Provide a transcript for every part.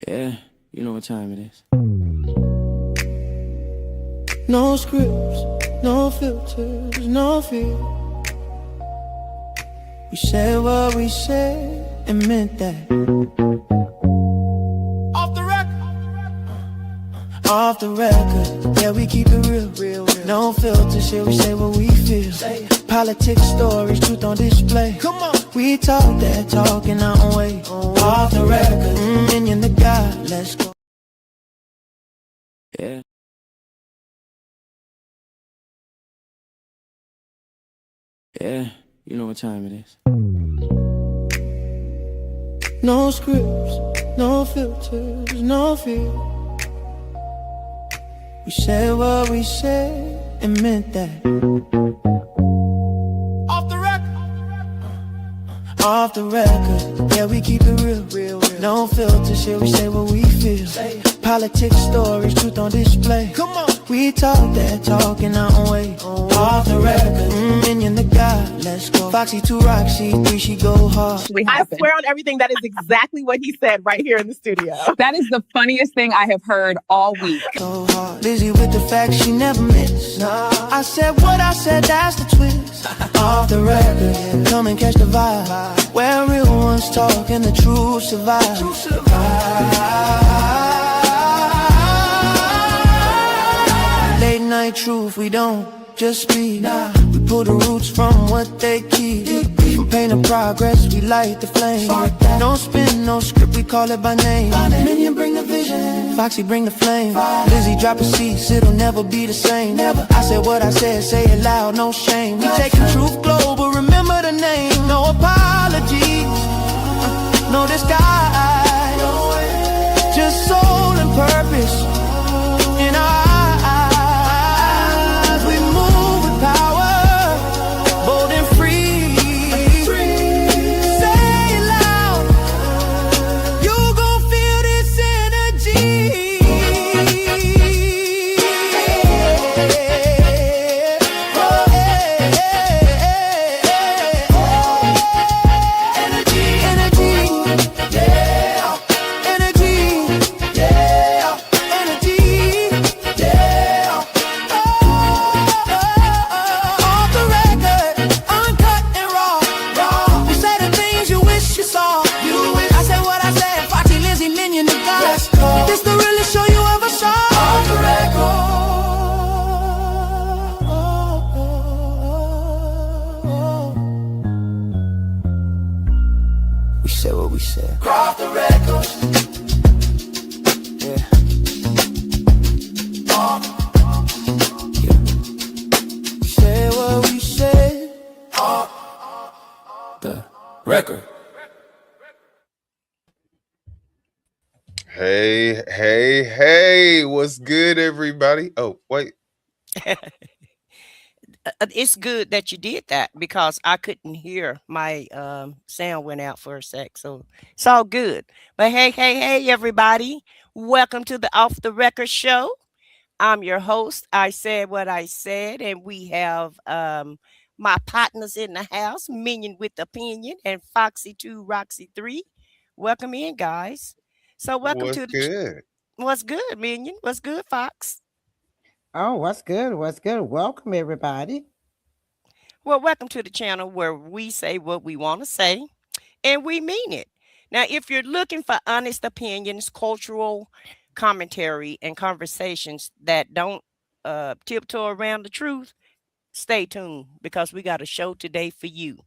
Yeah, you know what time it is. No scripts, no filters, no fear. We said what we said and meant that. Off the record. Off the record. Yeah, we keep it real, real, real. No filter shit, we say what we feel. Politics, stories, truth on display. Come on. We talk that talk in our own way. Off the record. Minion the God, let's go. Yeah. Yeah, you know what time it is. No scripts, no filters, no fear. We said what we said and meant that. Off the record. Off the record. Yeah, we keep it real, real, real. No filter shit, we say what we feel. Politics, stories, truth on display. Come on. We talk that talk in our own way. Off the record. Minion the God, let's go. Foxy 2 Roxy 3, she go hard. I swear on everything, that is exactly what he said right here in the studio. That is the funniest thing I have heard all week. So hard. Busy with the facts she never miss. I said what I said, that's the twist. Off the record, yeah. Come and catch the vibe. Where real ones talk and the truth survive. Late night truth, we don't just speak. We pull the roots from what they keep. From pain to progress, we light the flame. No spin, no script, we call it by name. Minion bring the vision, Foxy bring the flame. Lizzie drop a seat, it'll never be the same. I said what I said, say it loud, no shame. We taking truth global, remember the name. No apologies, no disguise. Just soul and purpose in our eyes. We move with power, bold and free. Say it loud, you gon' feel this energy. This the realest show you ever saw. Off the record. We said what we said. Off the record. Yeah. Yeah. We said what we said. Off the record. Hey, what's good, everybody? Oh, wait. It's good that you did that because I couldn't hear. My sound went out for a sec, so it's all good. But hey, everybody. Welcome to the Off the Record show. I'm your host. I said what I said, and we have my partners in the house, Minion with Opinion and Foxy 2 Roxy 3. Welcome in, guys. So welcome What's to the good? What's good, Minion? What's good, Fox? Oh, what's good? What's good? Welcome, everybody. Well, welcome to the channel where we say what we want to say and we mean it. Now, if you're looking for honest opinions, cultural commentary, and conversations that don't tiptoe around the truth, stay tuned because we got a show today for you.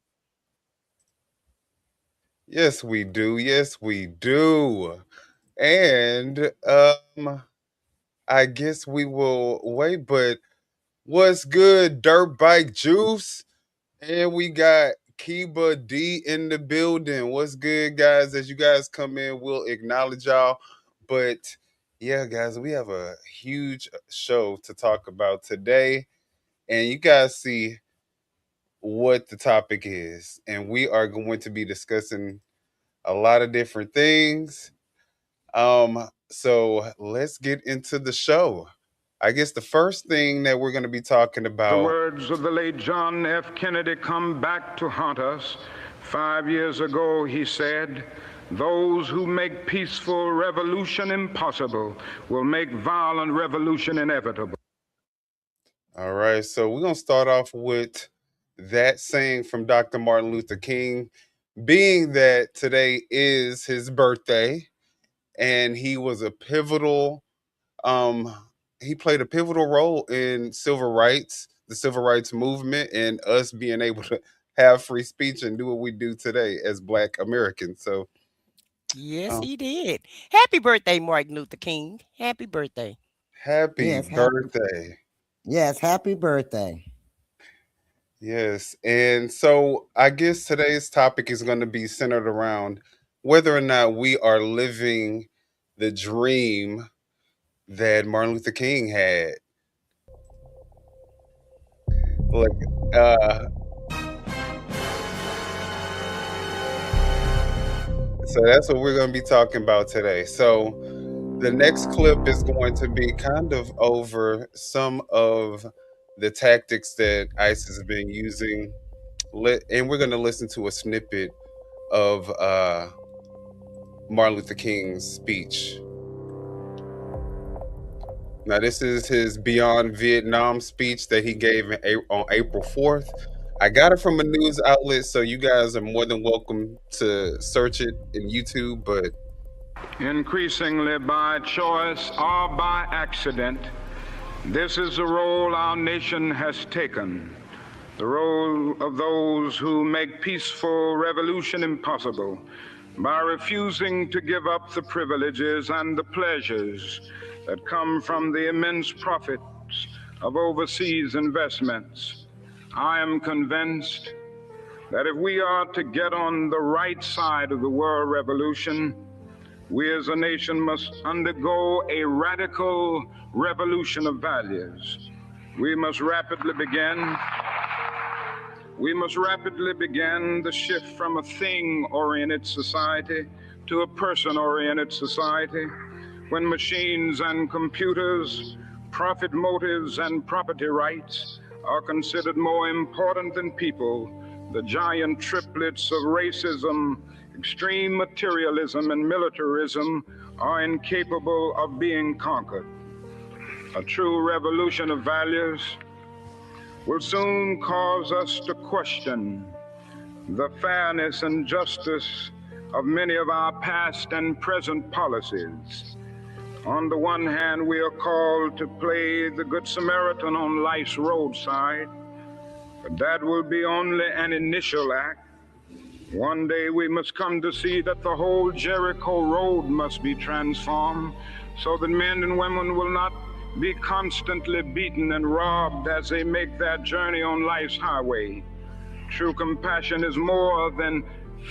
Yes, we do. Yes, we do. And I guess we will wait, but what's good, Dirt Bike Juice? And we got Kiba D in the building. What's good, guys? As you guys come in, we'll acknowledge y'all. But yeah, guys, we have a huge show to talk about today. And you guys see what the topic is. And we are going to be discussing a lot of different things. So let's get into the show. I guess the first thing that we're going to be talking about. The words of the late John F. Kennedy come back to haunt us. 5 years ago, he said, Those who make peaceful revolution impossible will make violent revolution inevitable. All right, so we're gonna start off with that saying from Dr. Martin Luther King, being that today is his birthday, and he was a pivotal, um, he played a pivotal role in civil rights, the civil rights movement, and us being able to have free speech and do what we do today as Black Americans. So, Yes, um, he did. Happy birthday, Martin Luther King. Happy birthday. happy Yes, happy. birthday! Yes, happy birthday. Yes. And so I guess today's topic is going to be centered around whether or not we are living the dream that Martin Luther King had. Like, uh, so that's what we're going to be talking about today. So the next clip is going to be kind of over some of the tactics that ICE has been using. And we're going to listen to a snippet of Martin Luther King's speech. Now, this is his Beyond Vietnam speech that he gave on April 4th. I got it from a news outlet, so you guys are more than welcome to search it in YouTube. But Increasingly by choice or by accident, this is the role our nation has taken. The role of those who make peaceful revolution impossible by refusing to give up the privileges and the pleasures that come from the immense profits of overseas investments. I am convinced that if we are to get on the right side of the world revolution, we as a nation must undergo a radical revolution of values. We must rapidly begin the shift from a thing-oriented society to a person-oriented society. When machines and computers, profit motives and property rights are considered more important than people, the giant triplets of racism, extreme materialism, and militarism are incapable of being conquered. A true revolution of values will soon cause us to question the fairness and justice of many of our past and present policies. On the one hand, we are called to play the Good Samaritan on life's roadside, but that will be only an initial act. One day we must come to see that the whole Jericho road must be transformed so that men and women will not be constantly beaten and robbed as they make their journey on life's highway. True compassion is more than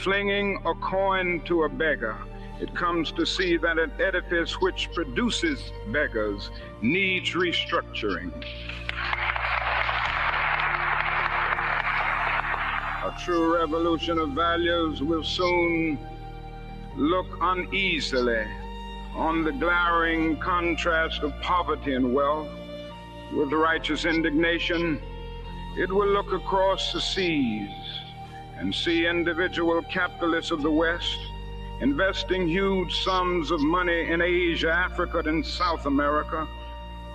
flinging a coin to a beggar. It comes to see that an edifice which produces beggars needs restructuring. A true revolution of values will soon look uneasily on the glaring contrast of poverty and wealth. With righteous indignation, it will look across the seas and see individual capitalists of the West investing huge sums of money in Asia, Africa, and South America,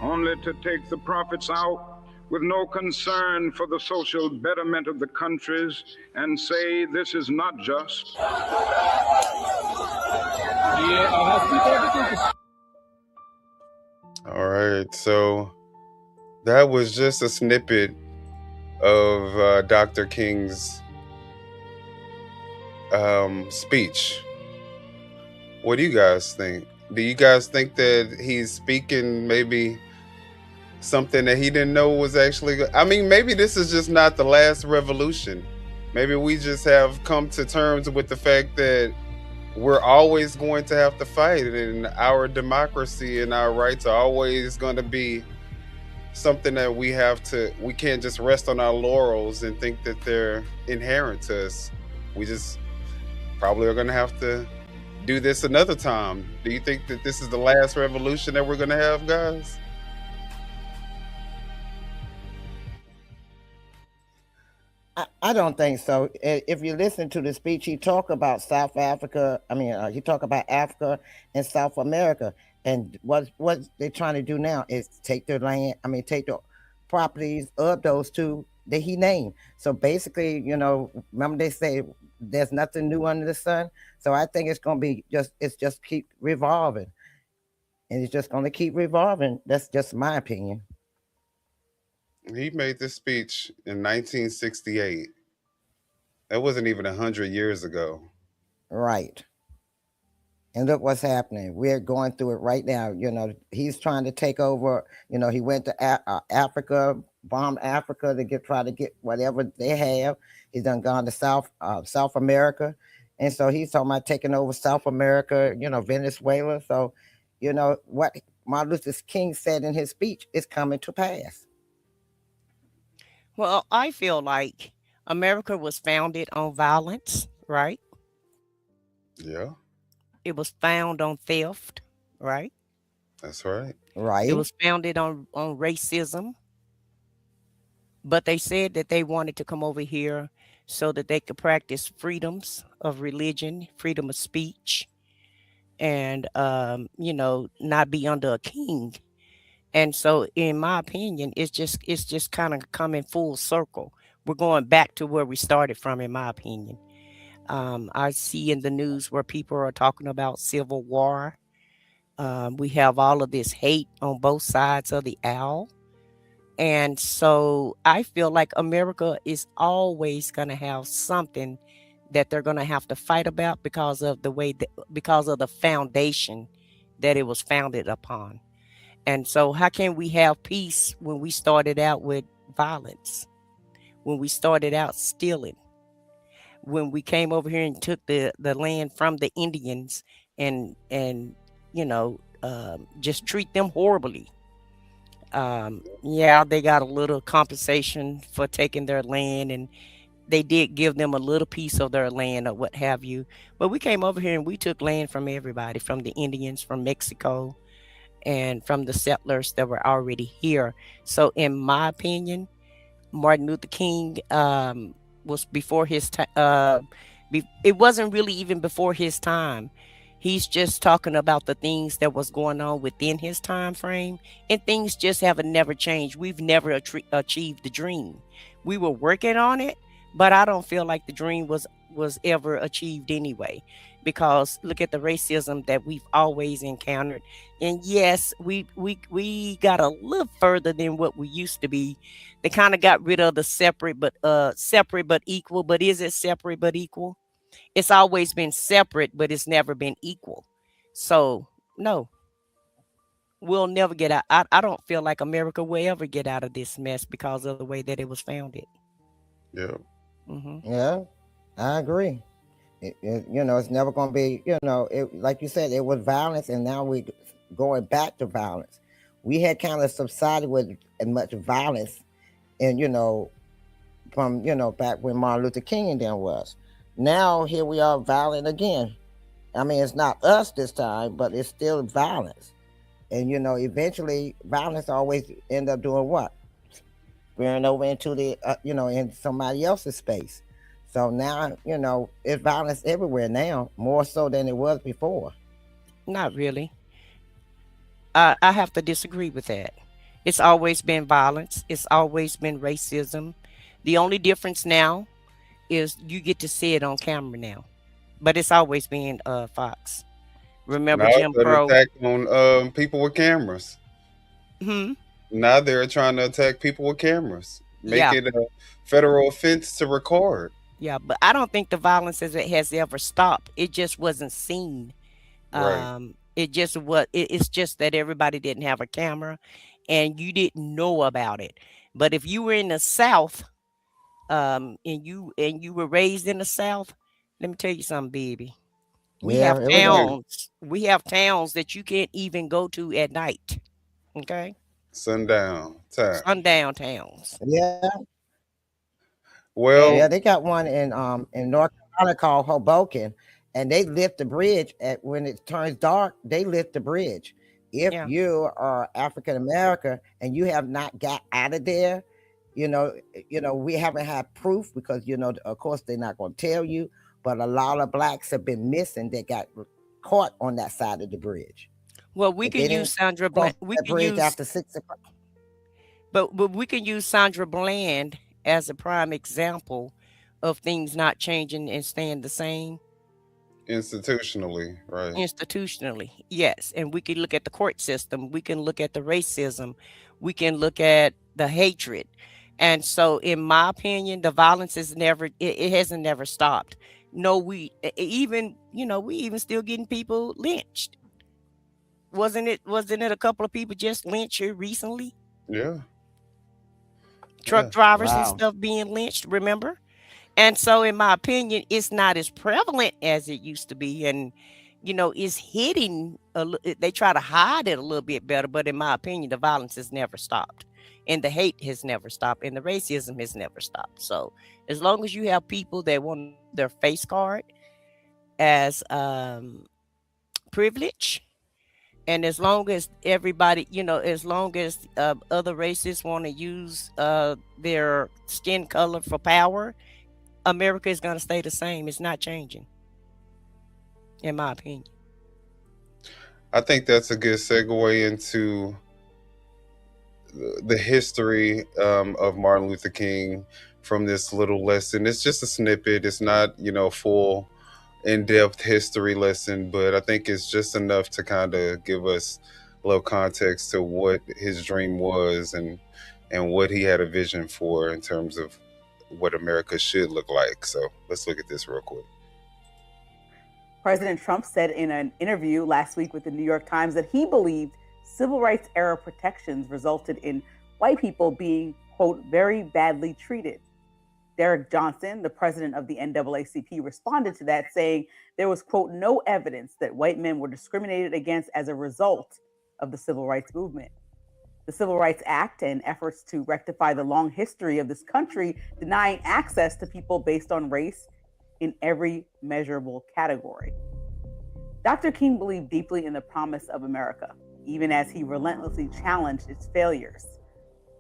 only to take the profits out with no concern for the social betterment of the countries and say this is not just. all right, so that was just a snippet of Dr. King's speech. What do you guys think? Do you guys think that he's speaking maybe something that he didn't know was actually I mean, maybe this is just not the last revolution. Maybe we just have come to terms with the fact that we're always going to have to fight, and our democracy and our rights are always going to be something that we can't just rest on our laurels and think that they're inherent to us. We just probably are going to have to do this another time. Do you think that this is the last revolution that we're going to have, guys? I don't think so. If you listen to the speech, he talk about South Africa. I mean, he talk about Africa and South America, and what they're trying to do now is take their land. I mean, take the properties of those two that he named. So basically, remember they say there's nothing new under the sun. So I think it's gonna be just keep revolving, and it's just gonna keep revolving. That's just my opinion. He made this speech in 1968. That wasn't even 100 years ago. Right. And look what's happening. We're going through it right now. He's trying to take over. He went to Africa, bombed Africa to try to get whatever they have. He's done gone to South America, and so he's talking about taking over South America. Venezuela. So, what Martin Luther King said in his speech is coming to pass. Well, I feel like America was founded on violence, right? Yeah, It was found on theft, right? that's right. It Right. was founded on racism, but they said that they wanted to come over here so that they could practice freedoms of religion, freedom of speech, and not be under a king. And so, in my opinion, it's just kind of coming full circle. We're going back to where we started from, in my opinion. I see in the news where people are talking about civil war. We have all of this hate on both sides of the aisle. And so I feel like America is always going to have something that they're going to have to fight about because of because of the foundation that it was founded upon. And so how can we have peace when we started out with violence? When we started out stealing? When we came over here and took the land from the Indians and just treat them horribly. Yeah, they got a little compensation for taking their land, and they did give them a little piece of their land or what have you. But we came over here and we took land from everybody, from the Indians, from Mexico, and from the settlers that were already here. So, in my opinion, Martin Luther King was before his time. It wasn't really even before his time. He's just talking about the things that was going on within his time frame, and things just haven't never changed. We've never achieved the dream. We were working on it, but I don't feel like the dream was ever achieved anyway. Because look at the racism that we've always encountered, and yes, we got a little further than what we used to be. They kind of got rid of the separate but equal. But is it separate but equal? It's always been separate, but it's never been equal. So no, we'll never get out. I don't feel like America will ever get out of this mess because of the way that it was founded. Yeah. Hmm. Yeah, I agree. It's never going to be, like you said, it was violence, and now we going back to violence. We had kind of subsided with as much violence, and from back when Martin Luther King and them was. Now here we are violent again. I mean, it's not us this time, but it's still violence. And eventually, violence always end up doing what? Veering over into in somebody else's space. So now, it's violence everywhere now, more so than it was before. Not really. I have to disagree with that. It's always been violence. It's always been racism. The only difference now is you get to see it on camera now, but it's always been Fox. Remember Now Jim it's an Crow? attack on people with cameras. Hmm. Now they're trying to attack people with cameras, make Yeah, it a federal offense to record. yeah, but I don't think the violence has ever stopped. It just wasn't seen. Right. It's just that everybody didn't have a camera, and you didn't know about it. But if you were in the South, and you were raised in the South, let me tell you something, baby. We Yeah, have here we go. towns. We have towns that you can't even go to at night. Okay, Sundown time. sundown towns. Yeah, Well, yeah, they got one in North Carolina called Hoboken, and they lift the bridge at when it turns dark. They lift the bridge. If Yeah, you are African American and you have not got out of there, You know, we haven't had proof because of course, they're not going to tell you. But a lot of blacks have been missing that got caught on that side of the bridge. Well, we If they can didn't use Sandra cross Bland. We that can bridge use, after 6 o'clock. but we can use Sandra Bland as a prime example of things not changing and staying the same Institutionally, right? institutionally. Yes, and we can look at the court system. We can look at the racism. We can look at the hatred. And so, in my opinion, the violence is never. It hasn't never stopped. No, even we even still getting people lynched. Wasn't it a couple of people just lynched here recently? Yeah, Truck yeah. drivers and Wow. stuff being lynched, remember? And so in my opinion, it's not as prevalent as it used to be. And it's hitting they try to hide it a little bit better, but in my opinion, the violence has never stopped. And the hate has never stopped, and the racism has never stopped. So as long as you have people that want to use their face card as privilege, and as long as everybody, as long as other races want to use their skin color for power, America is going to stay the same. It's not changing, in my opinion. I think that's a good segue into the history of Martin Luther King from this little lesson. It's just a snippet. It's not, full in-depth history lesson, but I think it's just enough to kind of give us a little context to what his dream was and what he had a vision for in terms of what America should look like. So let's look at this real quick. President Trump said in an interview last week with the New York Times that he believed civil rights era protections resulted in white people being, quote, very badly treated. Derek Johnson, the president of the NAACP, responded to that, saying there was, quote, no evidence that white men were discriminated against as a result of the civil rights movement. The Civil Rights Act and efforts to rectify the long history of this country denying access to people based on race in every measurable category. Dr. King believed deeply in the promise of America, even as he relentlessly challenged its failures.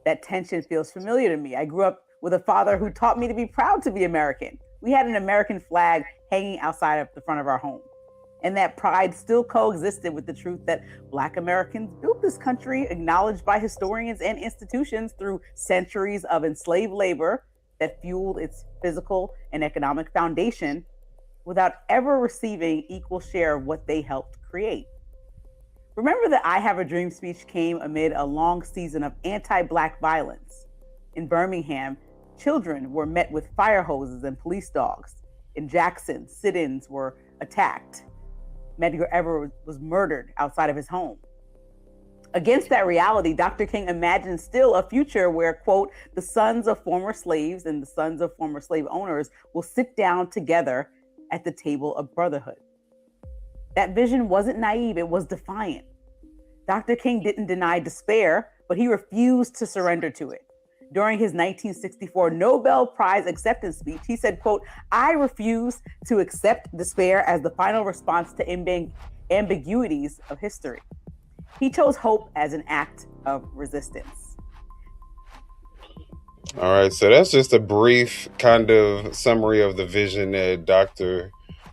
That tension feels familiar to me. I grew up with a father who taught me to be proud to be American. We had an American flag hanging outside of the front of our home. And that pride still coexisted with the truth that Black Americans built this country, acknowledged by historians and institutions through centuries of enslaved labor that fueled its physical and economic foundation without ever receiving equal share of what they helped create. Remember that I Have a Dream speech came amid a long season of anti-Black violence. In Birmingham, children were met with fire hoses and police dogs. In Jackson, sit-ins were attacked. Medgar Evers was murdered outside of his home. Against that reality, Dr. King imagined still a future where, quote, the sons of former slaves and the sons of former slave owners will sit down together at the table of brotherhood. That vision wasn't naive, it was defiant. Dr. King didn't deny despair, but he refused to surrender to it. During his 1964 Nobel Prize acceptance speech, he said, quote, I refuse to accept despair as the final response to ambiguities of history. He chose hope as an act of resistance. All right, so that's just a brief kind of summary of the vision that Dr.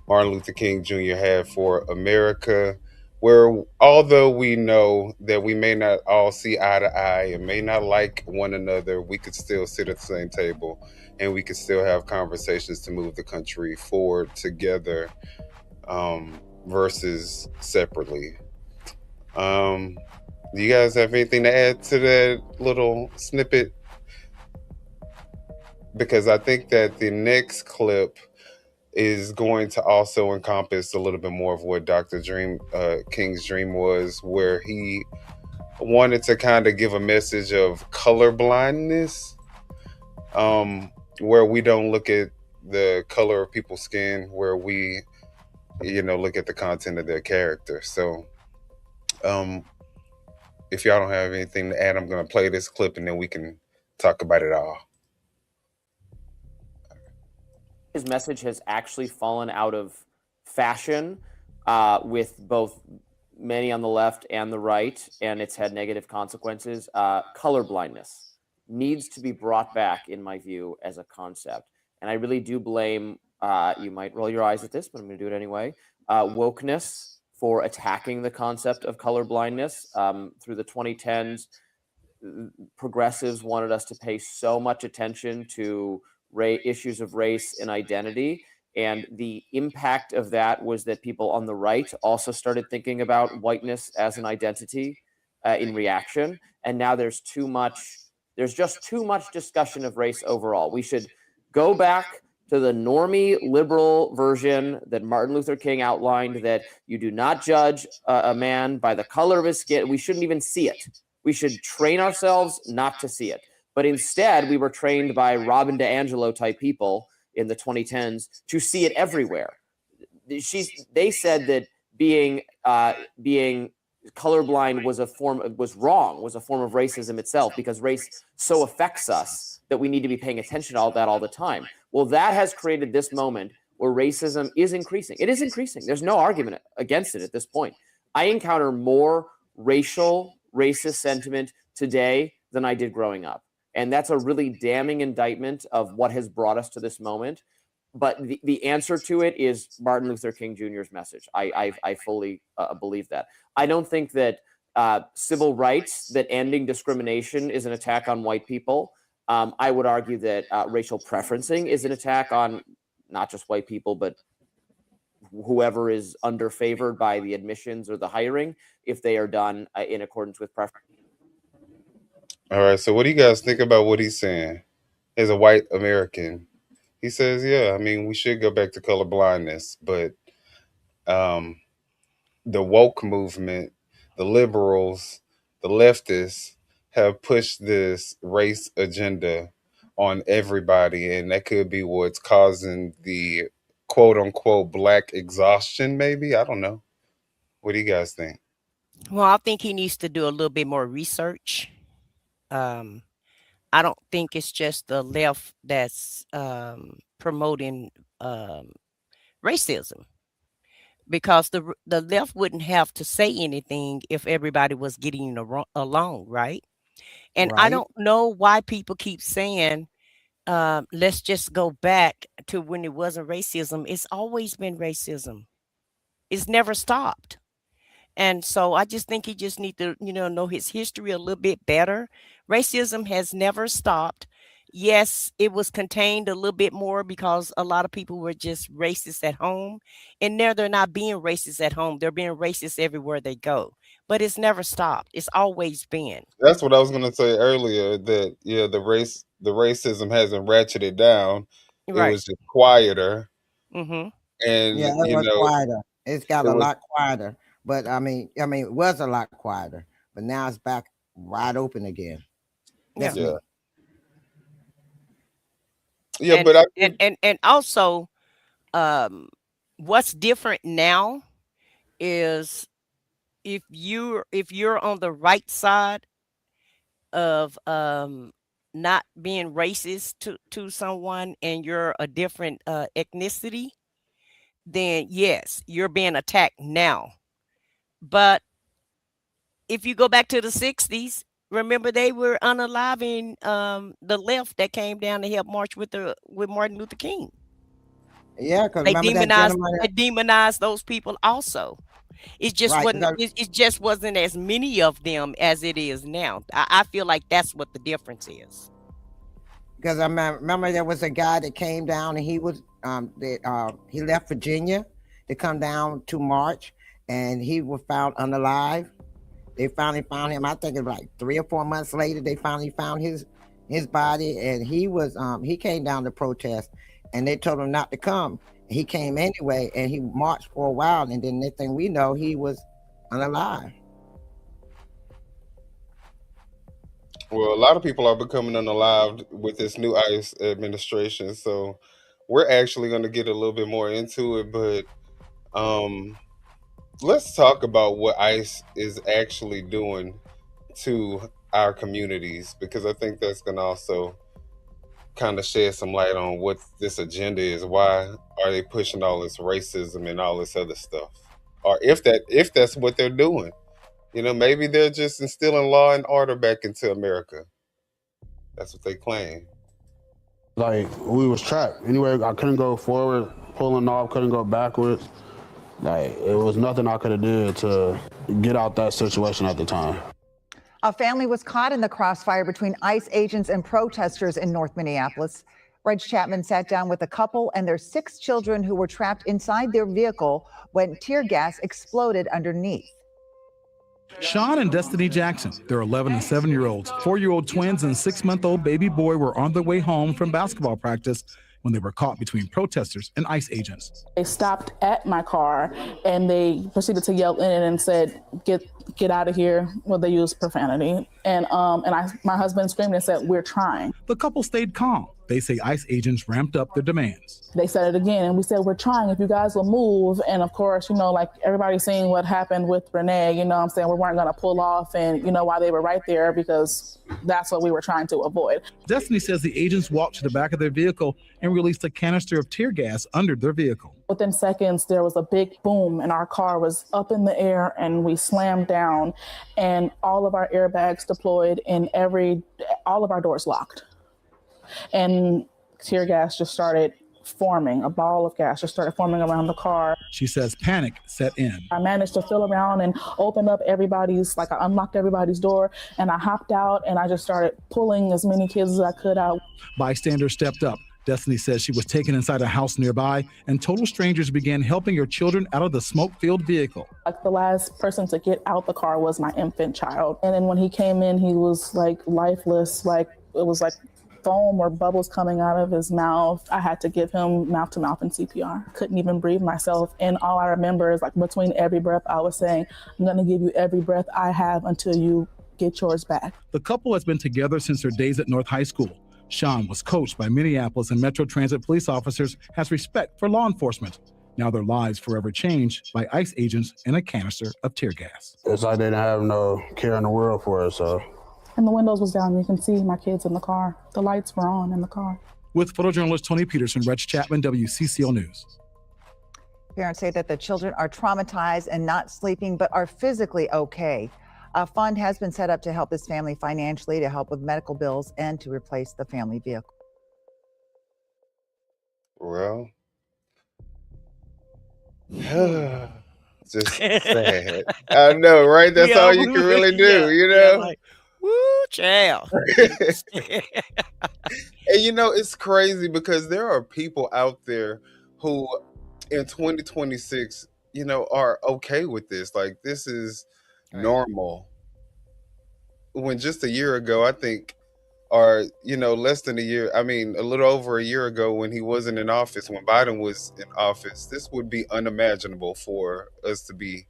Martin Luther King Jr. had for America, where although we know that we may not all see eye to eye and may not like one another, we could still sit at the same table and we could still have conversations to move the country forward together versus separately. Do you guys have anything to add to that little snippet? Because I think that the next clip is going to also encompass a little bit more of what King's dream was, where he wanted to kind of give a message of color blindness, where we don't look at the color of people's skin, where we, look at the content of their character. So, if y'all don't have anything to add, I'm going to play this clip and then we can talk about it all. His message has actually fallen out of fashion with both many on the left and the right, and it's had negative consequences. Color blindness. needs to be brought back, in my view, as a concept. And I really do blame, you might roll your eyes at this, but I'm going to do it anyway, wokeness for attacking the concept of colorblindness. Through the 2010s, progressives wanted us to pay so much attention to issues of race and identity. And the impact of that was that people on the right also started thinking about whiteness as an identity in reaction. And now there's just too much discussion of race overall. We should go back to the normie liberal version that Martin Luther King outlined, that you do not judge a man by the color of his skin. We shouldn't even see it. We should train ourselves not to see it. But instead, we were trained by Robin DiAngelo type people in the 2010s to see it everywhere. They said that being colorblind was a form of racism itself, because race so affects us that we need to be paying attention to all that all the time. Well, that has created this moment where racism is increasing. It is increasing. There's no argument against it at this point. I encounter more racist sentiment today than I did growing up. And that's a really damning indictment of what has brought us to this moment. But the answer to it is Martin Luther King Jr.'s message. I fully believe that. I don't think that civil rights, that ending discrimination is an attack on white people. I would argue that racial preferencing is an attack on not just white people, but whoever is underfavored by the admissions or the hiring, if they are done in accordance with preference. All right. So what do you guys think about what he's saying as a white American? He says, yeah, I mean, we should go back to color blindness, but um, the woke movement, the liberals, the leftists have pushed this race agenda on everybody, and that could be what's causing the quote unquote black exhaustion, maybe. I don't know. What do you guys think? Well, I think he needs to do a little bit more research. Um, I don't think it's just the left that's promoting um, racism, because the left wouldn't have to say anything if everybody was getting along, right? And I Right. don't know why people keep saying, let's just go back to when it wasn't racism. It's always been racism. It's never stopped. And so I just think he just need to, know his history a little bit better. Racism has never stopped. Yes, it was contained a little bit more because a lot of people were just racist at home. And now they're not being racist at home. They're being racist everywhere they go. But it's never stopped. It's always been. That's what I was gonna say earlier. That yeah, the racism hasn't ratcheted down. It Right. was just quieter, Mm-hmm. Yeah, and it was quieter. It's got it a was lot quieter. But it was a lot quieter. But now it's back wide open again. Yeah. That's yeah, me. yeah. And But I and and and also, um, what's different now is if you're on the right side of not being racist to someone, and you're a different ethnicity, then yes, you're being attacked now. But if you go back to the 60s, remember they were unaliving the left that came down to help march with Martin Luther King. Yeah, because They remember that demonized gentleman, they demonized those people also. right? It just wasn't as many of them as it is now. I feel like that's what the difference is. Because I remember there was a guy that came down and he left Virginia to come down to march, and he was found unalive. They finally found him. I think it was like 3 or 4 months later. They finally found his body, and he came down to protest, and they told him not to come. He came anyway, and he marched for a while, and then next thing we know, he was unalive. well, a lot of people are becoming unalived with this new ICE administration, so we're actually going to get a little bit more into it. But um, let's talk about what ICE is actually doing to our communities, because I think that's going to also kind of shed some light on what this agenda is. Why are they pushing all this racism and all this other stuff? Or if that's what they're doing, maybe they're just instilling law and order back into America. That's what they claim. Like, we was trapped. Anyway, I couldn't go forward, pulling off, couldn't go backwards. Like, it was nothing I could have did to get out that situation at the time. A family was caught in the crossfire between ICE agents and protesters in North Minneapolis. Reg Chapman sat down with a couple and their 6 children who were trapped inside their vehicle when tear gas exploded underneath. Sean and Destiny Jackson, their 11 and 7-year-olds, 4-year-old twins and 6-month-old baby boy were on their way home from basketball practice when they were caught between protesters and ICE agents. They stopped at my car and they proceeded to yell in and said, get out of here. Well, they used profanity. And my husband screamed and said, we're trying. The couple stayed calm. They say ICE agents ramped up their demands. They said it again and we said, we're trying, if you guys will move. And of course, like everybody's seeing what happened with Renee, what I'm saying, we weren't gonna pull off and why they were right there, because that's what we were trying to avoid. Destiny says the agents walked to the back of their vehicle and released a canister of tear gas under their vehicle. Within seconds, there was a big boom and our car was up in the air and we slammed down and all of our airbags deployed and all of our doors locked. And tear gas just started forming, a ball of gas just started forming around the car. She says panic set in. I managed to feel around and open up I unlocked everybody's door and I hopped out and I just started pulling as many kids as I could out. Bystanders stepped up. Destiny says she was taken inside a house nearby and total strangers began helping her children out of the smoke-filled vehicle. The last person to get out the car was my infant child. And then when he came in, he was lifeless, it was foam or bubbles coming out of his mouth. I had to give him mouth-to-mouth and CPR. Couldn't even breathe myself. And all I remember is between every breath, I was saying, I'm gonna give you every breath I have until you get yours back. The couple has been together since their days at North High School. Sean was coached by Minneapolis and Metro Transit police officers, has respect for law enforcement. Now their lives forever changed by ICE agents and a canister of tear gas. It's like they didn't have no care in the world for us, so. And the windows was down. You can see my kids in the car. The lights were on in the car. With photojournalist Tony Peterson, Reg Chapman, WCCO News. Parents say that the children are traumatized and not sleeping, but are physically okay. A fund has been set up to help this family financially, to help with medical bills and to replace the family vehicle. Well, just sad. I know, right? That's all you can really do, Woo, child. And it's crazy because there are people out there who in 2026, are okay with this. Like, this is normal. When just a year ago, I think, or, less than a year, a little over a year ago when he wasn't in office, when Biden was in office, this would be unimaginable for us to be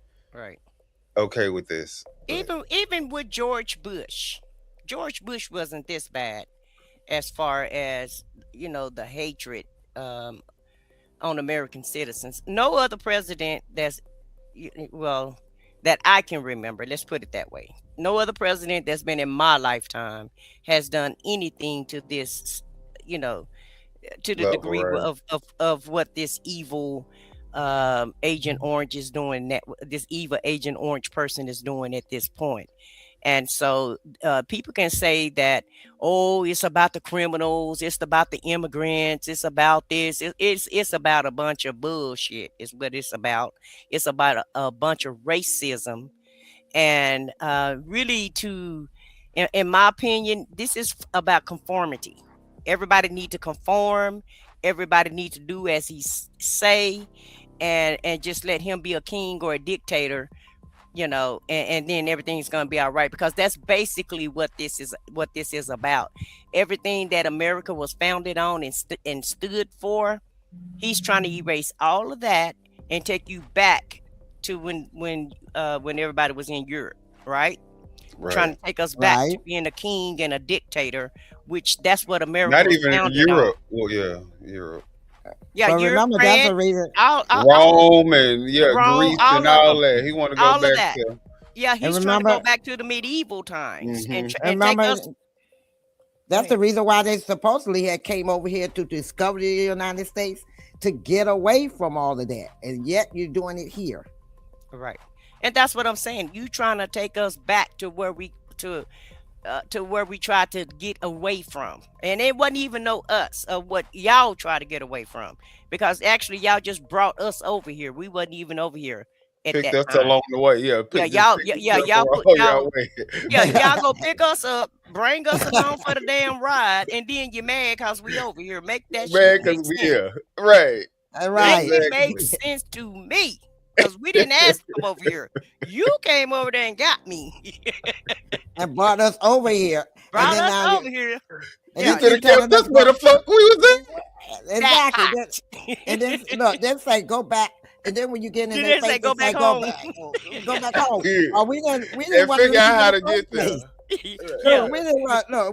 okay with this. Even with George Bush wasn't this bad as far as, the hatred on American citizens. No other president that I can remember, let's put it that way. No other president that's been in my lifetime has done anything to this, to the degree of what this evil Agent Orange is doing, that this evil Agent Orange person is doing at this point. And so people can say that, it's about the criminals, it's about the immigrants, it's about this, it's about a bunch of bullshit is what it's about. It's about a bunch of racism. And really, in my opinion, this is about conformity. Everybody need to conform. Everybody need to do as he say, and just let him be a king or a dictator, and then everything's gonna be all right. Because that's basically what this is about. Everything that America was founded on and stood for, he's trying to erase all of that and take you back to when everybody was in Europe, right? Trying to take us back to being a king and a dictator, which that's what America not was even founded Europe. on. Well, yeah, Europe. Yeah, But Europe, remember, that's the reason. Rome and Rome, Greece and all that. He want to go back to. Yeah, he's trying to go back to the medieval times and take us. That's the reason why they supposedly had came over here to discover the United States, to get away from all of that, and yet you're doing it here. Right. And that's what I'm saying. You trying to take us back to where to where we tried to get away from. And it wasn't even no us of what y'all try to get away from. Because actually y'all just brought us over here. We wasn't even over here at Picked that us time. along the way. Yeah, Yeah, just y'all, picked yeah, us up y'all on put all y'all, y'all way. yeah, y'all go pick us up, bring us along for the damn ride, and then you're mad because we over here. Make that shit Man, make because we sense. here. Right. Make Right. it make Exactly. sense to me. Because we didn't ask to come over here. You came over there and got me. And brought us over here. And Brought then us now over here. and You Yeah, could you have kept telling us us where the fuck we was that exactly. part. And then look, then say go back. And then when you get in Then their they say face, go it's back like go home. back, go back home. at. Oh, we didn't And want to figure leave out in how the to first get place. there. No, Yeah.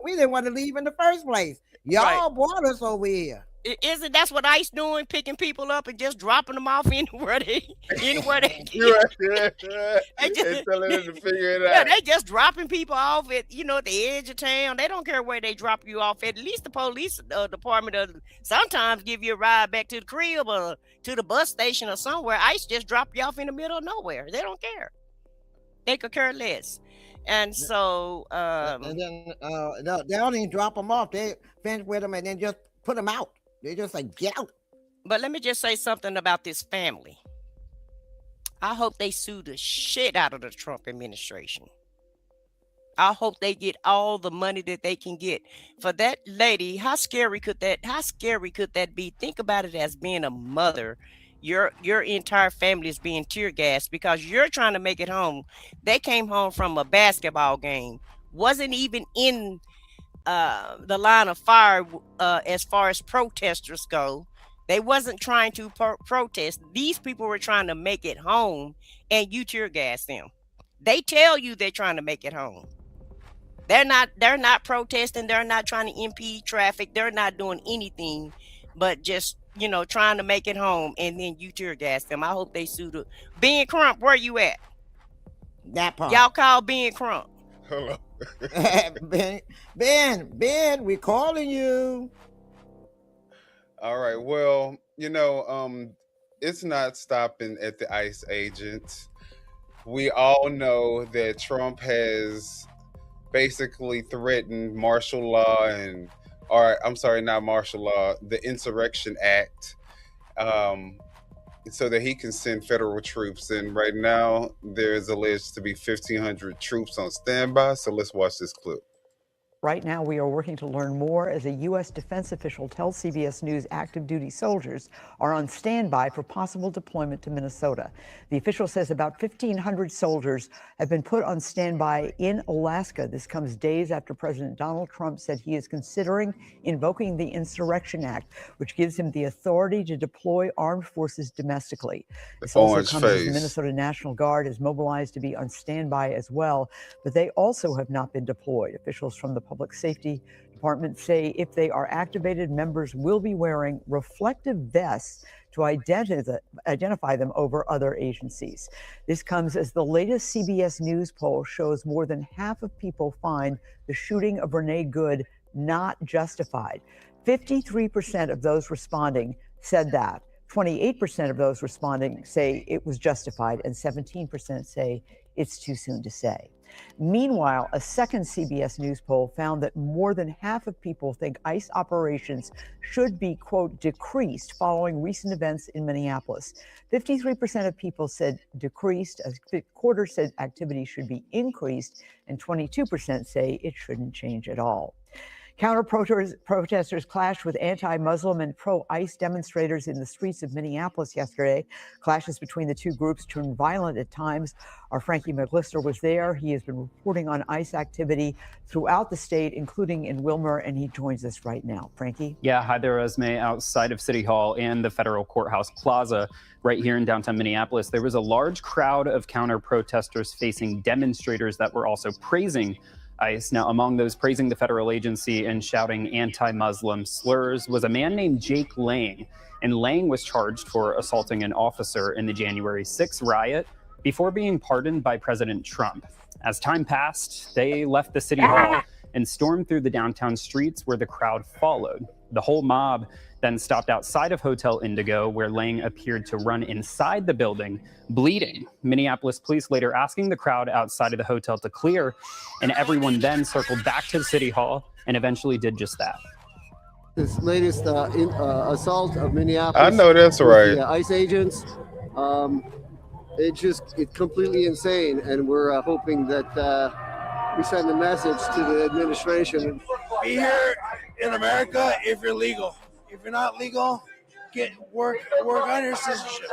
we didn't want to leave in the first place. Right. Y'all brought us over here. Isn't that's what ICE doing? Picking people up and just dropping them off anywhere they You're right. they just, And telling them to figure it yeah, out. they just dropping people off at at the edge of town. They don't care where they drop you off at. At least the police department sometimes give you a ride back to the crib or to the bus station or somewhere. ICE just drop you off in the middle of nowhere. They don't care. They could care less. And so And then no, they don't even drop them off. They finish with them and then just put them out. They just like get out. but let me just say something about this family. I hope they sue the shit out of the Trump administration. I hope they get all the money that they can get for that lady. How scary could that be? Think about it as being a mother. Your entire family is being tear gassed because you're trying to make it home. They came home from a basketball game, wasn't even in the line of fire as far as protesters go. They wasn't trying to protest. These people were trying to make it home, and you tear gas them. They tell you they're trying to make it home. They're not protesting. They're not trying to impede traffic. They're not doing anything but just trying to make it home, and then you tear gas them. I hope they sue the Ben Crump. Where you at? That part. Y'all call Ben Crump. Hello. Ben, we calling you. All right. Well, it's not stopping at the ICE agents. We all know that Trump has basically threatened martial law I'm sorry, not martial law, the Insurrection Act, so that he can send federal troops. And right now, there is alleged to be 1,500 troops on standby. So let's watch this clip. Right now, we are working to learn more as a U.S. defense official tells CBS News active duty soldiers are on standby for possible deployment to Minnesota. The official says about 1,500 soldiers have been put on standby in Alaska. This comes days after President Donald Trump said he is considering invoking the Insurrection Act, which gives him the authority to deploy armed forces domestically. This also comes as the Minnesota National Guard is mobilized to be on standby as well, but they also have not been deployed. Officials from the Public Safety Department say if they are activated, members will be wearing reflective vests to identify them over other agencies. This comes as the latest CBS News poll shows more than half of people find the shooting of Renee Good not justified. 53% of those responding said that. 28% of those responding say it was justified, and 17% say it's too soon to say. Meanwhile, a second CBS News poll found that more than half of people think ICE operations should be, quote, decreased following recent events in Minneapolis. 53% of people said decreased, a quarter said activity should be increased, and 22% say it shouldn't change at all. Counter-protesters clashed with anti-Muslim and pro-ICE demonstrators in the streets of Minneapolis yesterday. Clashes between the two groups turned violent at times. Our Frankie McLister was there. He has been reporting on ICE activity throughout the state, including in Wilmer, and he joins us right now. Frankie? Yeah, hi there, Esme. Outside of City Hall and the Federal Courthouse Plaza, right here in downtown Minneapolis, there was a large crowd of counter-protesters facing demonstrators that were also praising ICE. Now, among those praising the federal agency and shouting anti-Muslim slurs was a man named Jake Lang. And Lang was charged for assaulting an officer in the January 6th riot before being pardoned by President Trump. As time passed, they left the city hall and stormed through the downtown streets where the crowd followed. The whole mob then stopped outside of Hotel Indigo, where Lang appeared to run inside the building, bleeding. Minneapolis police later asking the crowd outside of the hotel to clear, and everyone then circled back to City Hall and eventually did just that. This latest assault of Minneapolis. I know that's with right. The ICE agents. It's completely insane, and we're hoping that we send a message to the administration. Be here in America if you're legal. If you're not legal, get work on your citizenship.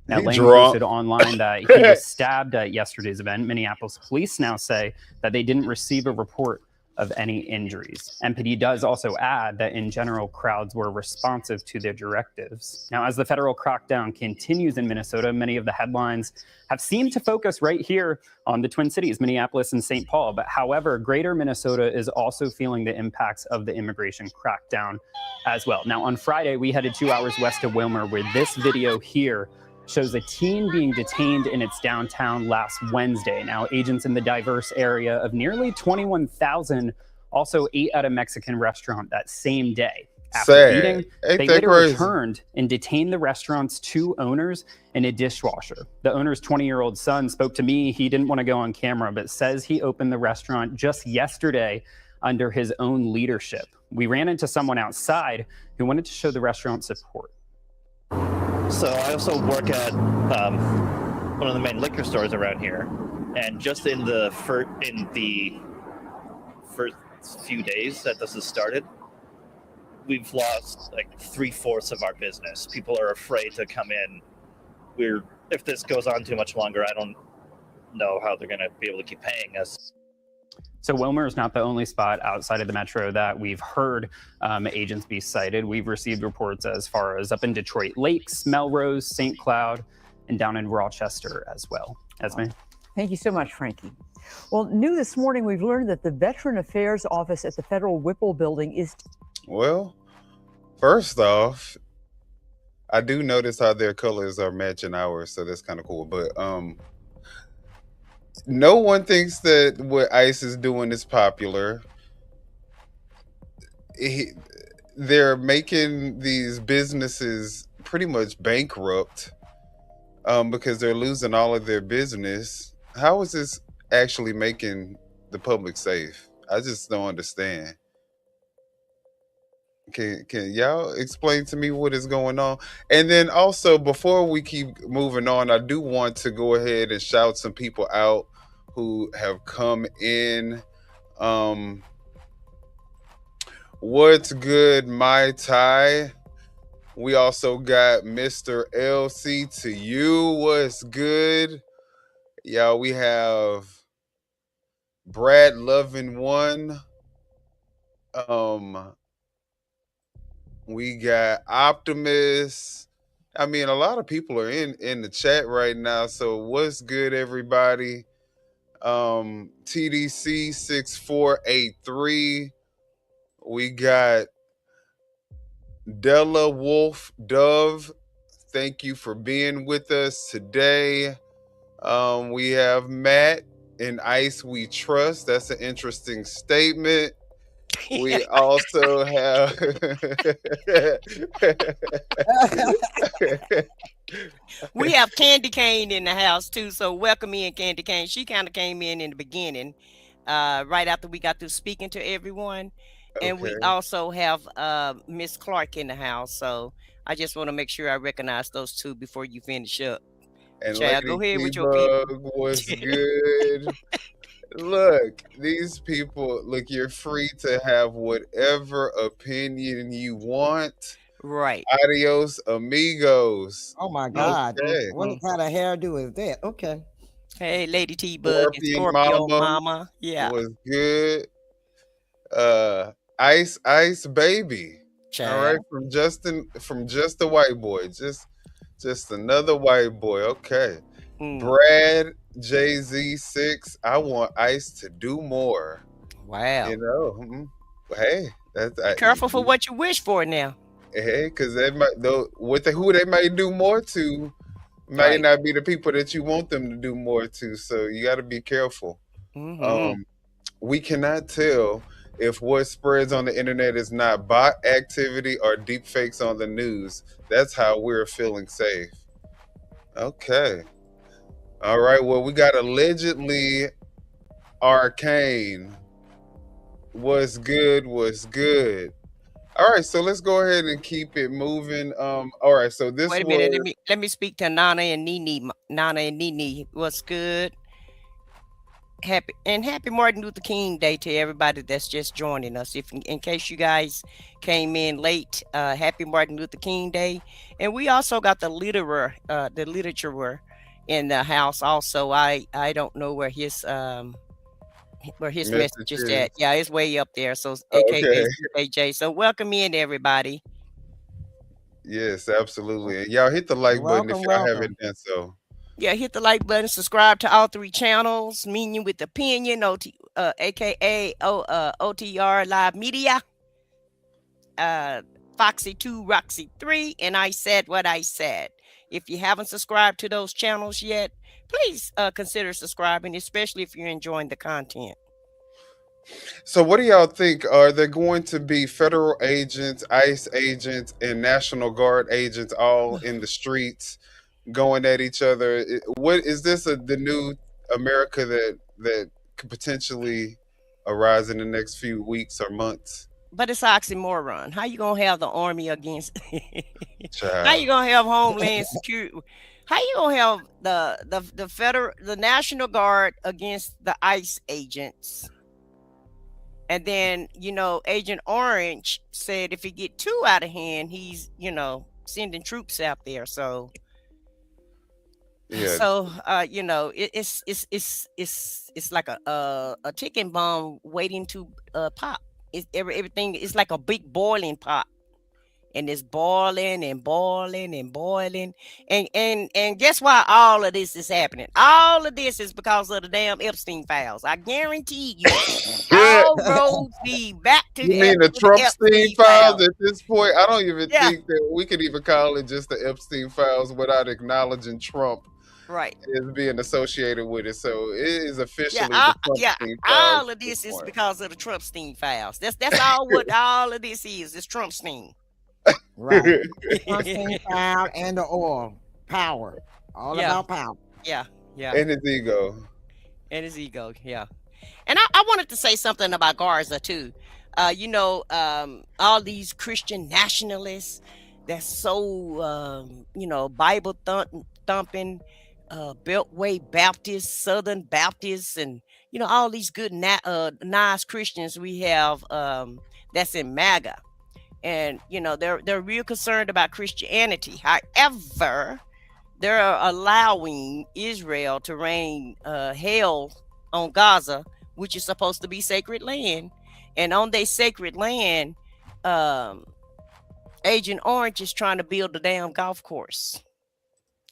Now, He Lang drunk. posted online that he was stabbed at yesterday's event. Minneapolis police now say that they didn't receive a report of any injuries. MPD does also add that in general, crowds were responsive to their directives. Now, as the federal crackdown continues in Minnesota, many of the headlines have seemed to focus right here on the Twin Cities, Minneapolis and St. Paul. But however, greater Minnesota is also feeling the impacts of the immigration crackdown as well. Now, on Friday, we headed 2 hours west of Wilmer, where this video here shows a teen being detained in its downtown last Wednesday. Now, agents in the diverse area of nearly 21,000 also ate at a Mexican restaurant that same day. After Sad. eating, Ain't they that later crazy? returned and detained the restaurant's 2 owners and a dishwasher. The owner's 20-year-old son spoke to me. He didn't want to go on camera, but says he opened the restaurant just yesterday under his own leadership. We ran into someone outside who wanted to show the restaurant support. So I also work at one of the main liquor stores around here, and just in the first few days that this has started, we've lost like 3/4 of our business. People are afraid to come in. If this goes on too much longer, I don't know how they're going to be able to keep paying us. So Wilmer is not the only spot outside of the metro that we've heard agents be cited. We've received reports as far as up in Detroit Lakes, Melrose, St. Cloud, and down in Rochester as well. Esme? Thank you so much, Frankie. Well, new this morning, we've learned that the Veteran Affairs Office at the Federal Whipple Building is... Well, first off, I do notice how their colors are matching ours, so that's kind of cool. But no one thinks that what ICE is doing is popular. They're making these businesses pretty much bankrupt because they're losing all of their business. How is this actually making the public safe? I just don't understand. Can y'all explain to me what is going on? And then also, before we keep moving on, I do want to go ahead and shout some people out who have come in. What's good, my Ty? We also got Mr. LC to you. What's good? Y'all, we have Brad Loving One. We got Optimus. I mean, a lot of people are in the chat right now. So what's good, everybody? TDC 6483. We got Della Wolf Dove. Thank you for being with us today. We have Matt, in ICE we trust. That's an interesting statement. We also have we have Candy Cane in the house too, so welcome in, Candy Cane. She kind of came in the beginning, right after we got through speaking to everyone. And we also have Miss Clark in the house, so I just want to make sure I recognize those two before you finish up. and Chad, Lady go ahead with your people. T-Bug was good. Look, these people, look, you're free to have whatever opinion you want. Right. Adios, amigos. Oh my God. Okay. What kind of hairdo is that? Okay. Hey, Lady T-Bug and Scorpion Scorpio Mama Mama. Yeah. was good. Ice Baby. All right, from just a white boy. Just another white boy. Okay. Brad JZ6. I want ICE to do more. Wow. You know. Hey, that's Be careful for what you wish for now. Hey, because they might who they might do more to might not be the people that you want them to do more to. So you got to be careful. We cannot tell if what spreads on the internet is not bot activity or deep fakes on the news, that's how we're feeling safe. Okay. All right. Well, we got allegedly arcane. What's good? What's good? All right, so let's go ahead and keep it moving. All right, so this Wait a minute. Let me speak to Nana and Nene. Nana and Nene, what's good? Happy Martin Luther King Day to everybody that's just joining us. If in case you guys came in late, happy Martin Luther King Day. And we also got the literature in the house also. I don't know where his message is at. Yeah, it's way up there. So okay. AJ. So welcome in everybody. Yes, absolutely. And y'all hit the like button if y'all haven't done so. Yeah, hit the like button, subscribe to all 3 channels, Meaning with Opinion, aka OTR Live Media, Foxy 2, Roxy 3, and I Said What I Said. If you haven't subscribed to those channels yet, please consider subscribing, especially if you're enjoying the content. So what do y'all think? Are there going to be federal agents, ICE agents, and National Guard agents all in the streets going at each other? What is this the new America that could potentially arise in the next few weeks or months? But it's oxymoron. How you gonna have the army against? How you gonna have Homeland Security? How you gonna have the National Guard against the ICE agents? And then, Agent Orange said if he get too out of hand, he's, sending troops out there. So, yeah. So, it's like a ticking bomb waiting to pop. Everything is like a big boiling pot. And it's boiling and boiling and boiling. And guess why all of this is happening? All of this is because of the damn Epstein files. I guarantee you, all roads lead back to you mean the Epstein files at this point? I don't even think that we could even call it just the Epstein files without acknowledging Trump as being associated with it. So it is officially the Trumpstein files. All of this is because of the Trumpstein files. That's all what all of this is Trumpstein. Right. Trumpstein file and the oil. Power. All about power. Yeah. And his ego. Yeah. And I wanted to say something about Garza too. All these Christian nationalists that's so Bible thumping, Beltway Baptists, Southern Baptists, and all these good nice Christians we have that's in MAGA. And they're real concerned about Christianity. However, they're allowing Israel to rain hell on Gaza, which is supposed to be sacred land. And on their sacred land, Agent Orange is trying to build a damn golf course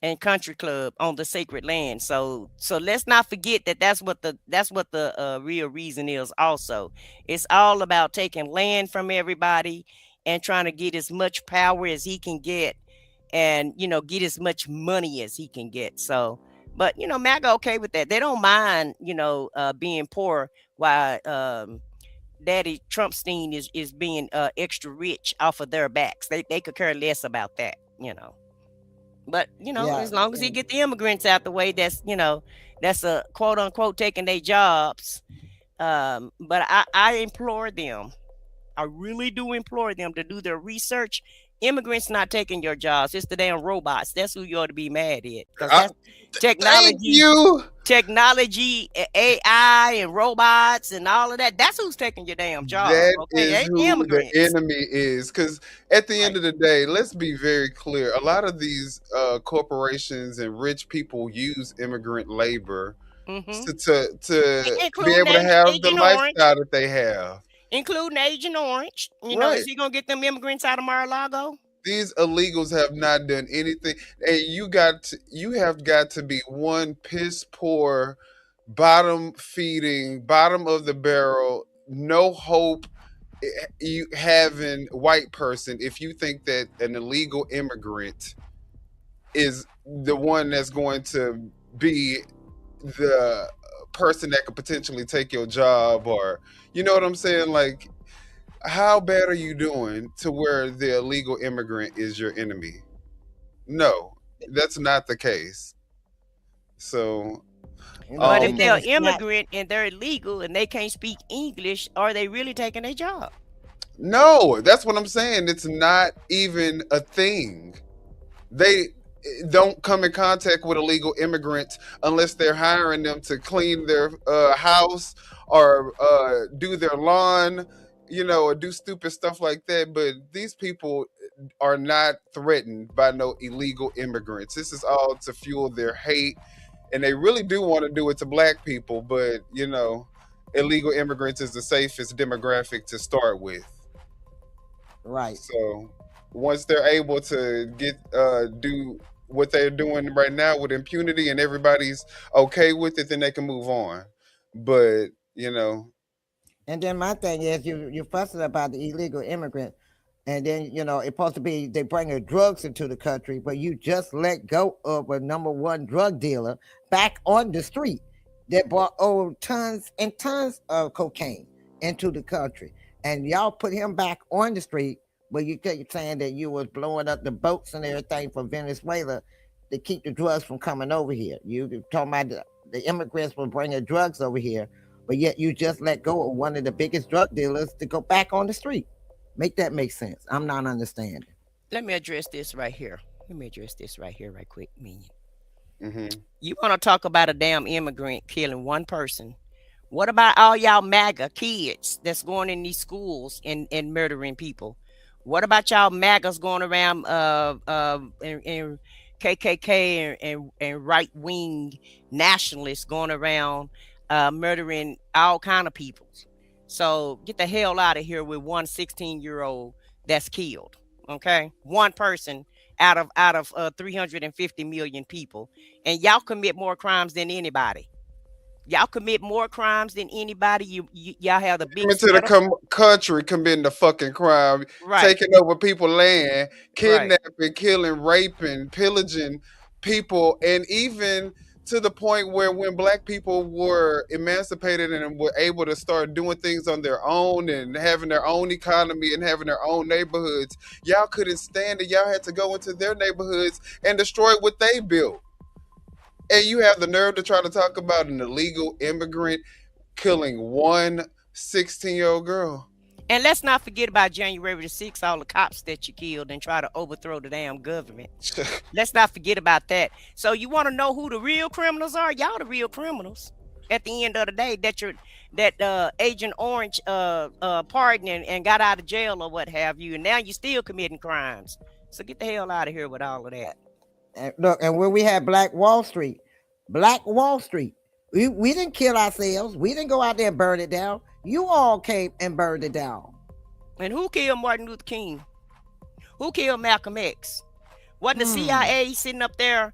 and country club on the sacred land. So let's not forget that's what the real reason is. Also, it's all about taking land from everybody and trying to get as much power as he can get, and get as much money as he can get. So, but MAGA okay with that. They don't mind being poor while Daddy Trumpstein is being extra rich off of their backs. They could care less about that. But as long as he get the immigrants out the way, that's a quote unquote taking their jobs. But I implore them. I really do implore them to do their research. Immigrants not taking your jobs. It's the damn robots. That's who you ought to be mad at. Because that's technology, AI, and robots, and all of that. That's who's taking your damn job. That is who the enemy is. Because at the end of the day, let's be very clear. A lot of these corporations and rich people use immigrant labor to be able to have the lifestyle that they have. Including Agent Orange. Is he going to get them immigrants out of Mar-a-Lago? These illegals have not done anything. And you have got to be one piss poor, bottom of the barrel, no hope you having white person if you think that an illegal immigrant is the one that's going to be the person that could potentially take your job, or you know what I'm saying? Like, how bad are you doing to where the illegal immigrant is your enemy? No, that's not the case. So, You know, But they if tend they're to an snap. immigrant and they're illegal and they can't speak English, are they really taking their job? no, that's what I'm saying. It's not even a thing. They don't come in contact with illegal immigrants unless they're hiring them to clean their house or do their lawn, you know, or do stupid stuff like that. But these people are not threatened by no illegal immigrants. This is all to fuel their hate, and they really do want to do it to black people. But you know, illegal immigrants is the safest demographic to start with. Right. So once they're able to get do what they're doing right now with impunity and everybody's okay with it, then they can move on. But you know, And then my thing is, you fussing about the illegal immigrant, and then it's supposed to be they bringing drugs into the country, but you just let go of a number one drug dealer back on the street that brought tons and tons of cocaine into the country, and y'all put him back on the street. But you keep saying that you was blowing up the boats and everything for Venezuela to keep the drugs from coming over here. You talking about the immigrants were bringing drugs over here, but yet you just let go of one of the biggest drug dealers to go back on the street. Make that make sense? I'm not understanding. Let me address this right here. Let me address this right here, right quick, Minion. hmm You want to talk about a damn immigrant killing one person? What about all y'all MAGA kids that's going in these schools and murdering people? What about y'all MAGAs going around and KKK and right wing nationalists going around murdering all kind of people? So get the hell out of here with one 16-year-old that's killed. Okay, one person out of 350 million people, and y'all commit more crimes than anybody. Y'all commit more crimes than anybody. Y'all have the coming biggest to the pedophile. country, committing the fucking crime, Right, taking over people's land, right. kidnapping, killing, raping, pillaging people, and even to the point where when black people were emancipated and were able to start doing things on their own and having their own economy and having their own neighborhoods, y'all couldn't stand it. Y'all had to go into their neighborhoods and destroy what they built. And you have the nerve to try to talk about an illegal immigrant killing one 16-year-old girl. And let's not forget about January the 6th, all the cops that you killed and try to overthrow the damn government. Let's not forget about that. So you want to know who the real criminals are? Y'all the real criminals. At the end of the day, that Agent Orange pardoned and got out of jail or what have you, and now you're still committing crimes. So get the hell out of here with all of that. And look, and when we had Black Wall Street, we didn't kill ourselves. We didn't go out there and burn it down. You all came and burned it down. And who killed Martin Luther King? Who killed Malcolm X? Wasn't the CIA sitting up there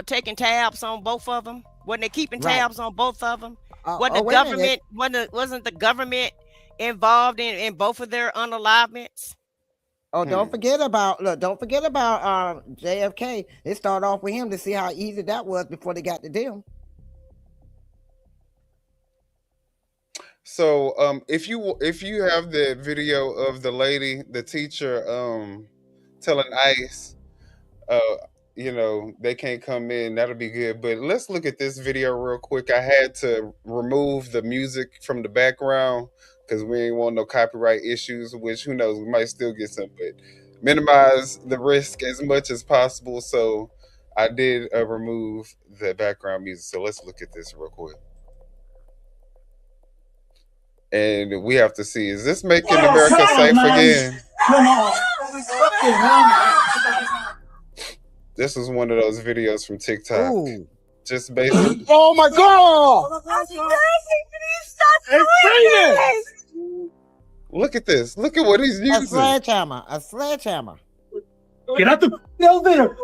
taking tabs on both of them? Wasn't they keeping tabs on both of them? Wasn't the government wasn't the government involved in both of their unalivements? Oh, don't forget about JFK. It started off with him to see how easy that was before they got to them. So if you have the video of the lady, the teacher, telling ICE, you know, they can't come in, that'll be good. But let's look at this video real quick. I had to remove the music from the background because we ain't want no copyright issues, which who knows, we might still get some, but minimize the risk as much as possible. So I did remove the background music. So let's look at this real quick. And we have to see, is this making America safe again? Come on. This is one of those videos from TikTok. Ooh. Just basically. Oh my God! Look at this. Look at what he's using. A sledgehammer. Get out the elevator!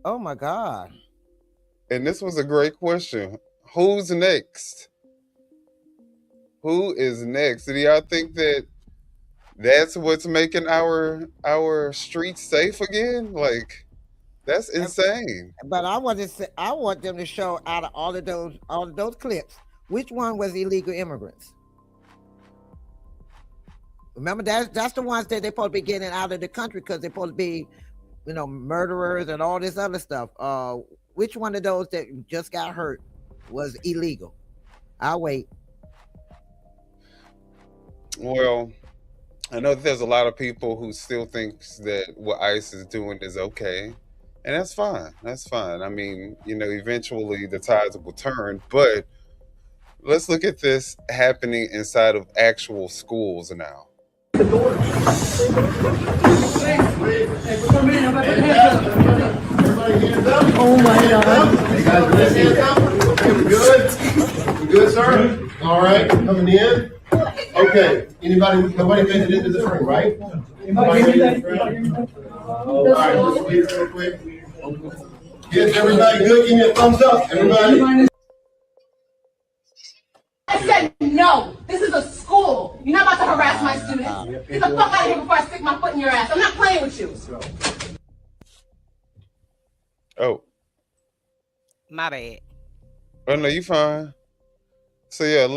Oh my God. And this was a great question. Who's next? Who is next? Do y'all think that that's what's making our streets safe again? Like, that's insane. But I want them to show out of all of those clips, which one was illegal immigrants. Remember, that's the ones that they're supposed to be getting out of the country because they're supposed to be, murderers and all this other stuff. Which one of those that just got hurt was illegal? I'll wait. Well, I know that there's a lot of people who still thinks that what ICE is doing is okay. And that's fine. That's fine. I mean, eventually the tides will turn, but let's look at this happening inside of actual schools now. Oh my God. Hey guys, we good? We good, sir? All right, coming in. Okay, nobody made it into this room, right? Nobody made it into this room? All right, just wait real quick. Yes, everybody good? Give me a thumbs up, everybody. I said no. This is a school. You're not about to harass my students. Get the fuck out of here before I stick my foot in your ass. I'm not playing with you. Oh. My bad. Oh, no, you fine. So, yeah,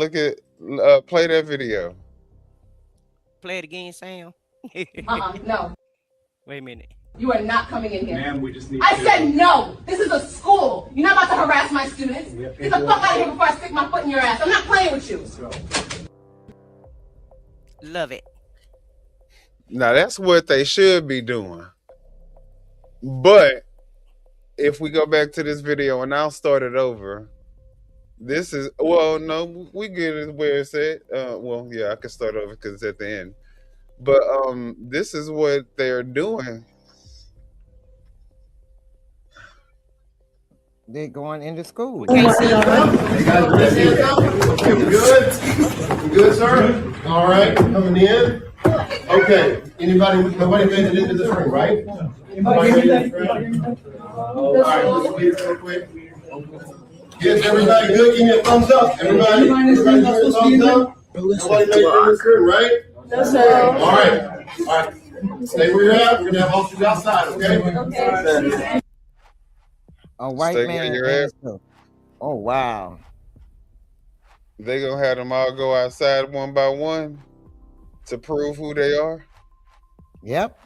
play that video. Play it again, Sam. No. Wait a minute. You are not coming in here. Ma'am, we just need I said no. This is a school. You're not about to harass my students. Get the fuck out of here before I stick my foot in your ass. I'm not playing with you. Love it. Now, that's what they should be doing. But if we go back to this video and I'll start it over, this is, no, we get it where it's at. Yeah, I can start over because it's at the end. But this is what they're doing. They're going into school. Hey guys, we good? We good, sir? All right, coming in. Okay, nobody made it into this room, right? Nobody made it into this room? All right, just wait real quick. Yes, everybody good? Give me a thumbs up, everybody. Everybody give me a thumbs up. Nobody made it in this room, right? Yes, sir. All right. Stay where you're at. We're gonna have officers outside, okay? Okay. A white Stay man. where you're at. Oh wow. They gonna have them all go outside one by one to prove who they are. Yep.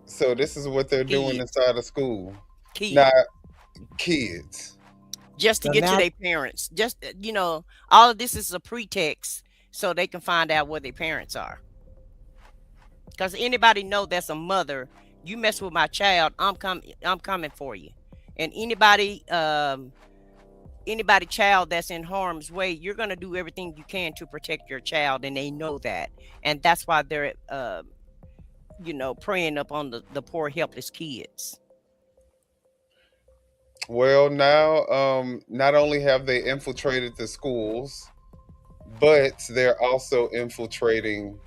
So this is what they're doing inside of school. Kids. Not kids. Just to So get to now- their parents. Just, all of this is a pretext so they can find out where their parents are. Because anybody know that's a mother, you mess with my child, I'm coming for you. And anybody child that's in harm's way, you're going to do everything you can to protect your child, and they know that. And that's why they're preying up on the poor helpless kids. Well, now, not only have they infiltrated the schools, but they're also infiltrating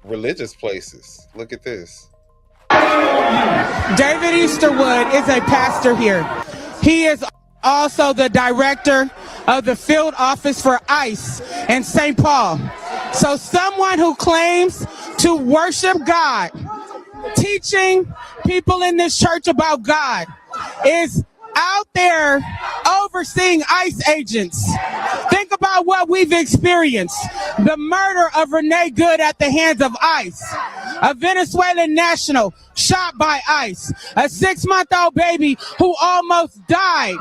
religious places. Look at this. David Easterwood is a pastor here. He is also the director of the field office for ICE in St. Paul. So someone who claims to worship God, teaching people in this church about God, is out there overseeing ICE agents. Think about what we've experienced. The murder of Renee Good at the hands of ICE. A Venezuelan national shot by ICE. A 6-month-old baby who almost died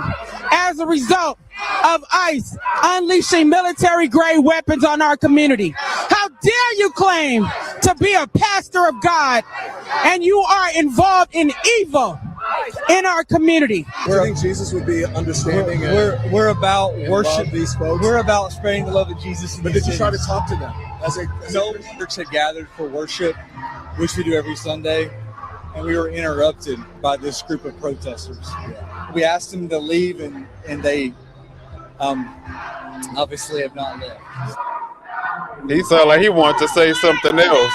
as a result of ICE unleashing military-grade weapons on our community. How dare you claim to be a pastor of God and you are involved in evil in our community? Do you think Jesus would be understanding? We're about worship these folks. We're about spreading the love of Jesus. But did you try to talk to them? No, church had gathered for worship, which we do every Sunday, and we were interrupted by this group of protesters. Yeah. We asked them to leave, and they obviously have not left. He sounded like he wanted to say something else.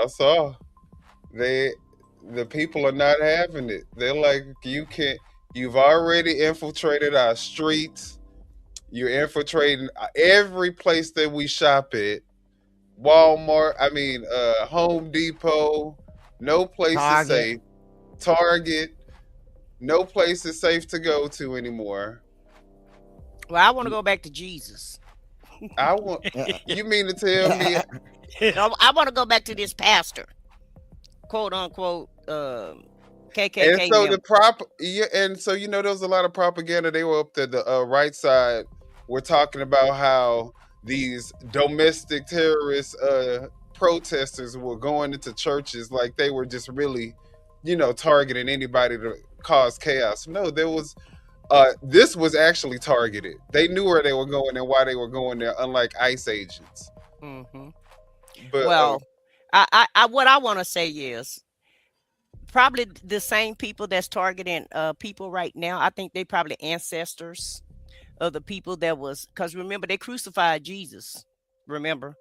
Y'all saw the people are not having it. They're like, you've already infiltrated our streets. You're infiltrating every place that we shop at. Walmart, Home Depot, no place is Target. safe. Target, no place is safe to go to anymore. Well, I want to go back to Jesus. I want you mean to tell me I want to go back to this pastor, quote unquote, and KKK so member. and so there was a lot of propaganda. They were up to the right side. We're talking about how these domestic terrorist protesters were going into churches like they were just really, targeting anybody to cause chaos. No, this was actually targeted. They knew where they were going and why they were going there, unlike ICE agents. Mm-hmm. But Well, what I want to say is probably the same people that's targeting people right now. I think they probably ancestors of the people that was, because remember they crucified Jesus. Remember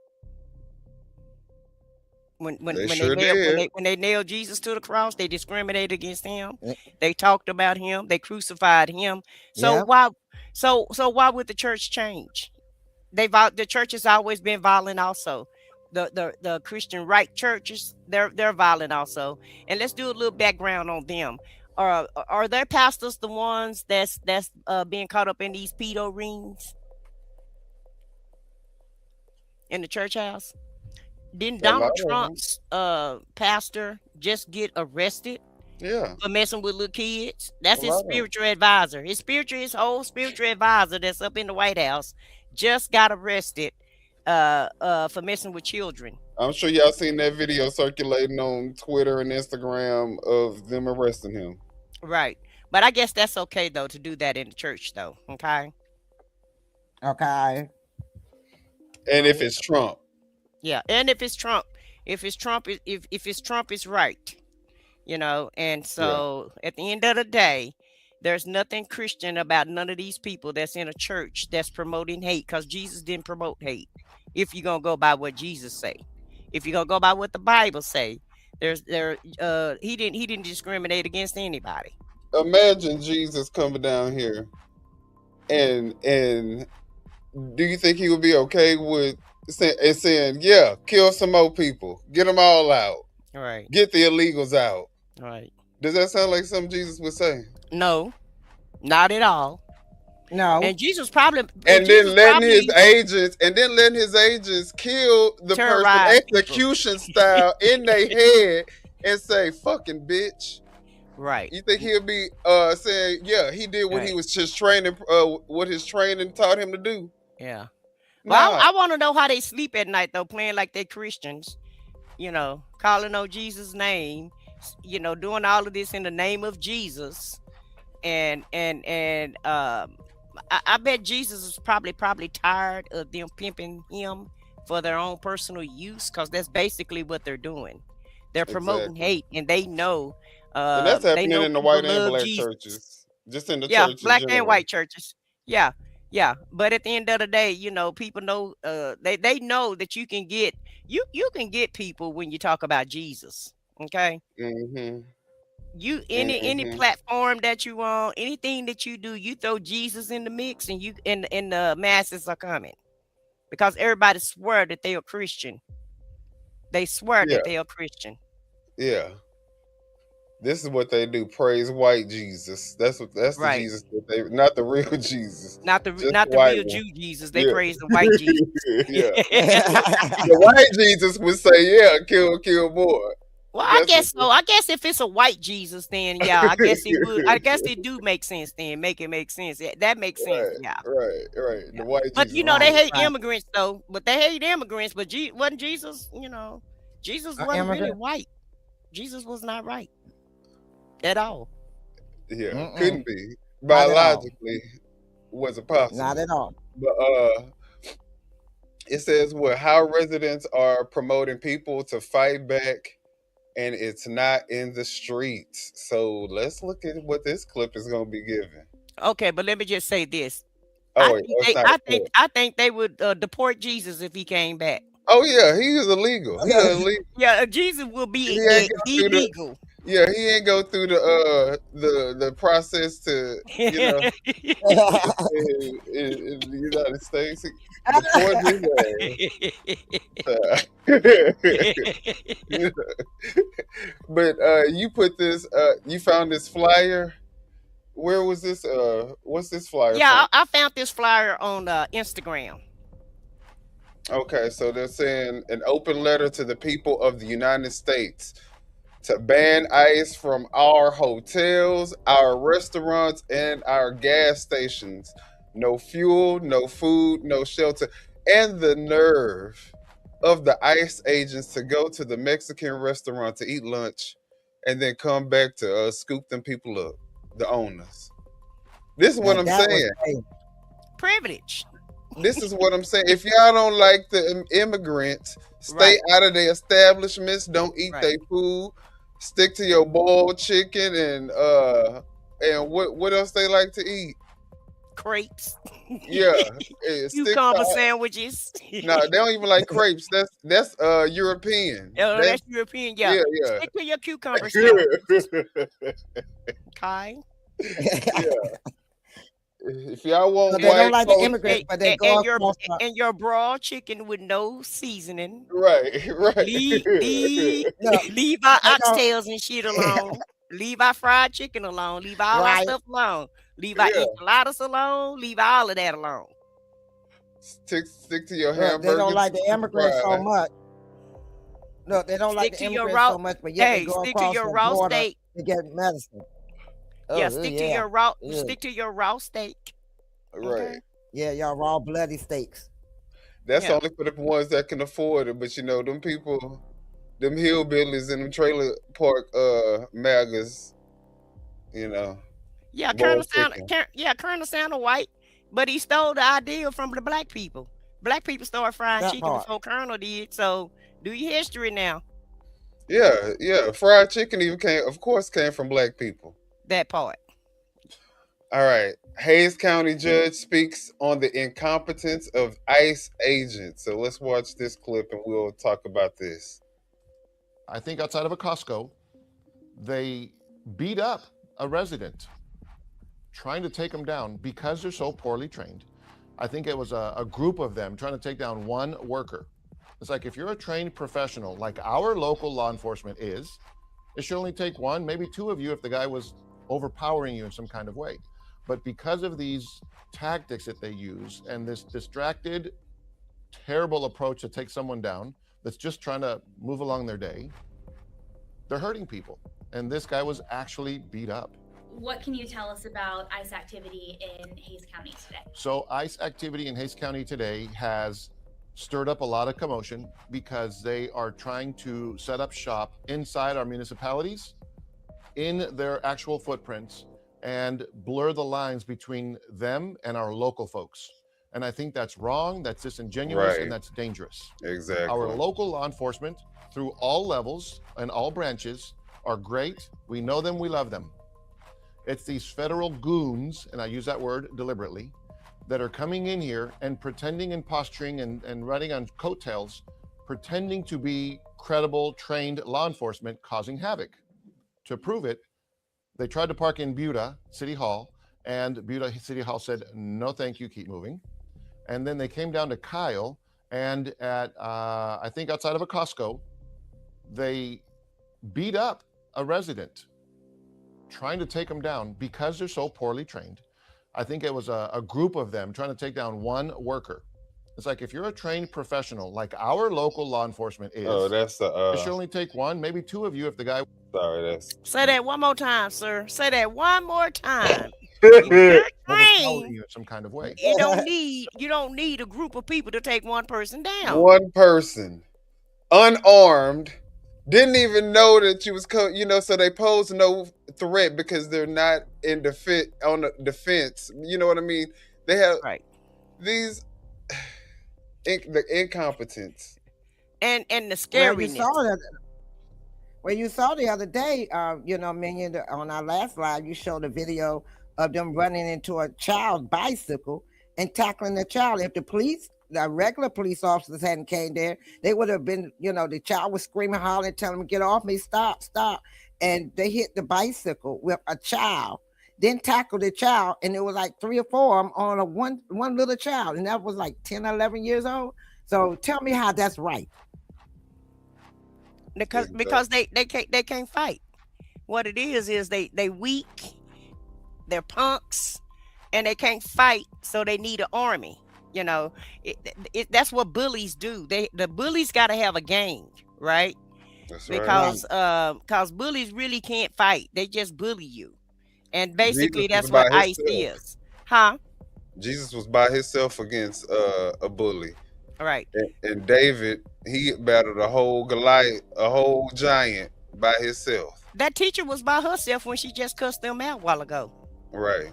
when they when sure did. they nailed Jesus to the cross, they discriminated against him. They talked about him. They crucified him. So Yeah. why would the church change? The church has always been violent also. The Christian right churches, they're violent also. And let's do a little background on them. Are their pastors the ones that's being caught up in these pedo rings in the church house? Didn't A lot Donald of them. Trump's pastor just get arrested Yeah. for messing with little kids? That's A his lot of them. spiritual advisor. His whole spiritual advisor that's up in the White House just got arrested for messing with children. I'm sure y'all seen that video circulating on Twitter and Instagram of them arresting him. Right. But I guess that's okay though to do that in the church though. Okay. Okay. And if it's Trump. Yeah. And if it's Trump, if it's Trump is right. And so at the end of the day, there's nothing Christian about none of these people that's in a church that's promoting hate, because Jesus didn't promote hate. If you're gonna go by what Jesus say, if you're gonna go by what the Bible say, he didn't discriminate against anybody. Imagine Jesus coming down here and do you think he would be okay with saying, yeah, kill some more people, get them all out, Right. get the illegals out? Right. Does that sound like something Jesus would say? No, not at all. No. And Jesus probably and then letting his agents kill the person terrorize execution style in their head and say fucking bitch. Right. You think he'll be saying, yeah, he did what he was just training, what his training taught him to do? Yeah. Well, I want to know how they sleep at night though, playing like they're Christians, calling on Jesus' name, doing all of this in the name of Jesus. And I bet Jesus is probably tired of them pimping him for their own personal use, because that's basically what they're doing. They're promoting hate, and they know. And that's happening in the white and black Jesus. churches, just in the Yeah, church black in and white churches. Yeah. But at the end of the day, people know. They know that you can get people when you talk about Jesus. Okay. Mm-hmm. Any platform that you on, anything that you do, you throw Jesus in the mix, and the masses are coming, because everybody swear that they are Christian. They swear that they are Christian. Yeah. This is what they do. Praise white Jesus. That's the right. Jesus that they, not the real Jesus. Not the real Jew Jesus. They praise the white Jesus. Yeah. The white Jesus would say, yeah, kill more. Well, I guess so. I guess if it's a white Jesus, then yeah, I guess it would. I guess it do make sense. Then make it make sense. Yeah, that makes sense. Yeah. Right. Yeah. The white but Jesus. They hate immigrants though. But they hate immigrants. But wasn't Jesus? Jesus wasn't really white. Jesus was not right at all. Yeah, couldn't be. Biologically, wasn't possible. Not at all. But it says how residents are promoting people to fight back, and it's not in the streets. So let's look at what this clip is going to be giving. Okay, but let me just say this. I think they would deport Jesus if he came back. Oh yeah, he is illegal. He illegal. Yeah, Jesus will be He ain't go through the. illegal. Yeah, he ain't go through the process to in the United States. The point is but you put this you found this flyer. Where was this what's this flyer Yeah, from? I found this flyer on Instagram. Okay, so they're saying an open letter to the people of the United States to ban ICE from our hotels, our restaurants, and our gas stations. No fuel, no food, no shelter. And the nerve of the ICE agents to go to the Mexican restaurant to eat lunch and then come back to scoop them people up, the owners. This is what I'm that was saying. Privilege. This is what I'm saying. If y'all don't like the immigrants, stay out of their establishments. Don't eat their food. Stick to your boiled chicken and what else they like to eat? Crepes. Yeah, Cucumber sandwiches. No, they don't even like crepes. That's European. Oh, that's European. Yeah. Yeah. Stick to your cucumber sandwiches. Okay. Yeah. If y'all want, so they don't like the immigrants, but they go and your broiled chicken with no seasoning. Right. Leave our oxtails and shit alone. Leave our fried chicken alone. Leave all our stuff alone. Leave our enchiladas alone. Leave all of that alone. Stick to your hamburger. They don't like the immigrants so much. No, they don't like the immigrants so much, but yet they go stick across to your the raw border steak. to get medicine. Yeah, stick to your raw. Stick to your raw steak. Right. Okay. Yeah, y'all raw bloody steaks. That's only for the ones that can afford it. But you know, them people, them hillbillies and them trailer park MAGAs, you know. Yeah, Colonel Sanders white, but he stole the idea from the black people. Black people started frying chicken before Colonel did. So do your history now. Yeah. Fried chicken even came from black people. That part. All right. Hayes County judge speaks on the incompetence of ICE agents. So let's watch this clip and we'll talk about this. I think outside of a Costco, they beat up a resident trying to take them down because they're so poorly trained. I think it was a group of them trying to take down one worker. It's like, if you're a trained professional, like our local law enforcement is, it should only take one, maybe two of you if the guy was overpowering you in some kind of way. But because of these tactics that they use and this distracted, terrible approach to take someone down that's just trying to move along their day, they're hurting people. And this guy was actually beat up. What can you tell us about ICE activity in Hayes County today? So ICE activity in Hayes County today has stirred up a lot of commotion because they are trying to set up shop inside our municipalities in their actual footprints and blur the lines between them and our local folks. And I think that's wrong, that's disingenuous, and that's dangerous. Exactly. Our local law enforcement, through all levels and all branches, are great. We know them, we love them. It's these federal goons, and I use that word deliberately, that are coming in here and pretending and posturing and riding on coattails, pretending to be credible, trained law enforcement, causing havoc. To prove it, they tried to park in Buda City Hall, and Buda City Hall said, no, thank you, keep moving. And then they came down to Kyle, and at, I think outside of a Costco, they beat up a resident trying to take them down because they're so poorly trained. I think it was a group of them trying to take down one worker. It's like, if you're a trained professional, like our local law enforment is, it should only take one, maybe two of you if the guy... Sorry, that's... Say that one more time, sir. Say that one more time. You're trained. You in some kind of way. You don't need a group of people to take one person down. One person, unarmed, didn't even know that you was, so they pose no threat because they're not on the defense. You know what I mean? They have these the incompetence and the scariness. Well, you saw the other day, Minion, on our last live, you showed a video of them running into a child bicycle and tackling the child. If the police the regular police officers hadn't came there, they would have been, the child was screaming, hollering, telling him, get off me, stop, stop. And they hit the bicycle with a child, then tackled the child, and it was like 3 or 4 of them on a one little child, and that was like 10 or 11 years old. So tell me how that's right. Because they can't fight. What it is they weak, they're punks, and they can't fight, so they need an army. That's what bullies do. The bullies got to have a gang, right? That's Because bullies really can't fight. They just bully you, and basically that's what ICE is, huh? Jesus was by himself against a bully. Right. And David, he battled a whole Goliath, a whole giant by himself. That teacher was by herself when she just cussed them out a while ago. Right.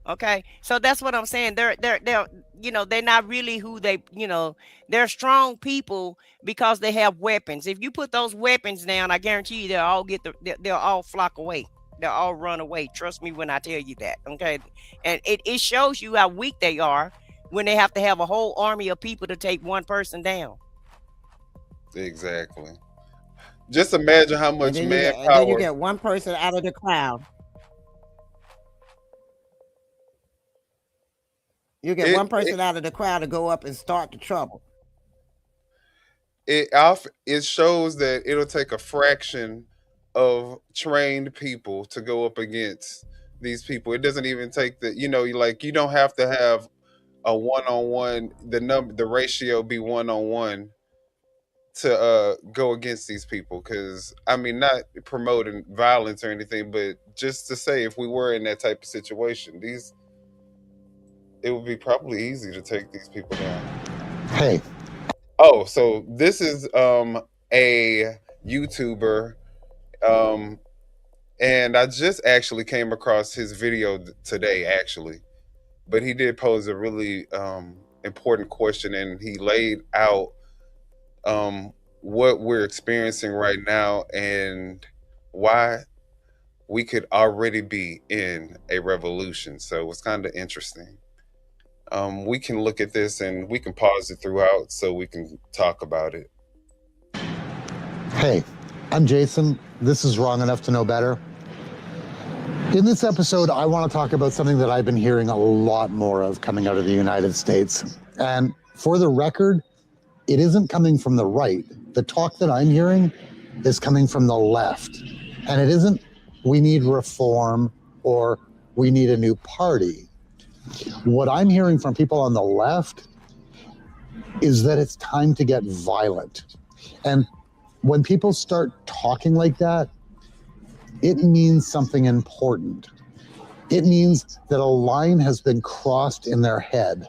Okay, so that's what I'm saying. They're they're not really who they, they're strong people because they have weapons. If you put those weapons down, I guarantee you they'll all flock away. They'll all run away. Trust me when I tell you that. Okay, and it shows you how weak they are when they have to have a whole army of people to take one person down. Exactly. Just imagine how much manpower. Then you get one person out of the crowd. You get one person out of the crowd to go up and start the trouble. It shows that it'll take a fraction of trained people to go up against these people. It doesn't even take you don't have to have a one-on-one, the ratio be one-on-one to go against these people. Because not promoting violence or anything, but just to say, if we were in that type of situation, it would be probably easy to take these people down. Hey. Oh, so this is a YouTuber, and I just actually came across his video today, actually. But he did pose a really important question, and he laid out what we're experiencing right now and why we could already be in a revolution. So it's kind of interesting. We can look at this and we can pause it throughout so we can talk about it. Hey, I'm Jason. This is Wrong Enough to Know Better. In this episode, I want to talk about something that I've been hearing a lot more of coming out of the United States. And for the record, it isn't coming from the right. The talk that I'm hearing is coming from the left. And it isn't, we need reform or we need a new party. What I'm hearing from people on the left is that it's time to get violent. And when people start talking like that, it means something important. It means that a line has been crossed in their head.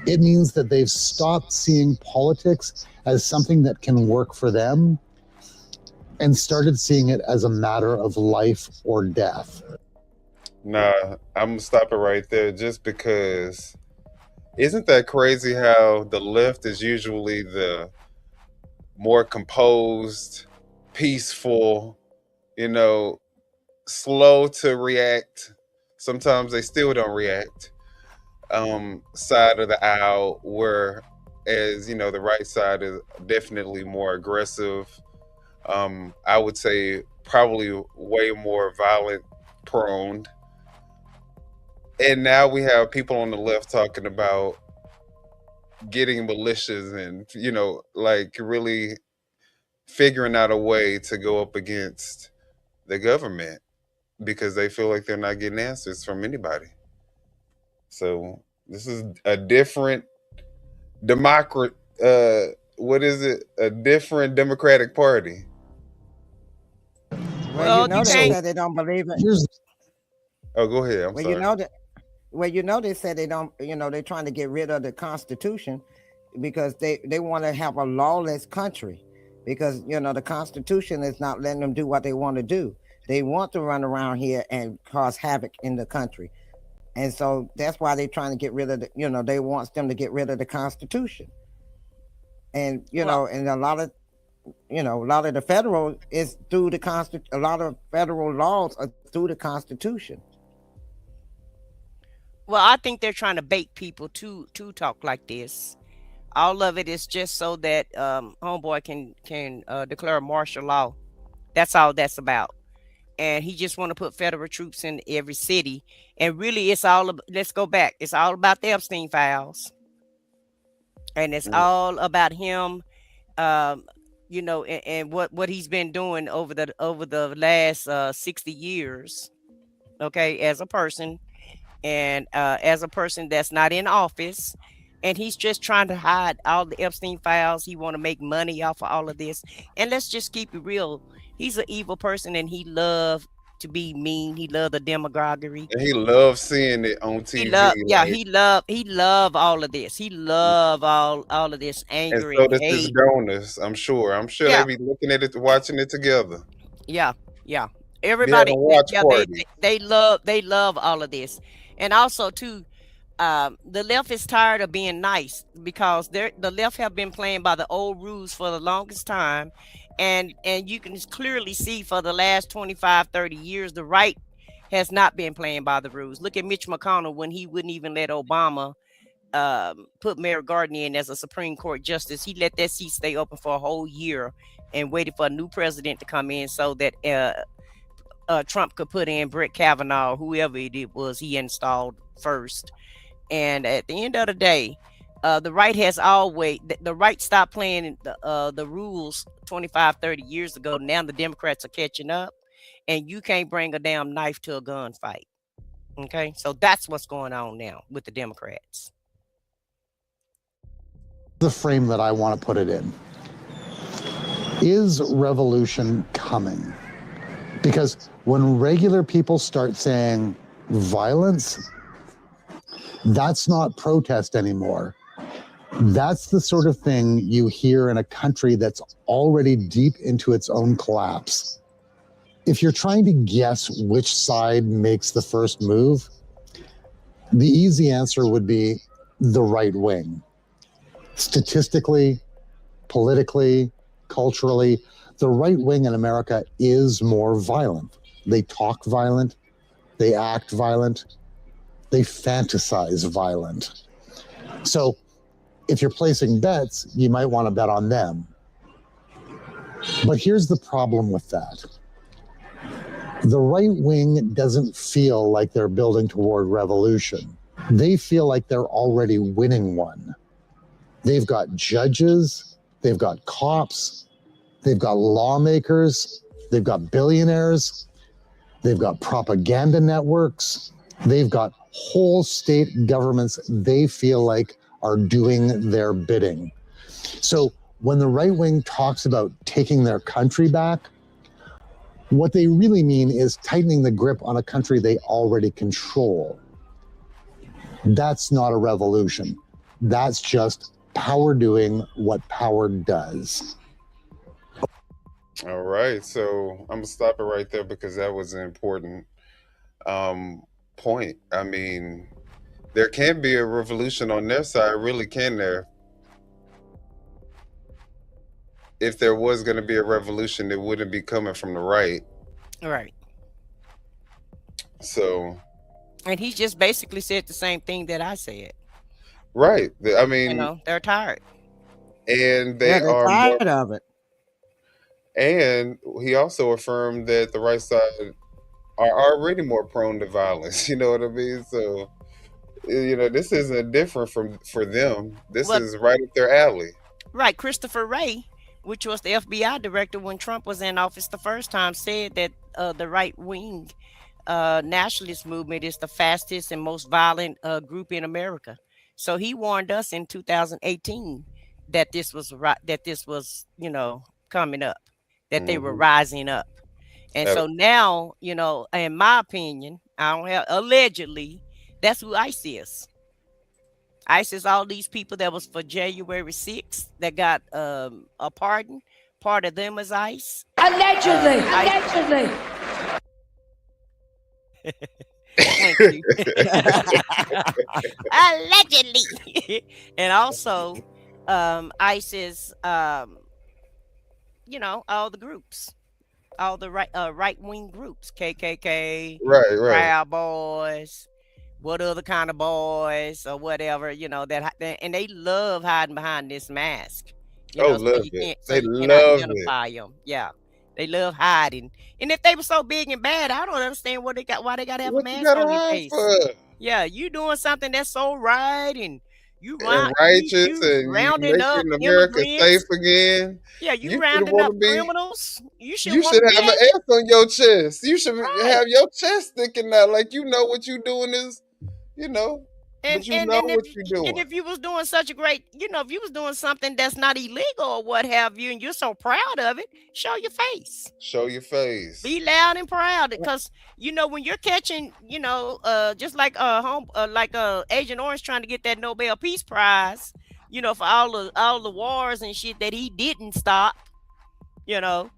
It means that they've stopped seeing politics as something that can work for them and started seeing it as a matter of life or death. Nah, I'm gonna stop it right there just because isn't that crazy how the left is usually the more composed, peaceful, slow to react. Sometimes they still don't react. Side of the aisle, whereas the right side is definitely more aggressive. I would say probably way more violent prone. And now we have people on the left talking about getting militias and really figuring out a way to go up against the government because they feel like they're not getting answers from anybody. So this is a different a different Democratic Party. Well, they said they don't believe it. Oh, go ahead. I'm sorry. They said they don't, they're trying to get rid of the Constitution because they want to have a lawless country because, the Constitution is not letting them do what they want to do. They want to run around here and cause havoc in the country. And so that's why they're trying to get rid of they want them to get rid of the Constitution. And, and a lot of the federal is through the Constitution. A lot of federal laws are through the Constitution. Well, I think they're trying to bait people to talk like this All of it is just so that homeboy can declare martial law. That's all that's about. And he just want to put federal troops in every city. And really, it's all let's go back. It's all about the Epstein files, and it's all about him. Um, and what he's been doing over the last 60 years. Okay, as a person, and as a person that's not in office, and he's just trying to hide all the Epstein files. He want to make money off of all of this. And let's just keep it real. He's an evil person, and he love to be mean. He love the demagoguery. And he loves seeing it on He TV. love, yeah, Like, he love all of this. He love all of this and anger so and does his hate. donors. I'm sure. I'm sure they Yeah, be looking at it, watching it together. yeah, yeah. Be having a Everybody, watch yeah, party. they love all of this. And also too, the left is tired of being nice because the left have been playing by the old rules for the longest time. And you can clearly see for the last 25, 30 years, the right has not been playing by the rules. Look at Mitch McConnell when he wouldn't even let Obama put Merrick Garden in as a Supreme Court justice. He let that seat stay open for a whole year and waited for a new president to come in so that Trump could put in Brett Kavanaugh, whoever it was he installed first. And at the end of the day, the right has always the right stopped playing the rules 25, 30 years ago. Now the Democrats are catching up, and you can't bring a damn knife to a gunfight. Okay, so that's what's going on now with the Democrats. The frame that I want to put it in. Is revolution coming? Because when regular people start saying violence, that's not protest anymore. That's the sort of thing you hear in a country that's already deep into its own collapse. If you're trying to guess which side makes the first move, the easy answer would be the right wing. Statistically, politically, culturally, the right wing in America is more violent. They talk violent, they act violent, they fantasize violent. So if you're placing bets, you might want to bet on them. But here's the problem with that. The right wing doesn't feel like they're building toward revolution. They feel like they're already winning one. They've got judges, they've got cops, they've got lawmakers, they've got billionaires, they've got propaganda networks, they've got whole state governments they feel like are doing their bidding. So when the right wing talks about taking their country back, what they really mean is tightening the grip on a country they already control. That's not a revolution. That's just power doing what power does. All right. So I'm going to stop it right there because that was an important point. I mean, there can be a revolution on their side, really, can there? If there was going to be a revolution, it wouldn't be coming from the right. Right. So. And he just basically said the same thing that I said. Right. I mean, they're tired. And they're tired of it. And he also affirmed that the right side are already more prone to violence. You know what I mean? So, this isn't different for them. This is right up their alley. Right. Christopher Wray, which was the FBI director when Trump was in office the first time, said that the right wing nationalist movement is the fastest and most violent group in America. So he warned us in 2018 that this was coming up, that they were rising up. And so now, in my opinion, allegedly, that's who ICE is. ICE is all these people that was for January 6th that got a pardon. Part of them is ICE. Allegedly. Thank you. Allegedly. And also, ICE is, all the groups, all the right wing groups, KKK, right, Proud Boys, what other kind of boys or whatever, and they love hiding behind this mask, Oh, so love you it. can't, They love it. identify them. Yeah, they love hiding. And if they were so big and bad, I don't understand why they got to have a What you mask got on their around face. for? Yeah, you doing something that's so right, and you And round you righteous, you and you rounding up making America safe immigrants. again. Yeah, you You should rounding want up to be. criminals. You should You want should to have an be S on your chest. You should right. have your chest sticking out, like you know what you doing is, you know, And but you and know and if what you're and doing. if you was doing such a great, if you was doing something that's not illegal or what have you, and you're so proud of it, show your face. Show your face. Be loud and proud, because when you're catching, just like Agent Orange trying to get that Nobel Peace Prize, for all the wars and shit that he didn't stop, you know,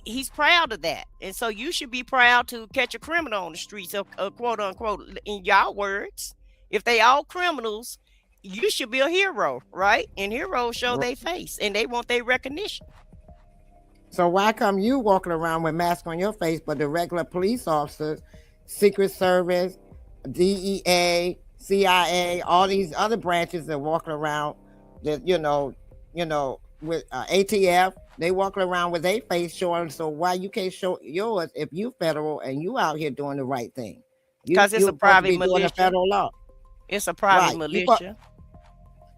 he's proud of that. And so you should be proud to catch a criminal on the streets, of quote unquote, in y'all words. If they all criminals, you should be a hero, right? And heroes show their face and they want their recognition. So why come you walking around with mask on your face, but the regular police officers, Secret Service, DEA, CIA, all these other branches are walking around that, with ATF, they walking around with their face showing. So why you can't show yours if you federal and you out here doing the right thing? Because it's a private militia. Doing the federal law. It's a private militia.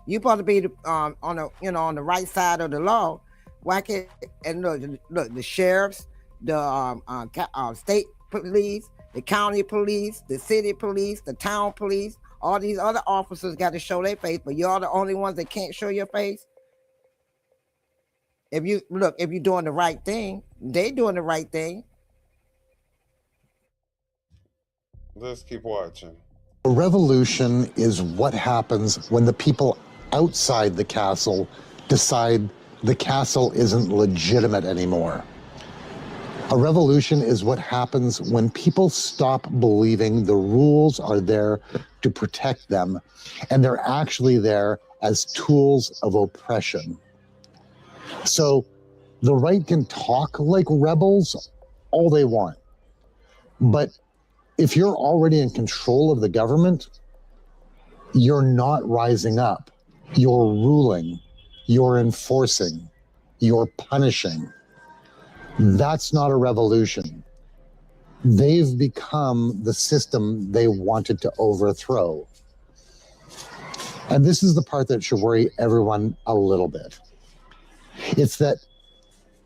You supposed to be on the right side of the law. Why can't, and look, the sheriffs, the state police, the county police, the city police, the town police, all these other officers got to show their face, but you're the only ones that can't show your face. If you're doing the right thing, they doing the right thing. Let's keep watching. A revolution is what happens when the people outside the castle decide the castle isn't legitimate anymore. A revolution is what happens when people stop believing the rules are there to protect them, and they're actually there as tools of oppression. So the right can talk like rebels all they want, but if you're already in control of the government, you're not rising up. You're ruling, you're enforcing, you're punishing. That's not a revolution. They've become the system they wanted to overthrow. And this is the part that should worry everyone a little bit. It's that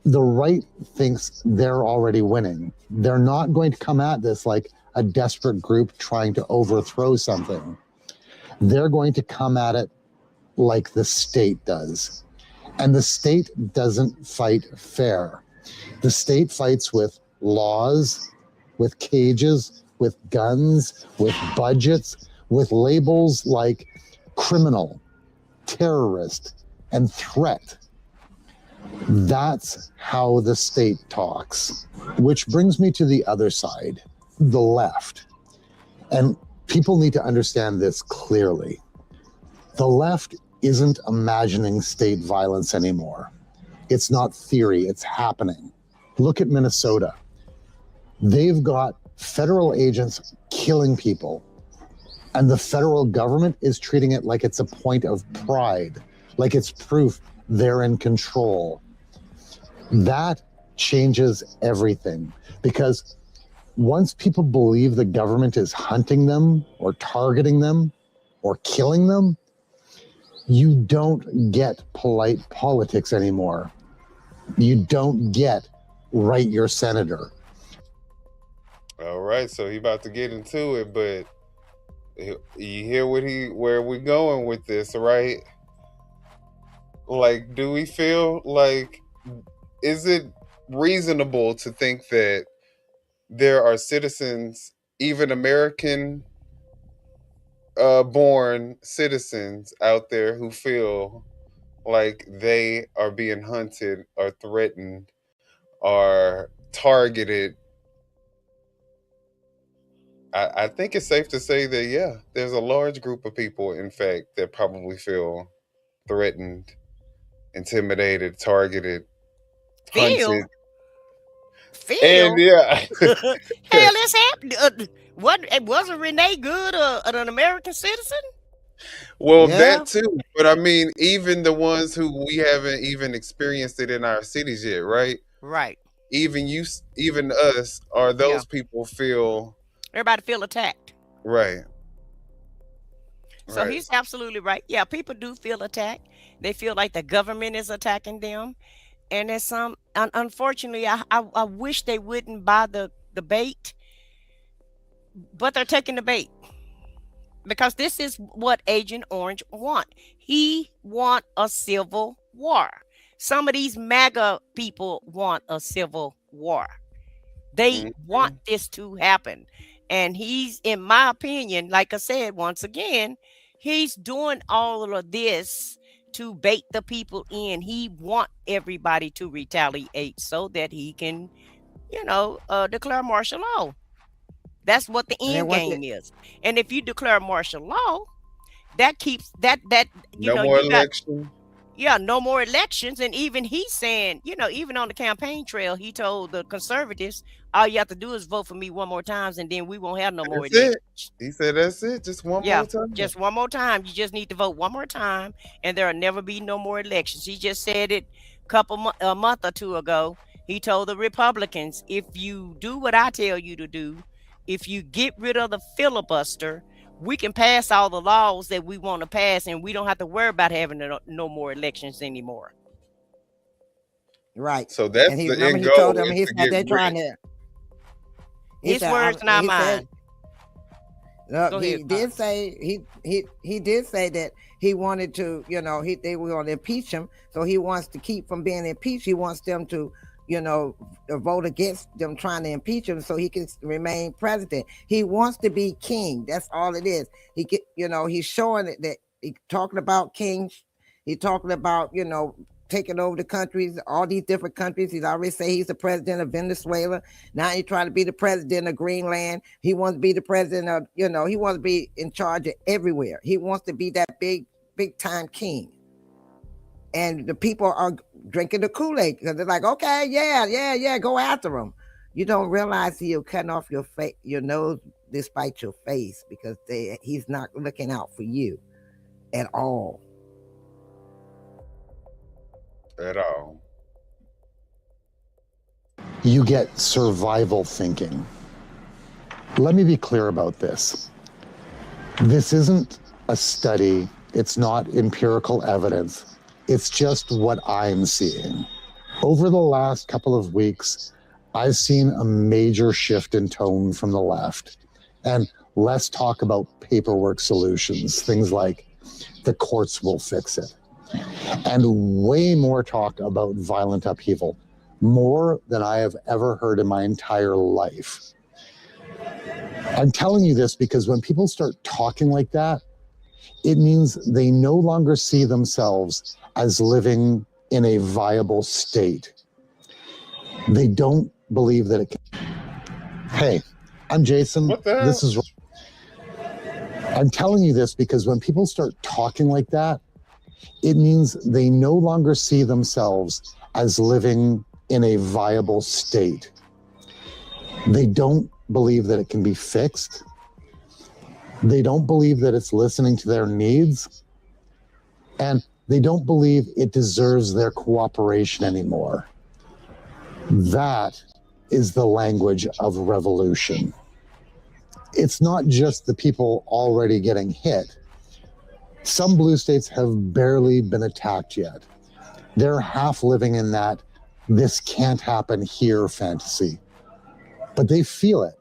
the right thinks they're already winning. They're not going to come at this like a desperate group trying to overthrow something. They're going to come at it like the state does. And the state doesn't fight fair. The state fights with laws, with cages, with guns, with budgets, with labels like criminal, terrorist, and threat. That's how the state talks. Which brings me to the other side, the left. And people need to understand this clearly. The left isn't imagining state violence anymore. It's not theory, it's happening. Look at Minnesota. They've got federal agents killing people, and the federal government is treating it like it's a point of pride, like it's proof they're in control. That changes everything, because once people believe the government is hunting them or targeting them or killing them, you don't get polite politics anymore. You don't get write your senator. All right, so he about to get into it, but you hear where we going with this, right? Like, do we feel like, is it reasonable to think that there are citizens, even American born citizens out there, who feel like they are being hunted or threatened or targeted? I think it's safe to say that, yeah, there's a large group of people, in fact, that probably feel threatened, intimidated, targeted, hunted. And Phil? yeah. Hell, this happened. Wasn't Renee Good an American citizen? Well, Yeah. that too. But I mean, even the ones who we haven't even experienced it in our cities yet, right? Right. Even even us, are Yeah. those people feel Everybody feel attacked. right? So Right. he's absolutely right. Yeah, people do feel attacked. They feel like the government is attacking them. And there's some, unfortunately, I wish they wouldn't buy the bait, but they're taking the bait. Because this is what Agent Orange want. He want a civil war. Some of these MAGA people want a civil war. They want this to happen. And he's, in my opinion, like I said, once again, he's doing all of this to bait the people in. He want everybody to retaliate so that he can, declare martial law. That's what the end game is. And if you declare martial law, that keeps that No more you got election. no more elections. And even he's saying, even on the campaign trail, he told the conservatives, all you have to do is vote for me one more time, and then we won't have no more That's elections. it. He said that's it. Just one more time. Just one more time. You just need to vote one more time, and there'll never be no more elections. He just said it a month or two ago. He told the Republicans, if you do what I tell you to do, if you get rid of the filibuster, we can pass all the laws that we want to pass, and we don't have to worry about having no more elections anymore. Right. So that's and the remember end he goal. told them, is he to said get they're rid. trying to. His words, not mine. Go He ahead, did Pops. say he did say that he wanted to, they were going to impeach him, so he wants to keep from being impeached. He wants them to, vote against them trying to impeach him so he can remain president. He wants to be king. That's all it is. He's showing it that he's talking about kings. He's talking about, taking over the countries, all these different countries. He's already said he's the president of Venezuela. Now he's trying to be the president of Greenland. He wants to be the president of, he wants to be in charge of everywhere. He wants to be that big time king. And the people are drinking the Kool-Aid because they're like, okay, yeah, go after him. You don't realize he'll cut off your nose despite your face because he's not looking out for you at all. At all. You get survival thinking. Let me be clear about this. This isn't a study. It's not empirical evidence. It's just what I'm seeing. Over the last couple of weeks, I've seen a major shift in tone from the left. And less talk about paperwork solutions, things like the courts will fix it. And way more talk about violent upheaval, more than I have ever heard in my entire life. I'm telling you this because when people start talking like that, it means they no longer see themselves as living in a viable state. They don't believe that it can. Hey, I'm Jason. What the hell? This is. I'm telling you this because when people start talking like that, it means they no longer see themselves as living in a viable state. They don't believe that it can be fixed. They don't believe that it's listening to their needs. And they don't believe it deserves their cooperation anymore. That is the language of revolution. It's not just the people already getting hit. Some blue states have barely been attacked yet. They're half living in that this can't happen here fantasy. But they feel it.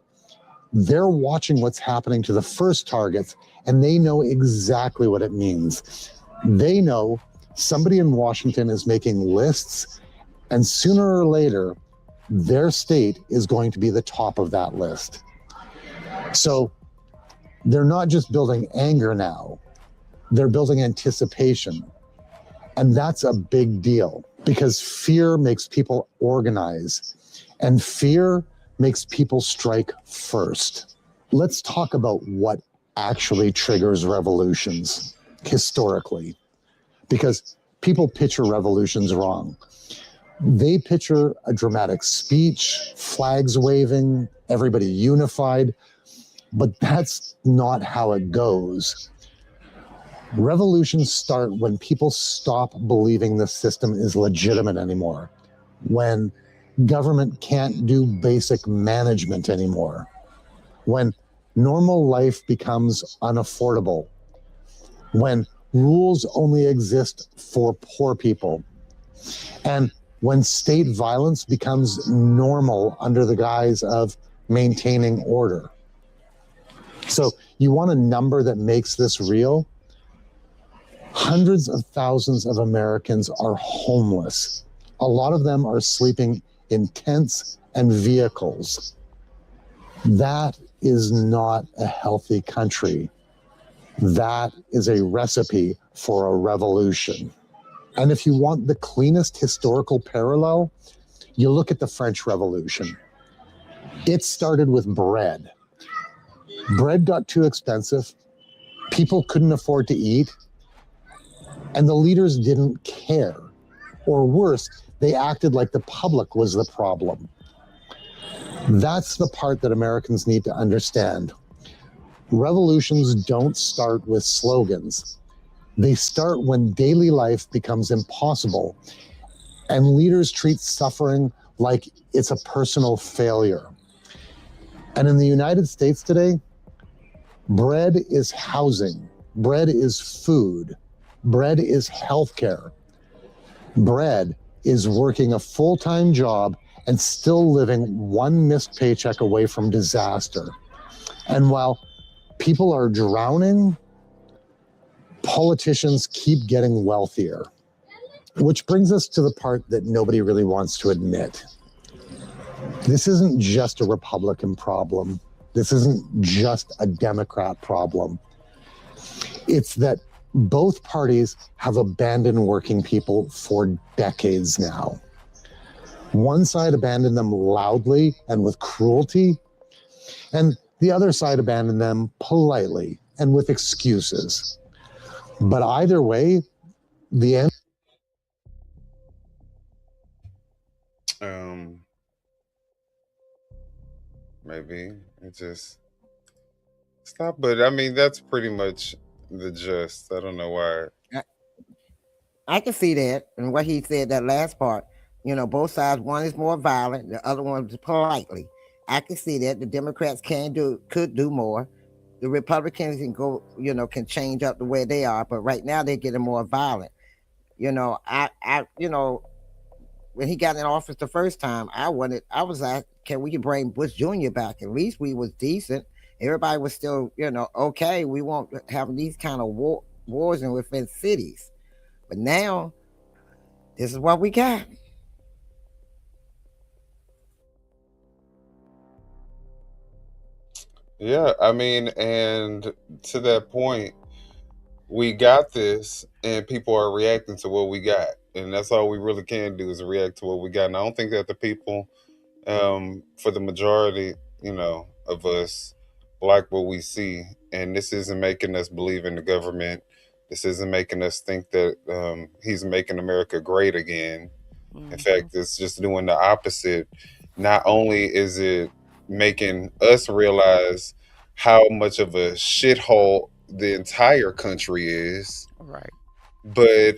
They're watching what's happening to the first targets, and they know exactly what it means. They know somebody in Washington is making lists, and sooner or later, their state is going to be the top of that list. So they're not just building anger now, they're building anticipation. And that's a big deal because fear makes people organize, and fear makes people strike first. Let's talk about what actually triggers revolutions historically, because people picture revolutions wrong. They picture a dramatic speech, flags waving, everybody unified, but that's not how it goes. Revolutions start when people stop believing the system is legitimate anymore, when government can't do basic management anymore, when normal life becomes unaffordable, when rules only exist for poor people, and when state violence becomes normal under the guise of maintaining order. So you want a number that makes this real? Hundreds of thousands of Americans are homeless. A lot of them are sleeping in tents and vehicles. That is not a healthy country. That is a recipe for a revolution. And if you want the cleanest historical parallel, you look at the French Revolution. It started with bread. Bread got too expensive. People couldn't afford to eat. And the leaders didn't care. Or worse, they acted like the public was the problem. That's the part that Americans need to understand. Revolutions don't start with slogans. They start when daily life becomes impossible and leaders treat suffering like it's a personal failure. And in the United States today, bread is housing, bread is food, bread is healthcare. Bread is working a full-time job and still living one missed paycheck away from disaster. And while people are drowning, politicians keep getting wealthier. Which brings us to the part that nobody really wants to admit. This isn't just a Republican problem. This isn't just a Democrat problem. It's that both parties have abandoned working people for decades now. One side abandoned them loudly and with cruelty, and the other side abandoned them politely and with excuses. But either way, the end. Maybe it just stop. But I mean, that's pretty much the gist. I don't know why. I can see that. And what he said, that last part, both sides, one is more violent, the other one is politely. I can see that. The Democrats could do more. The Republicans can change up the way they are, but right now they're getting more violent. When he got in office the first time, I was like, can we bring Bush Jr. back? At least we was decent. Everybody was still, okay. We won't have these kind of wars within cities. But now, this is what we got. Yeah, I mean, and to that point, we got this, and people are reacting to what we got, and that's all we really can do is react to what we got. And I don't think that the people, for the majority, of us, like what we see, and this isn't making us believe in the government. This isn't making us think that he's making America great again. In fact, it's just doing the opposite. Not only is it making us realize how much of a shithole the entire country is, Right. but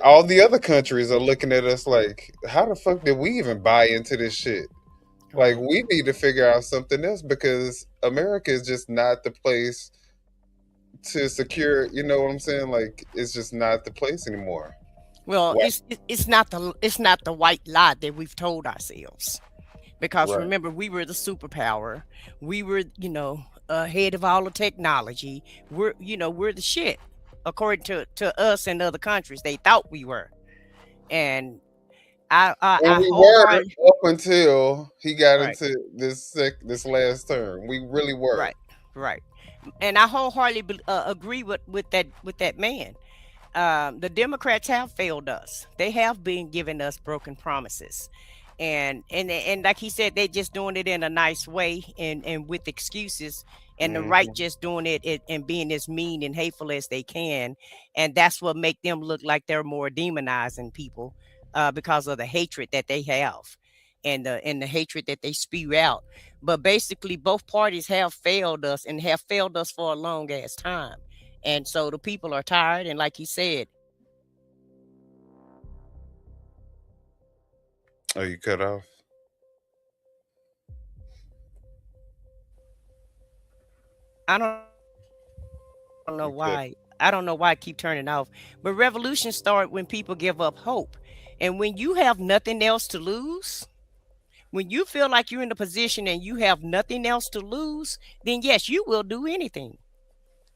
all the other countries are looking at us like, how the fuck did we even buy into this shit? Like, we need to figure out something else because America is just not the place to secure, you know what I'm saying? Like, it's just not the place anymore. Well, it's not the white lie that we've told ourselves. Because Right. remember, we were the superpower. We were, ahead of all the technology. We're the shit. According to us and other countries, they thought we were. And And I we were wholeheartedly. up until he got Right. into this last term. We really were. Right. And I wholeheartedly agree with that man. The Democrats have failed us. They have been giving us broken promises, and like he said, they just doing it in a nice way and with excuses, and the right Mhm. just doing it and being as mean and hateful as they can, and that's what make them look like they're more demonizing people. because of the hatred that they have and the hatred that they spew out. But basically, both parties have failed us and have failed us for a long ass time. And so the people are tired. And like he said, Oh, you cut off? I don't know You cut. why. I don't know why I keep turning off. But revolutions start when people give up hope. And when you have nothing else to lose, when you feel like you're in the position and you have nothing else to lose, then yes, you will do anything.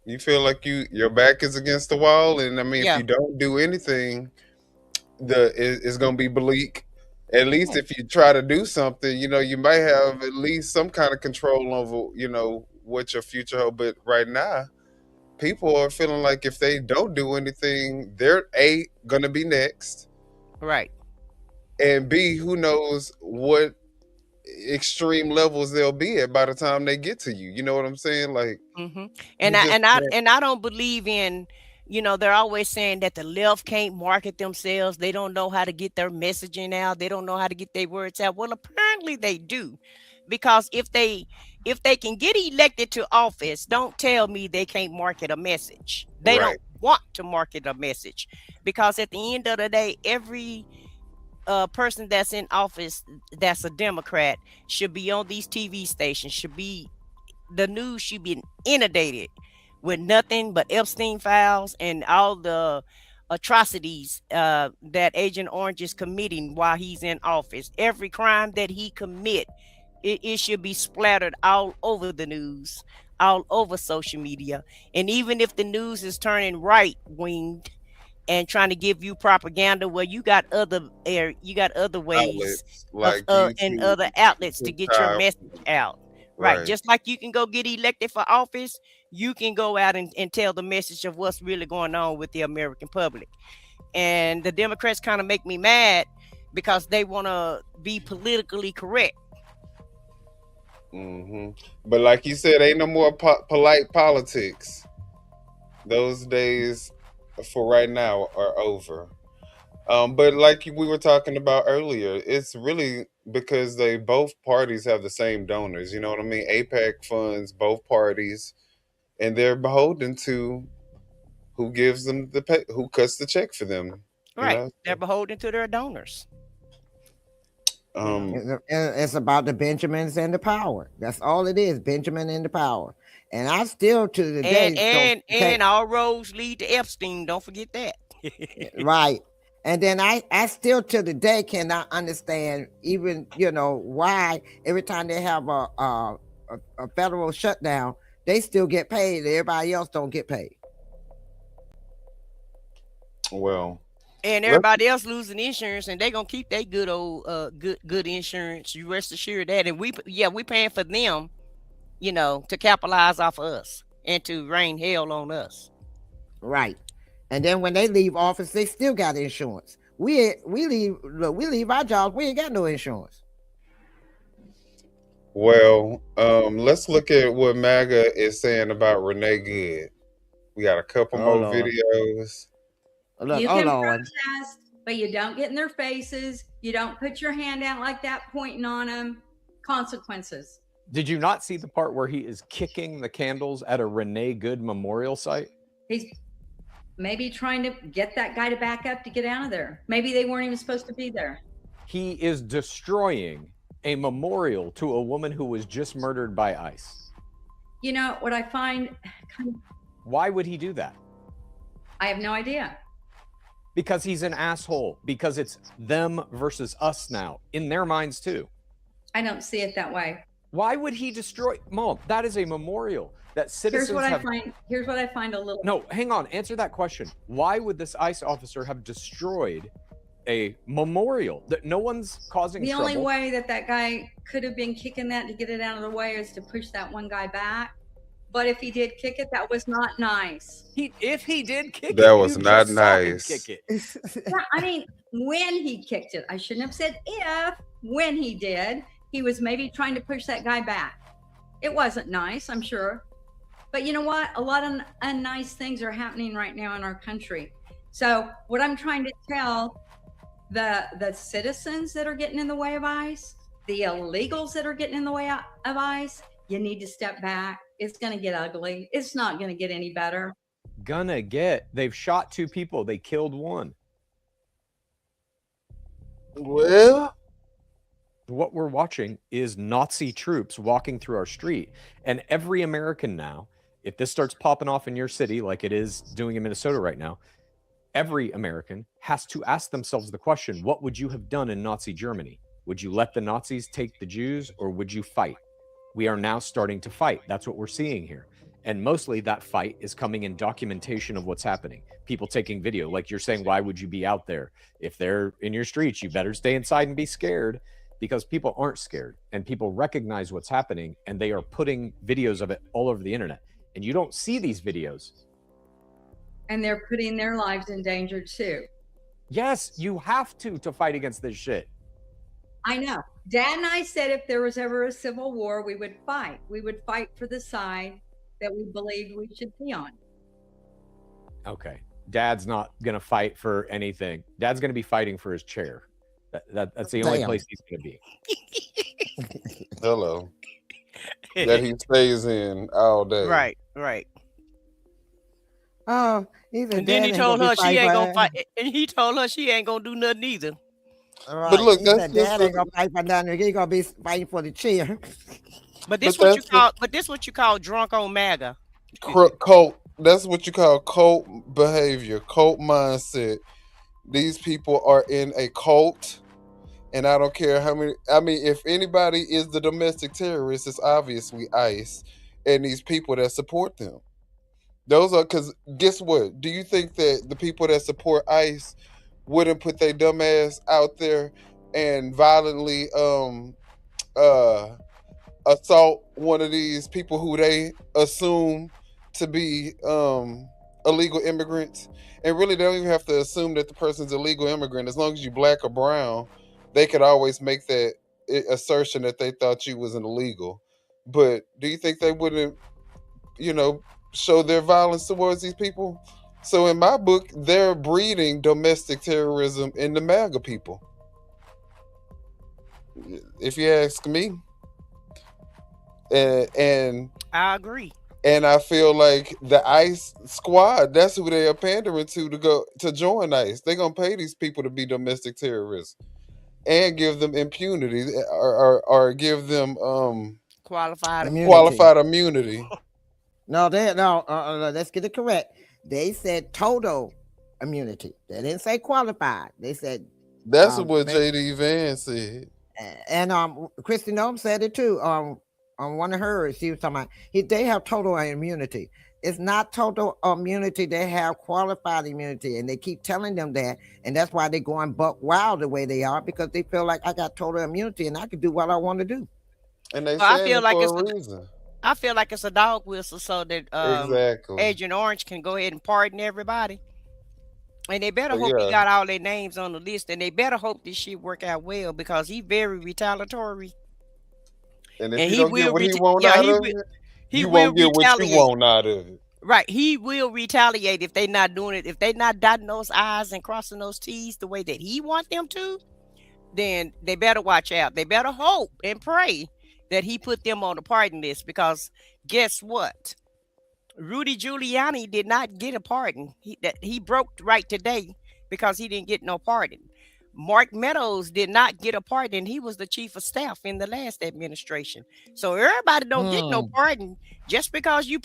You feel like your back is against the wall, and I mean, if Yeah. you don't do anything, it's gonna be bleak. At least if you try to do something, you might have at least some kind of control over, what your future holds. But right now, people are feeling like if they don't do anything, they're gonna be next, Right. and B, who knows what extreme levels they'll be at by the time they get to you. You know what I'm saying? Like, hmm you And I just and I can't. and I don't believe in, they're always saying that the left can't market themselves. They don't know how to get their messaging out. They don't know how to get their words out. Well, apparently they do, because if they can get elected to office, don't tell me they can't market a message. They Right. don't want to market a message, because at the end of the day, every person that's in office that's a Democrat should be on these TV stations, the news should be inundated with nothing but Epstein files and all the atrocities that Agent Orange is committing while he's in office. Every crime that he commit, it should be splattered all over the news, all over social media. And even if the news is turning right winged and trying to give you propaganda, well, you got other ways Outlets of like and YouTube, other outlets to get your TikTok. message out. Right. Right. Just like you can go get elected for office, you can go out and tell the message of what's really going on with the American public. And the Democrats kind of make me mad because they want to be politically correct. But like you said, ain't no more polite politics. Those days, for right now, are over. But like we were talking about earlier, it's really because both parties have the same donors. You know what I mean? APAC funds both parties, and they're beholden to who gives them the pay, who cuts the check for them. You Right. know. They're beholden to their donors. It's about the Benjamins and the power. That's all it is, Benjamin and the power. And I still to the day And all roads lead to Epstein. Don't forget that. right. And then I still to the day cannot understand even why every time they have a federal shutdown, they still get paid. Everybody else don't get paid. Well, and everybody else losing insurance, and they're gonna keep their good old good insurance. You rest assured that. And we paying for them, to capitalize off of us and to rain hell on us. Right. And then when they leave office, they still got insurance. We leave our jobs, we ain't got no insurance. Well, let's look at what MAGA is saying about Renee Good. We got a couple more Lord. videos. You can protest, but you don't get in their faces. You don't put your hand out like that, pointing on them. Consequences. Did you not see the part where he is kicking the candles at a Renee Good memorial site? He's maybe trying to get that guy to back up to get out of there. Maybe they weren't even supposed to be there. He is destroying a memorial to a woman who was just murdered by ICE. You know what I find kind of... Why would he do that? I have no idea. Because he's an asshole. Because it's them versus us now, in their minds too. I don't see it that way. Why would he destroy? Mom, that is a memorial that citizens Here's what I find a little... No, hang on. Answer that question. Why would this ICE officer have destroyed a memorial that no one's causing The trouble? only way that guy could have been kicking that to get it out of the way is to push that one guy back. But if he did kick it, that was not nice. If he did kick that was not nice. Kick it. Yeah, I mean, when he kicked it, I shouldn't have said if. When he did, he was maybe trying to push that guy back. It wasn't nice, I'm sure. But you know what? A lot of unnice things are happening right now in our country. So what I'm trying to tell the citizens that are getting in the way of ICE, the illegals that are getting in the way of ICE, you need to step back. It's going to get ugly. It's not going to get any better. They've shot 2 people. They killed 1. Well, what we're watching is Nazi troops walking through our street. And every American now, if this starts popping off in your city like it is doing in Minnesota right now, every American has to ask themselves the question, what would you have done in Nazi Germany? Would you let the Nazis take the Jews, or would you fight? We are now starting to fight. That's what we're seeing here. And mostly that fight is coming in documentation of what's happening. People taking video. Like you're saying, why would you be out there? If they're in your streets, you better stay inside and be scared, because people aren't scared and people recognize what's happening, and they are putting videos of it all over the internet. And you don't see these videos. And they're putting their lives in danger too. Yes, you have to fight against this shit. I know. Dad and I said if there was ever a civil war, we would fight. We would fight for the side that we believed we should be on. Okay. Dad's not going to fight for anything. Dad's going to be fighting for his chair. That's the only place he's going to be. Hello. That he stays in all day. Right, right. Oh, and then he told her she ain't gonna fight, and he told her she ain't gonna do nothing either. Right. But look, Dad ain't gonna fight for nothing. He's gonna be fighting for the chair. But this what you call drunk on MAGA. Cult. That's what you call cult behavior, cult mindset. These people are in a cult, and I don't care how many. I mean, if anybody is the domestic terrorist, it's obviously ICE and these people that support them. Those are, because guess what? Do you think that the people that support ICE wouldn't put their dumb ass out there and violently assault one of these people who they assume to be illegal immigrants? And really, they don't even have to assume that the person's a legal immigrant. As long as you black or brown, they could always make that assertion that they thought you was an illegal. But do you think they wouldn't, show their violence towards these people? So in my book, they're breeding domestic terrorism in the MAGA people, if you ask me. And I agree. And I feel like the ICE squad, that's who they are pandering to join ICE. They're gonna pay these people to be domestic terrorists and give them impunity or give them qualified immunity. No, let's get it correct. They said total immunity. They didn't say qualified. They said that's what JD Vance said. And Kristi Noem said it too. On one of hers, she was talking about they have total immunity. It's not total immunity. They have qualified immunity, and they keep telling them that, and that's why they're going buck wild the way they are, because they feel like I got total immunity and I can do what I want to do. And they I feel like it's a reason. I feel like it's a dog whistle so that exactly. Agent Orange can go ahead and pardon everybody. And they better hope he got all their names on the list, and they better hope this shit work out well, because he's very retaliatory. And if he don't get what he want out of it, he won't get what you want out of it. Right. He will retaliate if they're not doing it. If they're not dotting those I's and crossing those T's the way that he wants them to, then they better watch out. They better hope and pray that he put them on the pardon list, because guess what? Rudy Giuliani did not get a pardon. He broke right today because he didn't get no pardon. Mark Meadows did not get a pardon. He was the chief of staff in the last administration. So everybody don't get no pardon just because you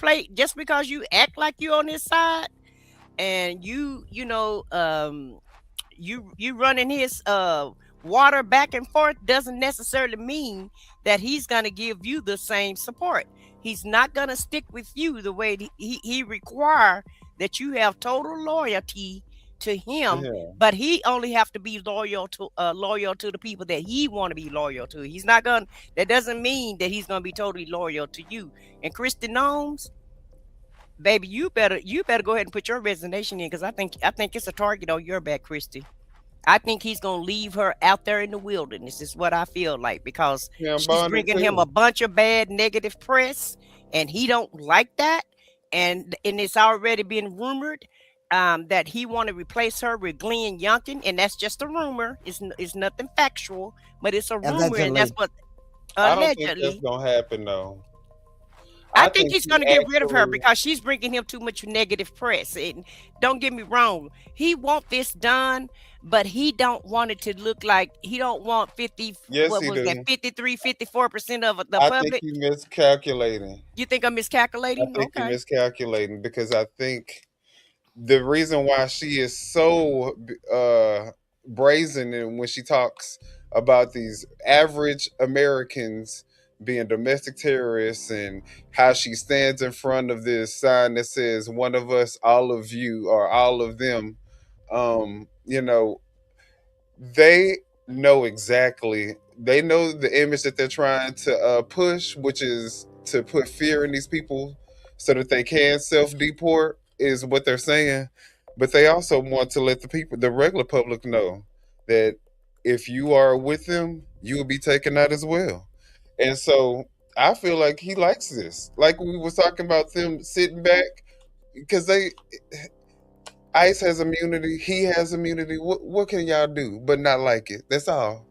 act like you're on his side, and you running his water back and forth doesn't necessarily mean that he's going to give you the same support. He's not going to stick with you the way he require that you have total loyalty to him, but he only have to be loyal to the people that he want to be loyal to. He's not going. That doesn't mean that he's going to be totally loyal to you. And Kristi Noem, baby, you better go ahead and put your resignation in, because I think it's a target on your back, Kristi. I think he's going to leave her out there in the wilderness, is what I feel like, because she's bringing him a bunch of bad negative press, and he don't like that. And it's already been rumored that he want to replace her with Glenn Youngkin, and that's just a rumor. It's nothing factual, but it's a rumor, and that's Allegedly. what I don't think that's allegedly. gonna happen though. I I think think he's he going to get rid of her actually. because she's bringing him too much negative press. And don't get me wrong, he want this done, but he don't want it to look like he don't want 50. Yes, What he was that? do. 53, 54% of the I think public. he miscalculating. You think I'm I miscalculating? think he Okay. miscalculating because I think the reason why she is so brazen and when she talks about these average Americans being domestic terrorists and how she stands in front of this sign that says one of us, all of you, or all of them, you know, they know exactly. They know the image that they're trying to push, which is to put fear in these people so that they can self-deport, is what they're saying. But they also want to let the people, the regular public, know that if you are with them, you will be taken out as well. And so I feel like he likes this. Like we was talking about them sitting back because they ICE has immunity. He has immunity. What can y'all do but not like it? That's all.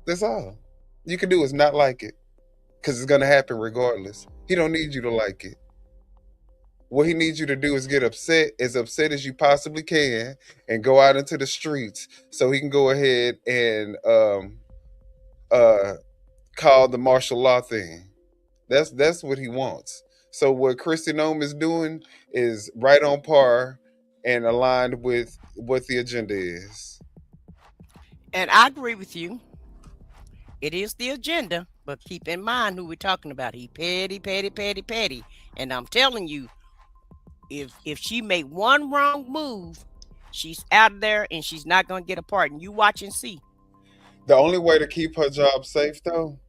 That's all. You can do is not like it because it's gonna happen regardless. He don't need you to like it. What he needs you to do is get as upset as you possibly can, and go out into the streets so he can go ahead and uh call the martial law thing. That's what he wants. So what Christy Nome is doing is right on par and aligned with what the agenda is. And I agree with you. It is the agenda, but keep in mind who we're talking about. He petty, petty, petty, petty. And I'm telling you, if she make one wrong move, she's out of there and she's not gonna get a pardon. You watch and see. The only way to keep her job safe though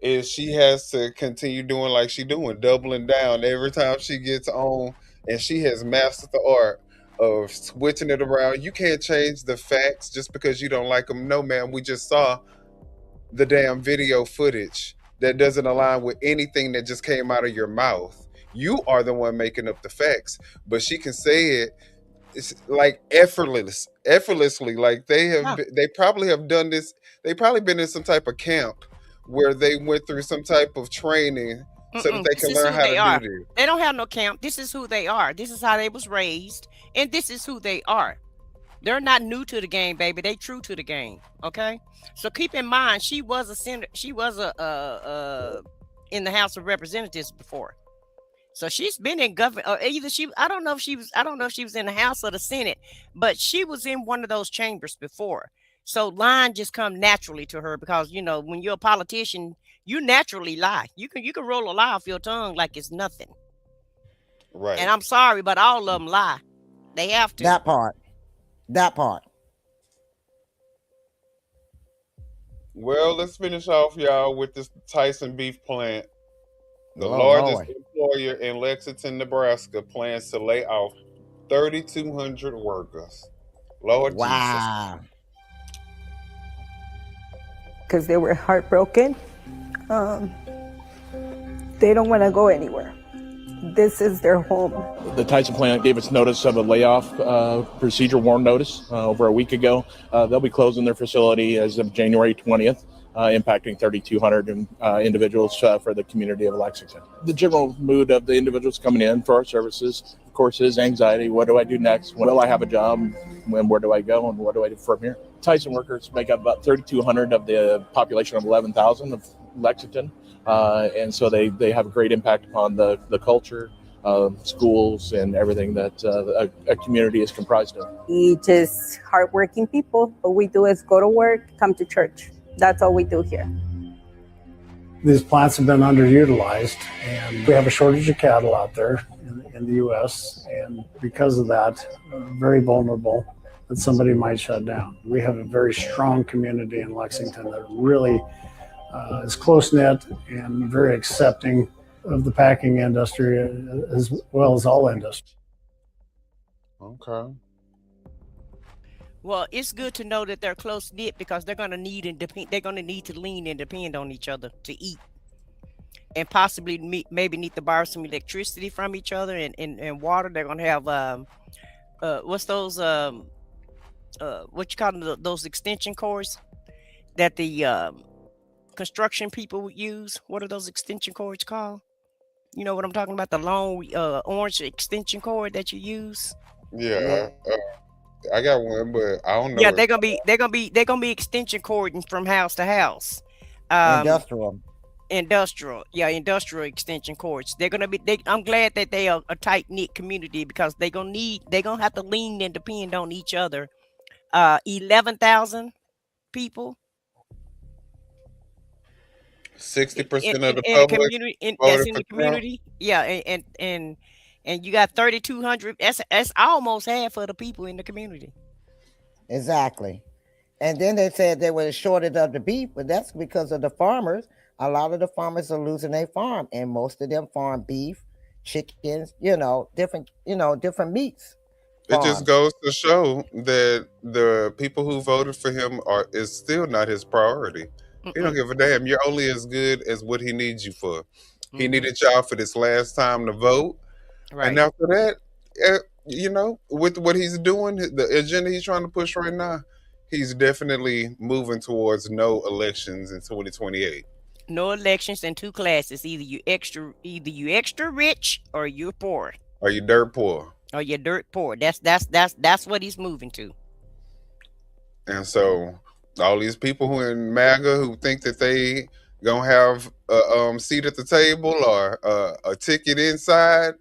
is she has to continue doing like she doing, doubling down every time she gets on, and she has mastered the art of switching it around. You can't change the facts just because you don't like them. No, man, we just saw the damn video footage that doesn't align with anything that just came out of your mouth. You are the one making up the facts, but she can say it. It's like effortlessly. Like Yeah. they probably have done this. They probably been in some type of camp where they went through some type of training so that they This can is learn who how to they do are. this. They don't have no camp. This is who they are. This is how they was raised, and this is who they are. They're not new to the game, baby. They true to the game. Okay. So keep in mind, she was a senator. She was a in the House of Representatives before. So she's been in government, or either she. I don't know if she was. I don't know if she was in the House or the Senate, but she was in one of those chambers before. So line just come naturally to her because when you're a politician, you naturally lie. You can roll a lie off your tongue like it's nothing. And Right. I'm sorry, but all of them lie. They have to. That part. That part. Well, let's finish off, y'all, with this Tyson beef plant. The Oh largest Lord. employer in Lexington, Nebraska, plans to lay off 3,200 workers. Lord Jesus. Wow. Because they were heartbroken. Um, they don't want to go anywhere. This is their home. The Tyson plant gave us notice of a layoff procedure warn notice over a week ago. They'll be closing their facility as of January 20th, impacting 3,200 individuals for the community of Lexington. The general mood of the individuals coming in for our services, of course, is anxiety. What do I do next? Will I have a job? Where do I go? And what do I do from here? Tyson workers make up about 3,200 of the population of 11,000 of Lexington. And so they have a great impact upon the culture, schools, and everything that a community is comprised of. We just hardworking people. What we do is go to work, come to church. That's all we do here. These plants have been underutilized, and we have a shortage of cattle out there in the U.S., and because of that, very vulnerable that somebody might shut down. We have a very strong community in Lexington that really is close-knit and very accepting of the packing industry as well as all industries. Okay. Well, it's good to know that they're close knit because they're going to need to lean and depend on each other to eat, and possibly maybe need to borrow some electricity from each other and water. They're going to have what's those what you call them, those extension cords that the construction people would use. What are those extension cords called? You know what I'm talking about? The long orange extension cord that you use. Yeah, I got one, but I don't know Yeah, what it's they're gonna be extension cording from house to house. Um, Industrial. industrial, yeah, industrial extension cords. They're gonna be. I'm glad that they are a tight knit community because they're gonna have to lean and depend on each other. 11,000 people 60% of the in a public community that's voted in for the Trump. community. Yeah, and you got 3,200. That's almost half of the people in the community. Exactly. And then they said there was a shortage of the beef, but that's because of the farmers. A lot of the farmers are losing their farm, and most of them farm beef, chickens, different meats It just farms. goes to show that the people who voted for him is still not his priority. He don't Mm-mm. give a damn. You're only as good as what he needs you for. He Hmm. needed y'all for this last time to vote, and Right. after that, with what he's doing, the agenda he's trying to push right now, he's definitely moving towards no elections in 2028. No elections and two classes. Either you extra rich or you're poor. Are you dirt poor? Or you're dirt poor. That's what he's moving to. And so all these people who in MAGA who think that they gonna have a seat at the table or a ticket inside,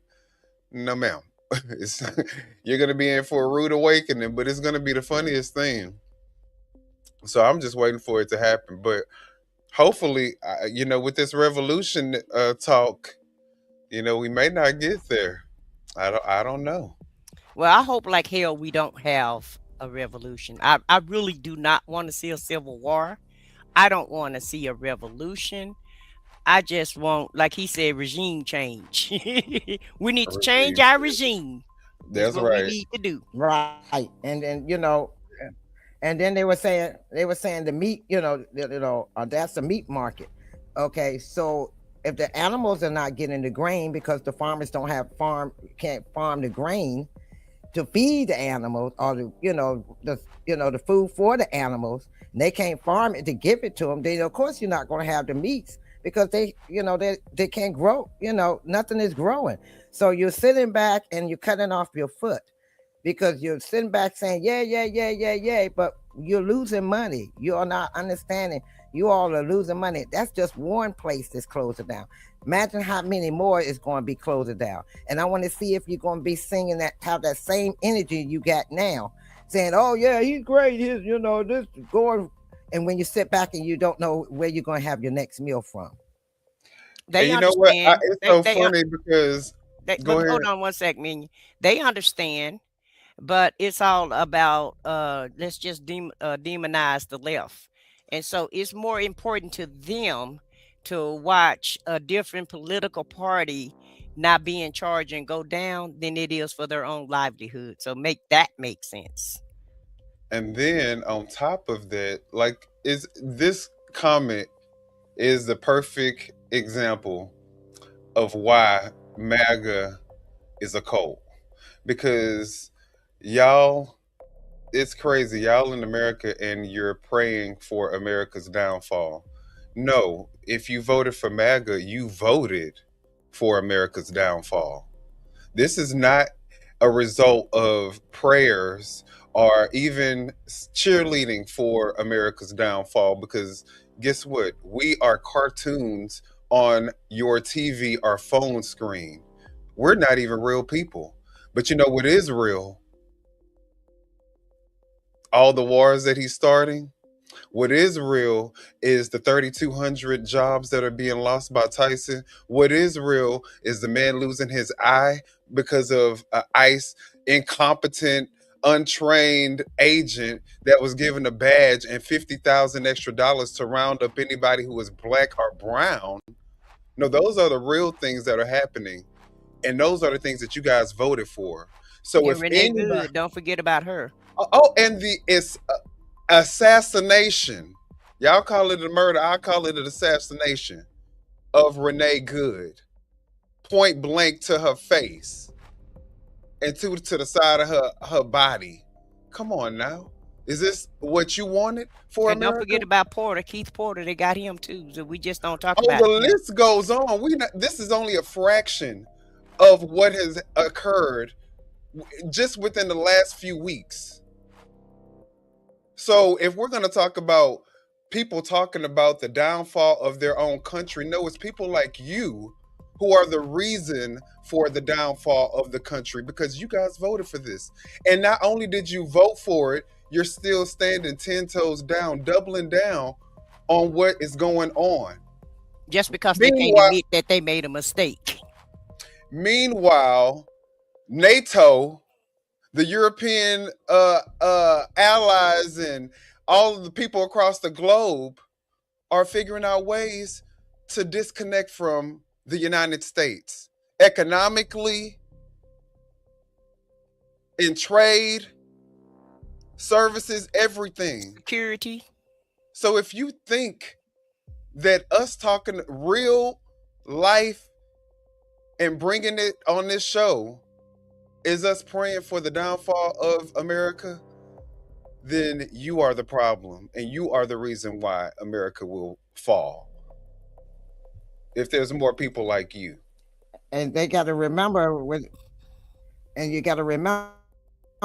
no ma'am. It's, you're gonna be in for a rude awakening, but it's gonna be the funniest thing. So I'm just waiting for it to happen. But hopefully, with this revolution talk, we may not get there. I don't know. Well, I hope like hell we don't have a revolution. I really do not want to see a civil war. I don't want to see a revolution. I just want, like he said, regime change. We need to change our regime. Is That's what we right. need to do. Right. And then and then they were saying the meat, that's the meat market. Okay, so if the animals are not getting the grain because the farmers can't farm the grain to feed the animals, or the food for the animals, and they can't farm it to give it to them, then of course you're not going to have the meats because they can't grow. Nothing is growing. So you're sitting back and you're cutting off your foot because you're sitting back saying, yeah, but you're losing money. You are not understanding. You all are losing money. That's just one place that's closing down. Imagine how many more is going to be closing down. And I want to see if you're going to be singing have that same energy you got now, saying, oh yeah, he's great. This is going. And when you sit back and you don't know where you're going to have your next meal from. And They you know what? understand. It's so funny because go But hold ahead. on one sec, Minion. They understand, but it's all about let's just demonize the left. And so it's more important to them to watch a different political party not be in charge and go down than it is for their own livelihood. So make sense. And then on top of that, like, is this comment is the perfect example of why MAGA is a cult. Because y'all, it's crazy. Y'all in America and you're praying for America's downfall. No, if you voted for MAGA, you voted for America's downfall. This is not a result of prayers or even cheerleading for America's downfall, because guess what? We are cartoons on your TV or phone screen. We're not even real people. But you know what is real? All the wars that he's starting. What is real is the 3,200 jobs that are being lost by Tyson. What is real is the man losing his eye because of ICE incompetent, untrained agent that was given a badge and 50,000 extra dollars to round up anybody who was black or brown. No, those are the real things that are happening, and those are the things that you guys voted for. So And if Renee anybody, Good, don't forget about her. and it's assassination. Y'all call it a murder. I call it an assassination of Renee Good. Point blank to her face. and two to the side of her body. Come on now. Is this what you wanted for And don't America? forget about Porter, Keith Porter. They got him too. So we just don't talk Oh, about the him. list goes on. This is only a fraction of what has occurred just within the last few weeks. So if we're going to talk about people talking about the downfall of their own country, no, it's people like you who are the reason for the downfall of the country, because you guys voted for this. And not only did you vote for it, you're still standing 10 toes down, doubling down on what is going on. Just because they can't admit that they made a mistake. Meanwhile, NATO, the European allies, and all of the people across the globe are figuring out ways to disconnect from the United States economically, in trade, services, everything. Security. So if you think that us talking real life and bringing it on this show is us praying for the downfall of America, then you are the problem and you are the reason why America will fall. If there's more people like you. And they got to remember you got to remember,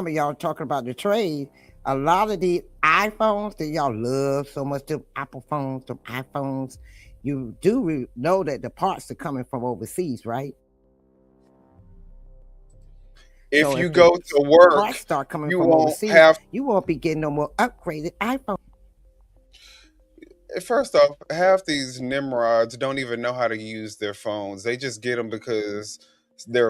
y'all talking about the trade. A lot of the iPhones that y'all love so much, them Apple phones, them iPhones, you do know that the parts are coming from overseas, right? If So you go to work, parts start coming you from won't overseas, have. you won't be getting no more upgraded iPhones. First off, half these Nimrods don't even know how to use their phones. They just get them because they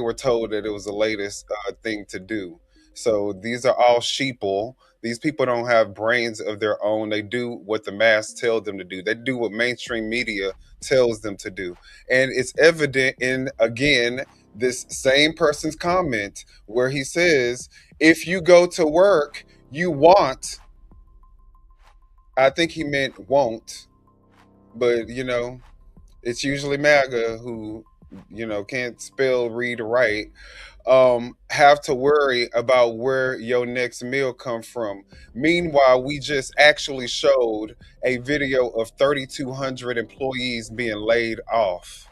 were told that it was the latest thing to do. So these are all sheeple. These people don't have brains of their own. They do what the mass tell them to do. They do what mainstream media tells them to do. And it's evident in, again, this same person's comment where he says, if you go to work, you want. I think he meant won't, but it's usually MAGA who, can't spell, read, or write, have to worry about where your next meal come from. Meanwhile, we just actually showed a video of 3,200 employees being laid off.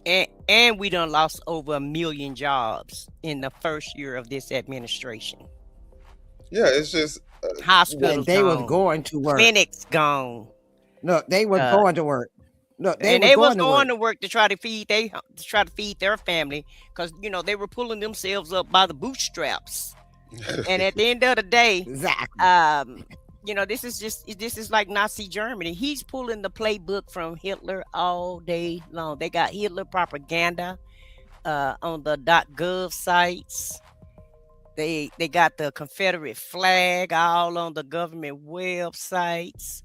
And we done lost over 1 million jobs in the first year of this administration. Yeah, it's just hospitals and they gone. was going to work. Clinics gone. No, they was going to work. No, they was going to work to try to feed their family, because they were pulling themselves up by the bootstraps. And at the end of the day, exactly. This is like Nazi Germany. He's pulling the playbook from Hitler all day long. They got Hitler propaganda on the .gov sites. They got the Confederate flag all on the government websites.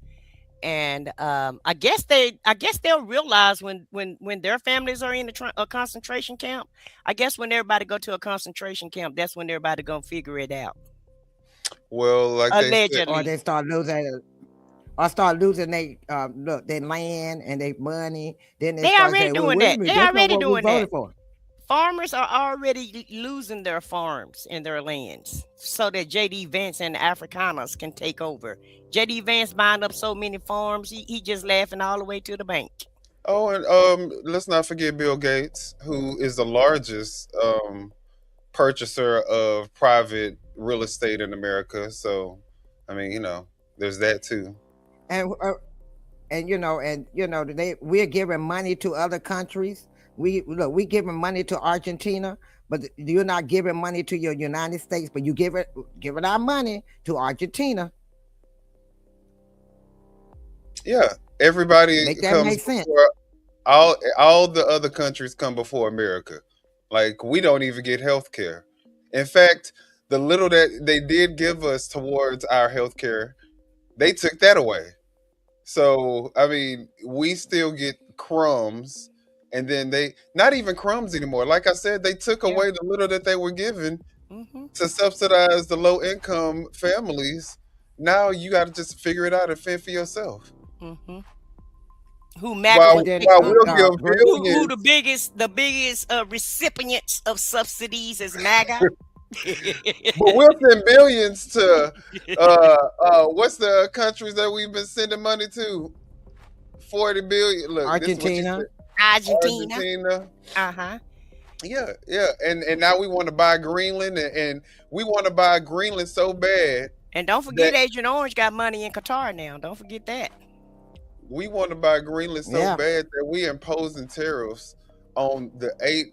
And I guess they'll realize when their families are in a concentration camp. I guess when everybody go to a concentration camp, that's when everybody gonna figure it out. Well, like allegedly, or they start losing their land and their money. Then they already doing that. They already doing that. For. Farmers are already losing their farms and their lands so that J.D. Vance and the Afrikaners can take over. J.D. Vance buying up so many farms, he just laughing all the way to the bank. Oh, and let's not forget Bill Gates, who is the largest purchaser of private real estate in America. So, I mean, there's that too. And we're giving money to other countries. We giving money to Argentina, but you're not giving money to your United States, but you giving our money to Argentina. Yeah, everybody make that comes make sense. Before, all the other countries come before America. Like, we don't even get health care. In fact, the little that they did give us towards our health care, they took that away. So, I mean, we still get crumbs. And then they, not even crumbs anymore. Like I said, they took away the little that they were given to subsidize the low income families. Now you got to just figure it out and fend for yourself. Who MAGA would think while we'll give who billions. the biggest recipients of subsidies is MAGA. But we'll send billions to what's the countries that we've been sending money to? 40 billion. Look, this is what you said. Argentina. Argentina. Uh-huh. Yeah. And now we want to buy Greenland, and we want to buy Greenland so bad. And don't forget Agent Orange got money in Qatar now. Don't forget that. We want to buy Greenland so bad that we imposing tariffs on the 8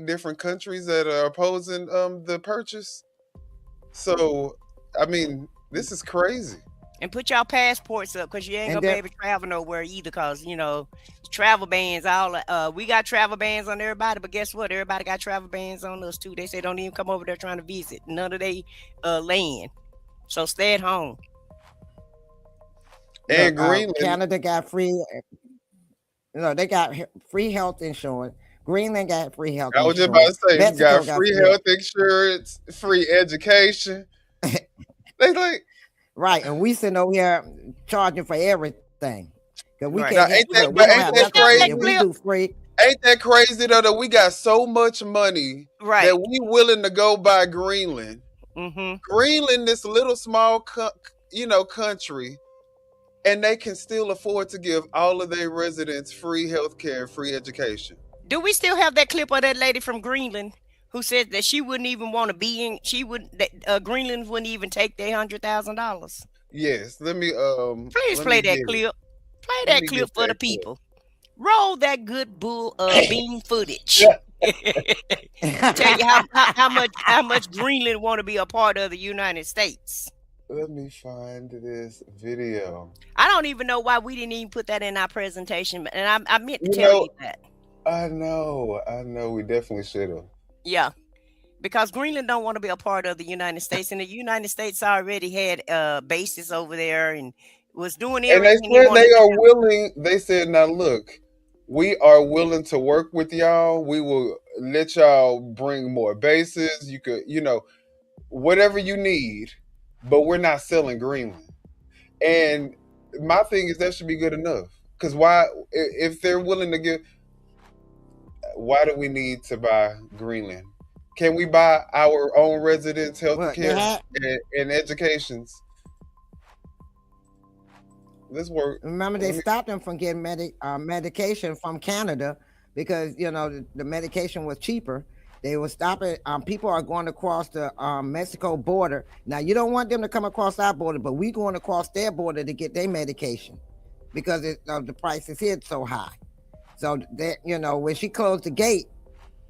different countries that are opposing the purchase. So, I mean, this is crazy. And put y'all passports up, because you ain't gonna be able to travel nowhere either, because travel bans. We got travel bans on everybody, but guess what? Everybody got travel bans on us too. They say don't even come over there trying to visit none of they land. So stay at home. And Greenland, Canada got free. They got free health insurance. Greenland got free health insurance. I was just about to say, Mexico you got free health insurance, free education. They like right, and we sitting over here charging for everything because we can't. Ain't that crazy? We do free. Ain't that crazy though that we got so much money that we willing to go buy Greenland? Mm-hmm. Greenland, this little small country, and they can still afford to give all of their residents free health care, free education. Do we still have that clip of that lady from Greenland who said that she wouldn't even want to be in? Greenland wouldn't even take their $100,000. Yes, let me please play that clip. Play that clip for the people. Roll that good bull bean footage. Tell you how much Greenland want to be a part of the United States. Let me find this video. I don't even know why we didn't even put that in our presentation, and I meant to tell you that. I know. We definitely should have. Yeah, because Greenland don't want to be a part of the United States, and the United States already had bases over there and was doing everything. And they said they are willing. They said, now look, we are willing to work with y'all. We will let y'all bring more bases. You could, whatever you need, but we're not selling Greenland. And my thing is that should be good enough. Because why, if they're willing to give, why do we need to buy Greenland? Can we buy our own residents' health care and educations? This work. Remember, they stopped them from getting medication from Canada because the medication was cheaper. They were stopping. People are going across the Mexico border. Now you don't want them to come across our border, but we going across their border to get their medication because the prices here so high. So that when she closed the gate,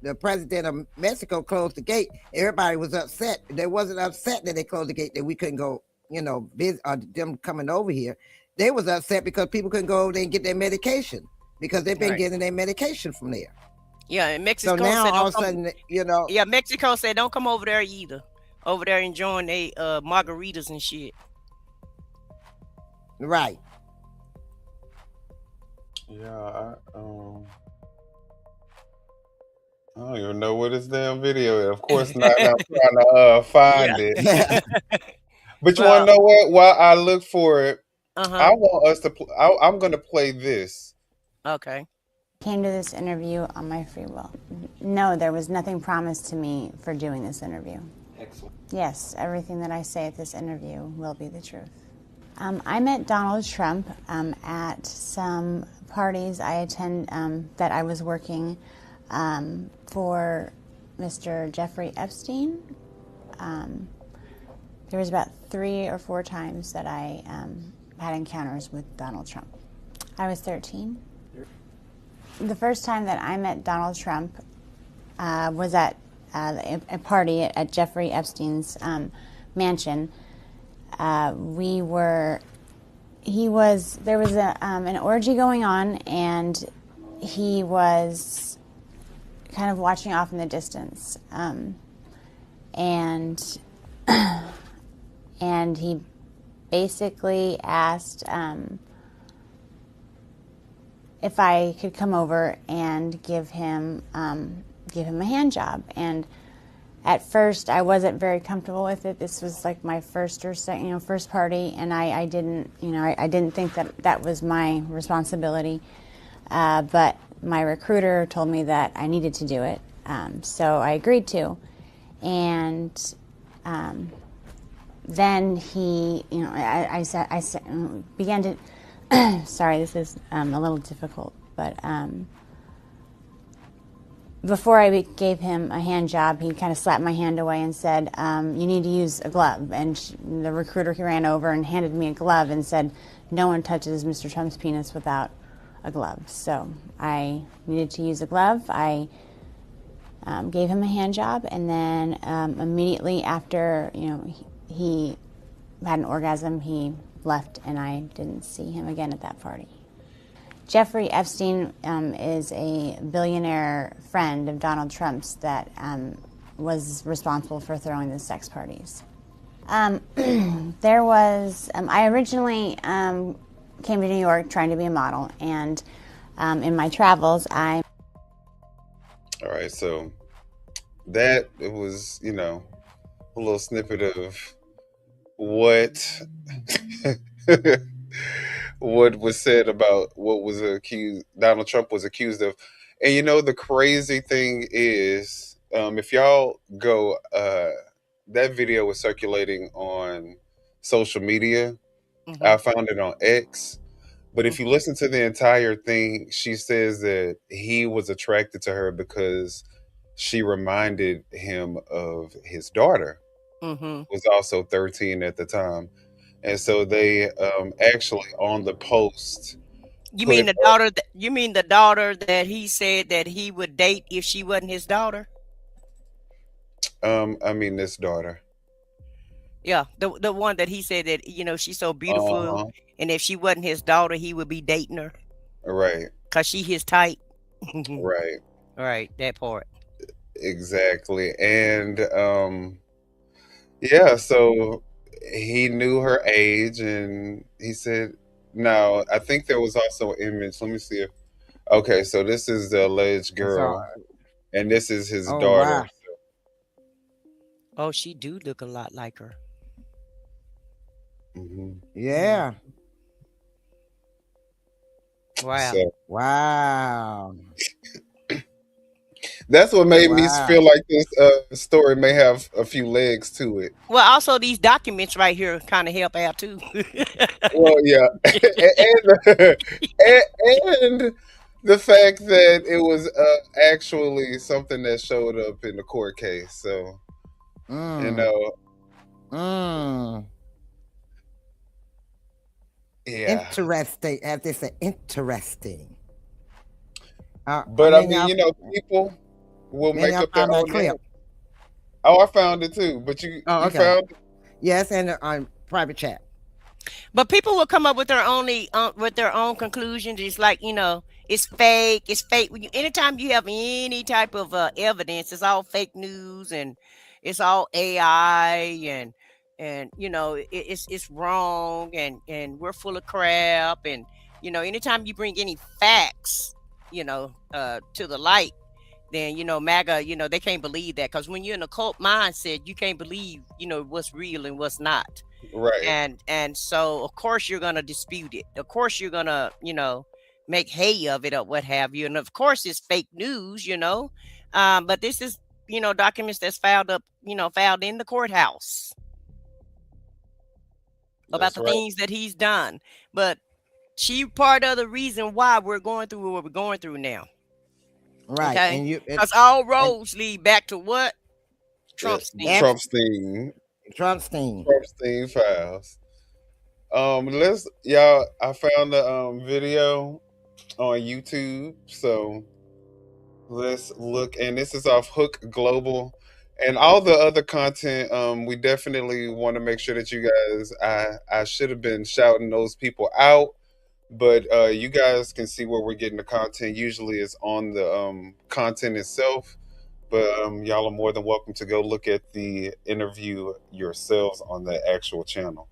the president of Mexico closed the gate. Everybody was upset. They wasn't upset that they closed the gate that we couldn't go. Visit them coming over here. They was upset because people couldn't go over there and get their medication because they've been getting their medication from there. Yeah, and Mexico. So now all of a sudden, yeah, Mexico said don't come over there either. Over there enjoying their margaritas and shit. Right. Yeah, I don't even know what this damn video is. Of course not. I'm trying to find it. But you want to know what? While I look for it, I want us to. I'm going to play this. Okay. Came to this interview on my free will. No, there was nothing promised to me for doing this interview. Excellent. Yes, everything that I say at this interview will be the truth. I met Donald Trump at some parties I attend that I was working for Mr. Jeffrey Epstein. There was about 3 or 4 times that I had encounters with Donald Trump. I was 13. The first time that I met Donald Trump was at a party at Jeffrey Epstein's mansion. There was an orgy going on, and he was kind of watching off in the distance, and he basically asked if I could come over and give him a hand job. And At first, I wasn't very comfortable with it. This was like my first or second, first party, and I didn't, I didn't think that that was my responsibility. But my recruiter told me that I needed to do it, so I agreed to. And then he, I began to. Sorry, this is a little difficult, but. Before I gave him a hand job, he kind of slapped my hand away and said, you need to use a glove. And the recruiter ran over and handed me a glove and said, no one touches Mr. Trump's penis without a glove. So I needed to use a glove. I gave him a hand job, and then immediately after, he had an orgasm, he left, and I didn't see him again at that party. Jeffrey Epstein is a billionaire friend of Donald Trump's that was responsible for throwing the sex parties. There was, I originally came to New York trying to be a model, and in my travels, All right, so that was, a little snippet of what what was said about what was accused Donald Trump was accused of. And the crazy thing is, if y'all go, that video was circulating on social media. I found it on X. But if you listen to the entire thing, she says that he was attracted to her because she reminded him of his daughter, who was also 13 at the time. And so they actually on the post. You mean the daughter? You mean the daughter that he said that he would date if she wasn't his daughter? I mean this daughter. Yeah, the one that he said that she's so beautiful, and if she wasn't his daughter, he would be dating her. Right. Cause she his type. Right. Right, that part. Exactly. And yeah, so he knew her age, and he said, now I think there was also an image. Let me see if okay, so this is the alleged girl, and this is his daughter. Wow. Oh, she do look a lot like her. Yeah. Wow. So, Wow. that's what made me feel like this story may have a few legs to it. Well, also these documents right here kind of help out too. Well, yeah, and the fact that it was actually something that showed up in the court case. So, yeah, Interesting. As they say, interesting. But I mean, people will make up their own clip. Oh, I found it too. But you found it? Yes, and on private chat. But people will come up with their own conclusions. It's like, it's fake. It's fake. Anytime you have any type of evidence, it's all fake news and it's all AI and it's wrong and we're full of crap. And anytime you bring any facts, to the light, then MAGA, they can't believe that, because when you're in a cult mindset, you can't believe what's real and what's not. Right. And so of course you're gonna dispute it. Of course you're gonna make hay of it or what have you. And of course it's fake news, but this is documents that's filed in the courthouse about the things that he's done. But she part of the reason why we're going through what we're going through now. Right. Okay. Because all roads lead back to what? Trumpstein. Trumpstein files. I found the video on YouTube. So let's look, and this is off Hook Global. And all the other content, we definitely want to make sure that you guys, I should have been shouting those people out, but you guys can see where we're getting the content. Usually it's on the content itself, but y'all are more than welcome to go look at the interview yourselves on the actual channel.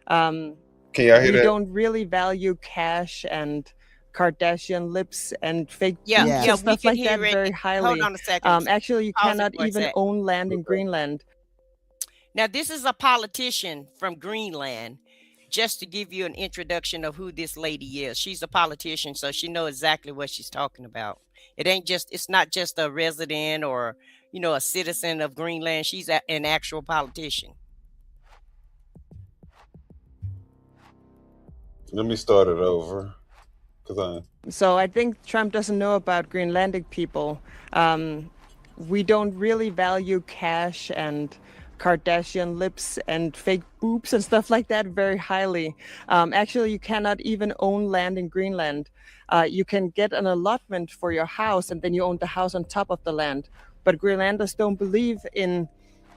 Can y'all hear that? We don't really value cash and Kardashian lips and fake Yeah, boobs yeah, and we stuff can like that hear it. very Hold highly. on a second. Actually, you Pause it cannot for a even sec. own land in Greenland. Now, this is a politician from Greenland. Just to give you an introduction of who this lady is, she's a politician, so she knows exactly what she's talking about. It's not just a resident or, a citizen of Greenland. She's an actual politician. Let me start it over. So I think Trump doesn't know about Greenlandic people. We don't really value cash and Kardashian lips and fake boobs and stuff like that very highly. Actually, you cannot even own land in Greenland. You can get an allotment for your house and then you own the house on top of the land. But Greenlanders don't believe in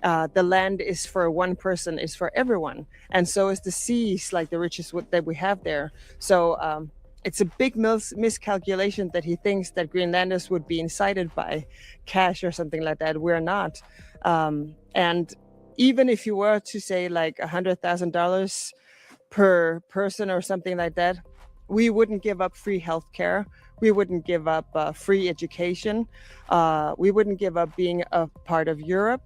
the land is for one person, is for everyone. And so is the seas, like the riches that we have there. So it's a big miscalculation that he thinks that Greenlanders would be incited by cash or something like that. We're not. And even if you were to say like $100,000 per person or something like that, we wouldn't give up free healthcare. We wouldn't give up free education. We wouldn't give up being a part of Europe.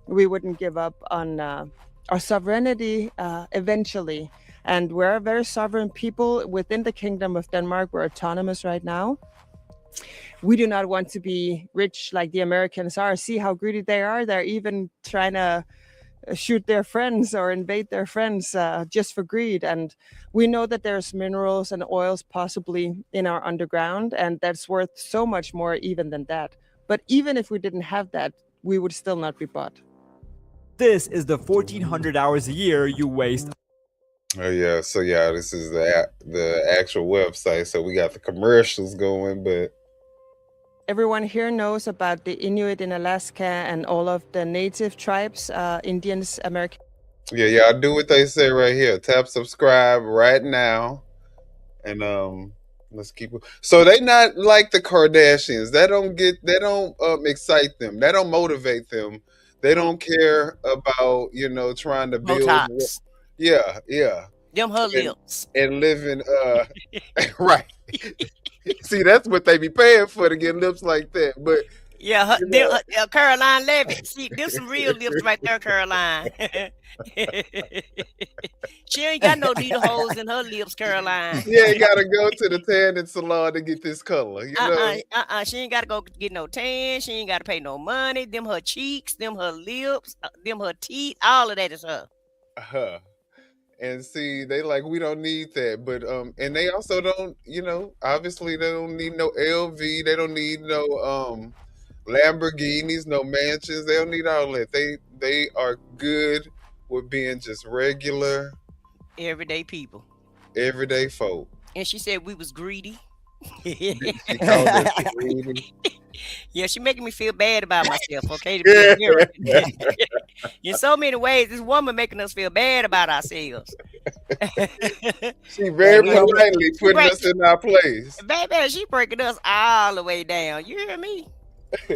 We wouldn't give up on our sovereignty eventually. And we're a very sovereign people within the Kingdom of Denmark. We're autonomous right now. We do not want to be rich like the Americans are. See how greedy they are. They're even trying to shoot their friends or invade their friends just for greed. And we know that there's minerals and oils possibly in our underground, and that's worth so much more even than that. But even if we didn't have that, we would still not be bought. This is the 1,400 hours a year you waste. Oh yeah, so yeah, this is the actual website. So we got the commercials going, but everyone here knows about the Inuit in Alaska and all of the native tribes, Indians, American. Yeah, I do what they say right here. Tap subscribe right now, and let's keep it. So they not like the Kardashians. They don't excite them. They don't motivate them. They don't care about trying to build. Botox. Yeah. Them her lips. And living right. See, that's what they be paying for, to get lips like that. But yeah, Caroline Levitt. See, there's some real lips right there, Caroline. She ain't got no needle holes in her lips, Caroline. She ain't gotta go to the tanning salon to get this color. She ain't gotta go get no tan. She ain't gotta pay no money. Them her cheeks, them her lips, them her teeth. All of that is her. And see, they like, we don't need that. But and they also don't, obviously they don't need no LV. They don't need no Lamborghinis, no mansions. They don't need all that. They are good with being just regular, everyday people, everyday folk. And she said we was greedy. She called us greedy. Yeah, she making me feel bad about myself. Okay, to be a mirror. In so many ways, this woman making us feel bad about ourselves. She very politely putting us in our place. Baby, she breaking us all the way down. You hear me?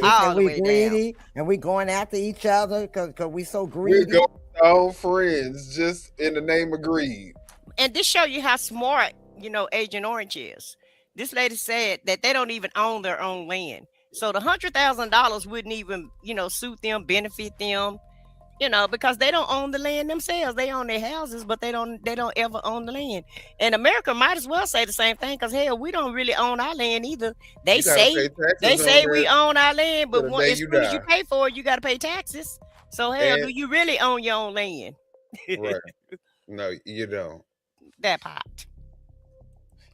All the way greedy, down. And we going after each other because we so greedy. We go with our own friends just in the name of greed. And this show you how smart, Agent Orange is. This lady said that they don't even own their own land. So the $100,000 wouldn't even, suit them, benefit them, because they don't own the land themselves. They own their houses, but they don't ever own the land. And America might as well say the same thing, because hell, we don't really own our land either. They say we own our land, but as soon as you pay for it, you got to pay taxes. So hell, do you really own your own land? Right. No, you don't. That part.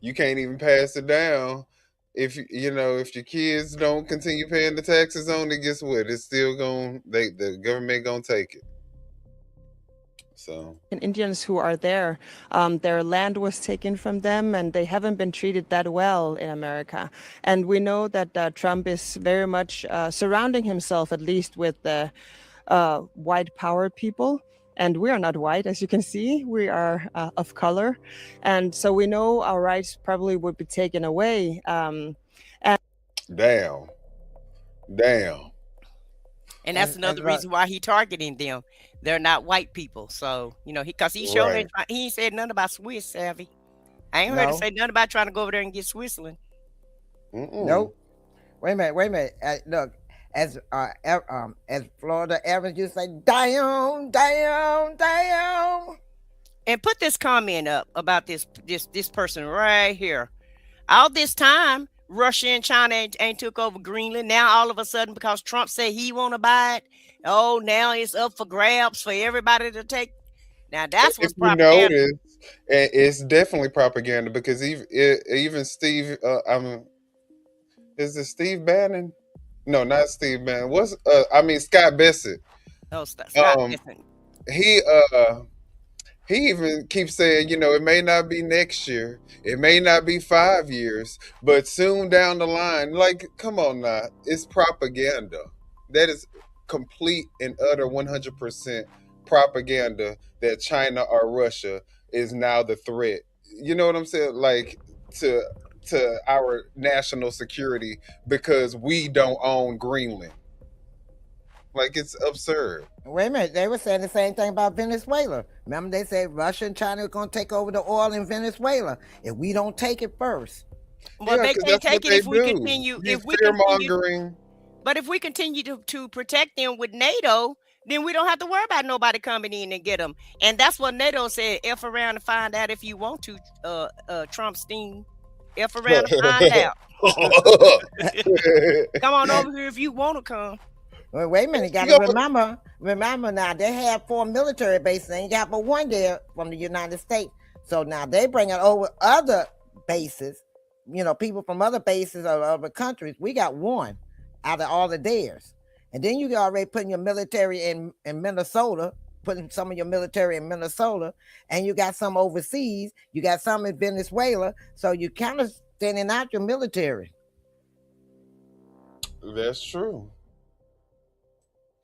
You can't even pass it down. If if your kids don't continue paying the taxes on it, guess what? It's still the government gonna take it. So Indians who are there, their land was taken from them, and they haven't been treated that well in America. And we know that Trump is very much surrounding himself, at least with the white power people. And we are not white, as you can see. We are of color. And so we know our rights probably would be taken away. Damn. And that's another reason why he targeting them. They're not white people. So, because he showed he ain't said nothing about Swiss, savvy. I ain't heard her No, say nothing about trying to go over there and get Switzerland. nope. Wait a minute, wait a minute. Look, as Florida Evans used to say, damn, damn, damn. And put this comment up about this person right here. All this time, Russia and China ain't took over Greenland. Now all of a sudden, because Trump said he won't buy it, oh, now it's up for grabs for everybody to take. Now that's If what's you propaganda. notice, it's definitely propaganda because even Steve, is it Steve Bannon? No, not Steve Bannon. I mean Scott Bassett. Oh, Scott, Um, listen. he he even keeps saying, it may not be next year, it may not be 5 years, but soon down the line. Like, come on now, it's propaganda. That is complete and utter 100% propaganda that China or Russia is now the threat. You know what I'm saying? Like to our national security because we don't own Greenland. Like it's absurd. Wait a minute, they were saying the same thing about Venezuela. Remember they said Russia and China are going to take over the oil in Venezuela if we don't take it first. Well, Yeah, they because can't that's what take it they if we do. continue. These If we fear continue, mongering. but if we continue to protect them with NATO, then we don't have to worry about nobody coming in and get them. And that's what NATO said: F around and find out if you want to, Trump Steen. F around and find out. Come on over here if you want to come. Well, wait a minute, you got to remember now, they have 4 military bases, and you got but one there from the United States. So now they bringing over other bases, people from other bases or other countries. We got one out of all of theirs. And then you already putting your military in Minnesota, putting some of your military in Minnesota, and you got some overseas, you got some in Venezuela. So you kind of standing out your military. That's true.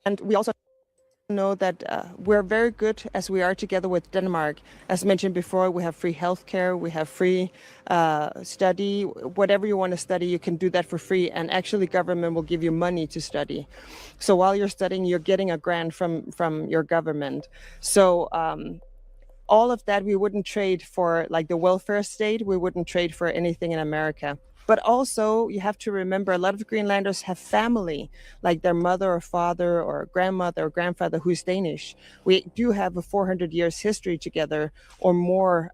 And we also know that we're very good as we are together with Denmark. As mentioned before, we have free healthcare, we have free study. Whatever you want to study, you can do that for free. And actually, government will give you money to study. So while you're studying, you're getting a grant from your government. So all of that we wouldn't trade for, like the welfare state. We wouldn't trade for anything in America. But also, you have to remember, a lot of Greenlanders have family, like their mother or father or grandmother or grandfather who's Danish. We do have a 400 years history together or more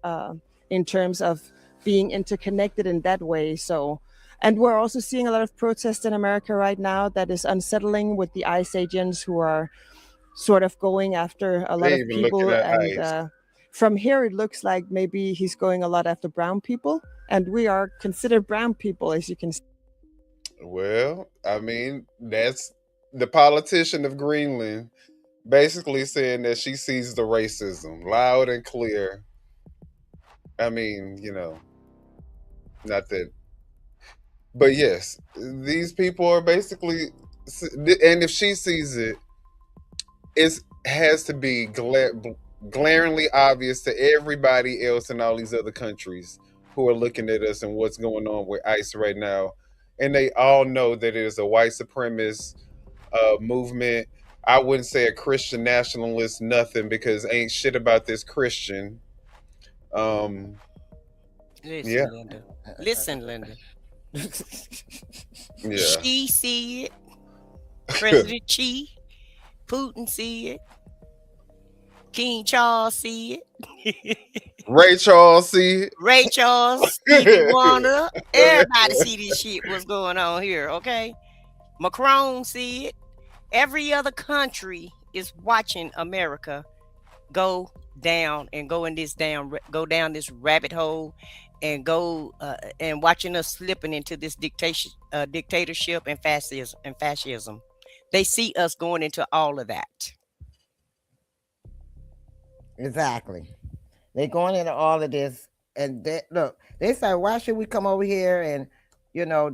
in terms of being interconnected in that way. So, and we're also seeing a lot of protests in America right now that is unsettling with the ICE agents who are sort of going after a lot They of even looking people. at And ICE. from here, it looks like maybe he's going a lot after brown people. And we are considered brown people, as you can see. Well, I mean, that's the politician of Greenland basically saying that she sees the racism loud and clear. I mean, not that, but yes, these people are basically, and if she sees it, it has to be glaringly obvious to everybody else in all these other countries who are looking at us and what's going on with ICE right now. And they all know that it is a white supremacist movement. I wouldn't say a Christian nationalist, nothing, because ain't shit about this Christian. Listen, Yeah. Linda. Listen, Linda. Yeah. She see it. President Xi, Putin see it. King Charles see it. Ray Charles see it. Ray Charles, Stevie Wonder, everybody see this shit. What's going on here? Okay, Macron see it. Every other country is watching America go down and go down this rabbit hole and go and watching us slipping into this dictatorship and fascism. They see us going into all of that. Exactly. They're going into all of this, and they said, why should we come over here? And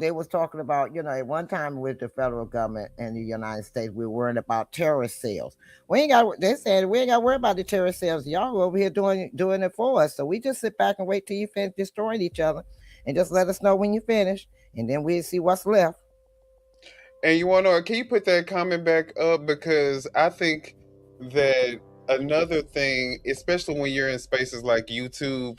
they was talking about, at one time with the federal government in the United States, we were worrying about terrorist cells. They said we ain't got to worry about the terrorist cells. Y'all over here doing it for us. So we just sit back and wait till you finish destroying each other, and just let us know when you finish, and then we'll see what's left. And you want to, can you put that comment back up? Because I think that another thing, especially when you're in spaces like YouTube,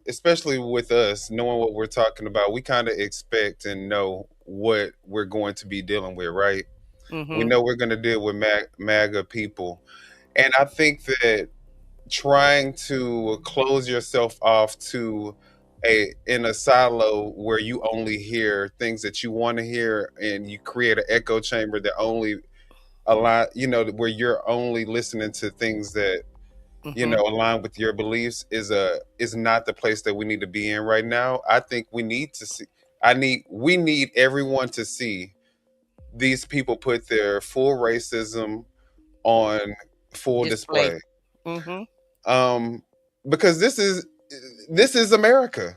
Especially with us knowing what we're talking about, we kind of expect and know what we're going to be dealing with, right? We Mm-hmm. know we're going to deal with MAGA people. And I think that trying to close yourself off to in a silo where you only hear things that you want to hear, and you create an echo chamber that only where you're only listening to things that Mm-hmm. align with your beliefs is not the place that we need to be in right now. I think we need to see we need everyone to see these people put their full racism on full Display. display. Mm-hmm. Um because this is America.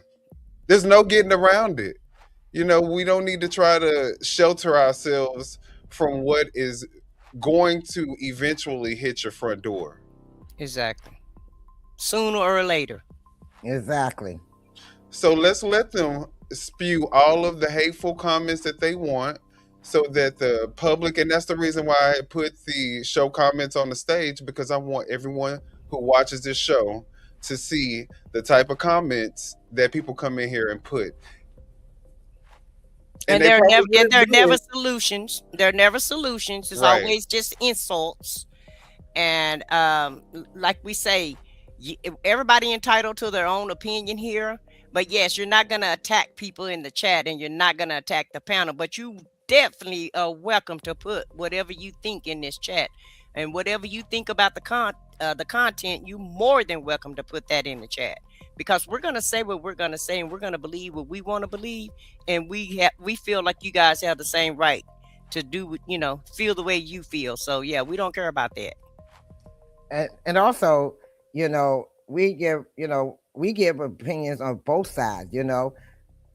There's no getting around it. We don't need to try to shelter ourselves from what is going to eventually hit your front door. Exactly. Sooner or later. Exactly. So let's let them spew all of the hateful comments that they want so that the public, and that's the reason why I put the show comments on the stage, because I want everyone who watches this show to see the type of comments that people come in here and put. And they they're probably never and wouldn't they're do never it. solutions. They're never solutions. It's Right. always just insults. And like we say, everybody entitled to their own opinion here. But yes, you're not going to attack people in the chat, and you're not going to attack the panel. But you definitely are welcome to put whatever you think in this chat, and whatever you think about the content. You more than welcome to put that in the chat, because we're going to say what we're going to say, and we're going to believe what we want to believe, and we feel like you guys have the same right to do, feel the way you feel. So yeah, we don't care about that. And also, we give opinions on both sides. There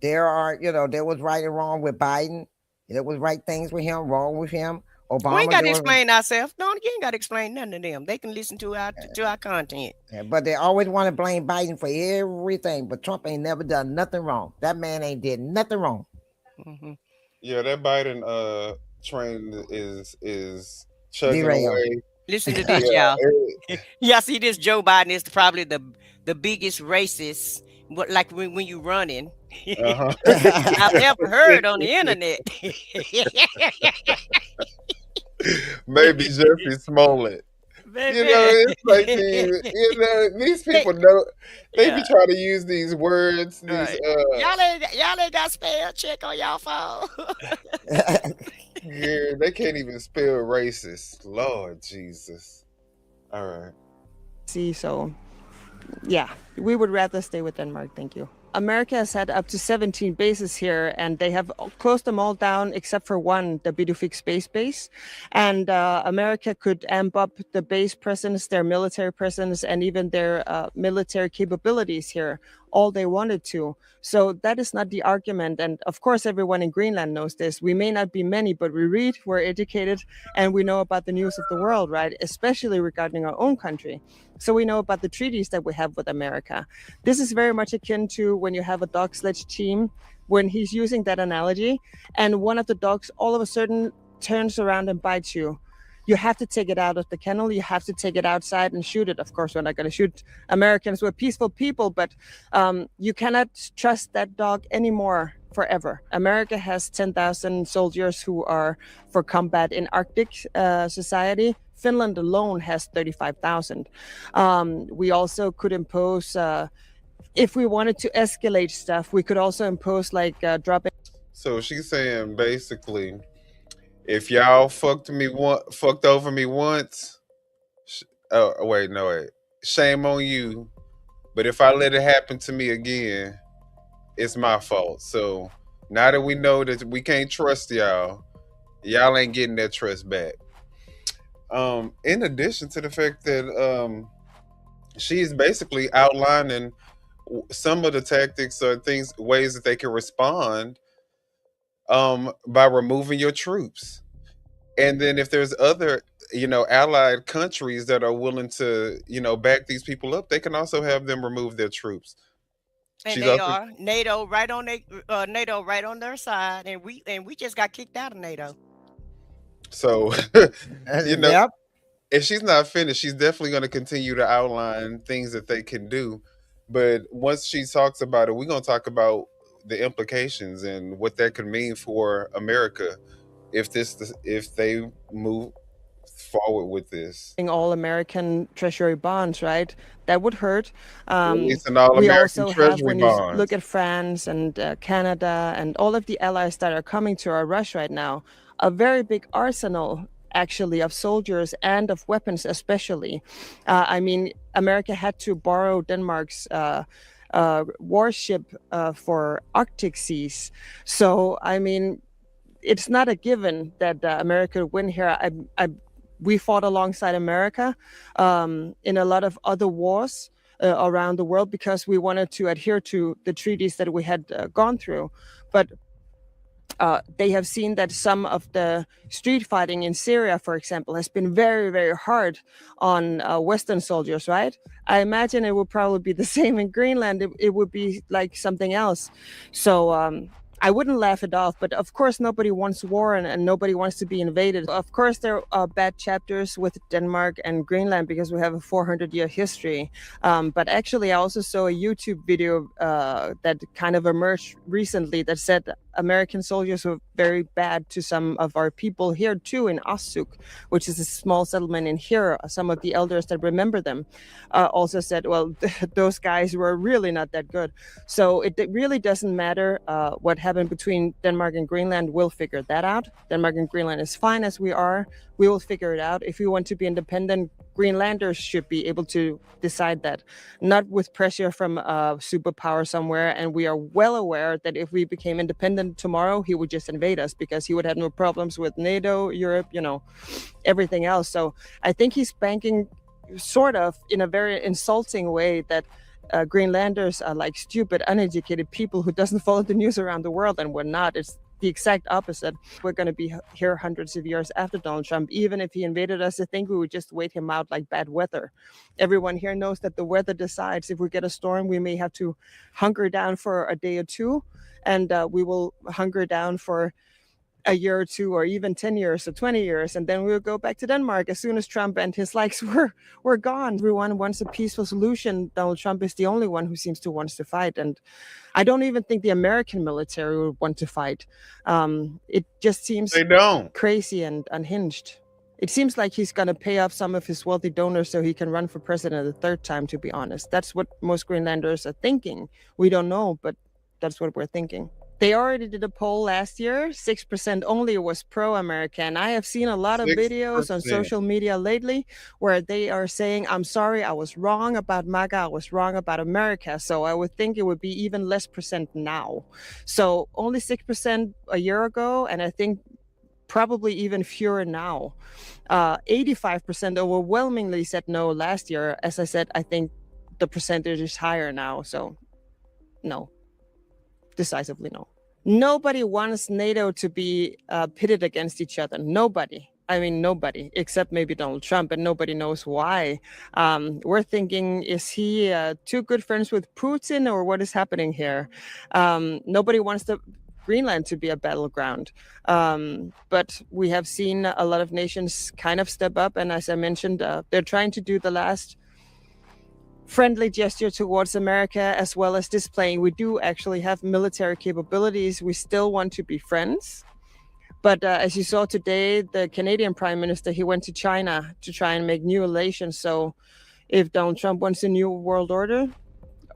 was right and wrong with Biden. There was right things with him, wrong with him. Obama. We ain't got to explain ourselves. No, you ain't got to explain nothing to them. They can listen to our content. But they always want to blame Biden for everything. But Trump ain't never done nothing wrong. That man ain't did nothing wrong. Mm-hmm. Yeah, that Biden train is chugging Derailed. away. Listen to this, y'all. Y'all see this? Joe Biden is probably the biggest racist. Like when you running, I've ever heard on the internet. Maybe Jeffrey Smollett. It's like these people know they be trying to use these words. These y'all ain't got spell check on y'all phone. Yeah, they can't even spell racist. Lord Jesus. All right. See, so yeah, we would rather stay with Denmark. Thank you. America has had up to 17 bases here, and they have closed them all down except for one, the Bidufik Space Base. And America could amp up the base presence, their military presence, and even their military capabilities here all they wanted to. So that is not the argument. And of course, everyone in Greenland knows this. We may not be many, but we read, we're educated, and we know about the news of the world, right? Especially regarding our own country. So we know about the treaties that we have with America. This is very much akin to when you have a dog sledge team, when he's using that analogy, and one of the dogs all of a sudden turns around and bites you. You have to take it out of the kennel. You have to take it outside and shoot it. Of course, we're not going to shoot Americans. We're peaceful people, but you cannot trust that dog anymore forever. America has 10,000 soldiers who are for combat in Arctic society. Finland alone has 35,000. We also could impose, if we wanted to escalate stuff, we could also impose dropping. So she's saying basically, if y'all fucked over me once, shame on you. But if I let it happen to me again, it's my fault. So now that we know that we can't trust y'all ain't getting that trust back. In addition to the fact that she's basically outlining some of the tactics or ways that they can respond by removing your troops. And then if there's other, allied countries that are willing to, back these people up, they can also have them remove their troops. And they are NATO right on their side, and we just got kicked out of NATO. So, Yep. If she's not finished, she's definitely going to continue to outline things that they can do But once she talks about it, we're gonna talk about the implications and what that could mean for America if they move forward with this. All American Treasury bonds, right? That would hurt. Releasing all We American also have, Treasury when you look bonds. at France and Canada and all of the allies that are coming to our rush right now, a very big arsenal actually of soldiers and of weapons, especially. I mean, America had to borrow Denmark's warship for Arctic seas. So, I mean, it's not a given that America would win here. We fought alongside America in a lot of other wars around the world because we wanted to adhere to the treaties that we had gone through. But they have seen that some of the street fighting in Syria, for example, has been very, very hard on Western soldiers, right? I imagine it would probably be the same in Greenland. It would be like something else. So I wouldn't laugh it off, but of course nobody wants war and nobody wants to be invaded. Of course there are bad chapters with Denmark and Greenland because we have a 400-year history. But actually I also saw a YouTube video that kind of emerged recently that said American soldiers were very bad to some of our people here too in Osuk, which is a small settlement in here. Some of the elders that remember them also said, well, those guys were really not that good. So it really doesn't matter what happened between Denmark and Greenland. We'll figure that out. Denmark and Greenland is fine as we are. We will figure it out. If we want to be independent, Greenlanders should be able to decide that, not with pressure from a superpower somewhere. And we are well aware that if we became independent tomorrow, he would just invade us because he would have no problems with NATO, Europe, everything else. So I think he's banking sort of in a very insulting way that Greenlanders are like stupid, uneducated people who doesn't follow the news around the world, and we're not. It's the exact opposite. We're going to be here hundreds of years after Donald Trump. Even if he invaded us, I think we would just wait him out like bad weather. Everyone here knows that the weather decides. If we get a storm, we may have to hunker down for a day or two, and we will hunker down for a year or two, or even 10 years or 20 years, and then we'll go back to Denmark as soon as Trump and his likes were gone. Everyone wants a peaceful solution. Donald Trump is the only one who seems to wants to fight, and I don't even think the American military would want to fight. It just seems crazy and unhinged. It seems like he's going to pay off some of his wealthy donors so he can run for president a third time, to be honest. That's what most Greenlanders are thinking. We don't know, but that's what we're thinking. They already did a poll last year. 6% only was pro-American. I have seen a lot of videos on social media lately where they are saying, I'm sorry, I was wrong about MAGA, I was wrong about America. So I would think it would be even less percent now. So only 6% a year ago, and I think probably even fewer now. 85% overwhelmingly said no last year. As I said, I think the percentage is higher now. So no. Decisively no. Nobody wants NATO to be pitted against each other. Nobody. I mean, nobody, except maybe Donald Trump, and nobody knows why. We're thinking, is he too good friends with Putin, or what is happening here? Nobody wants Greenland to be a battleground. But we have seen a lot of nations kind of step up, and as I mentioned, they're trying to do the last friendly gesture towards America, as well as displaying we do actually have military capabilities. We still want to be friends. But as you saw today, the Canadian Prime Minister, he went to China to try and make new relations. So if Donald Trump wants a new world order,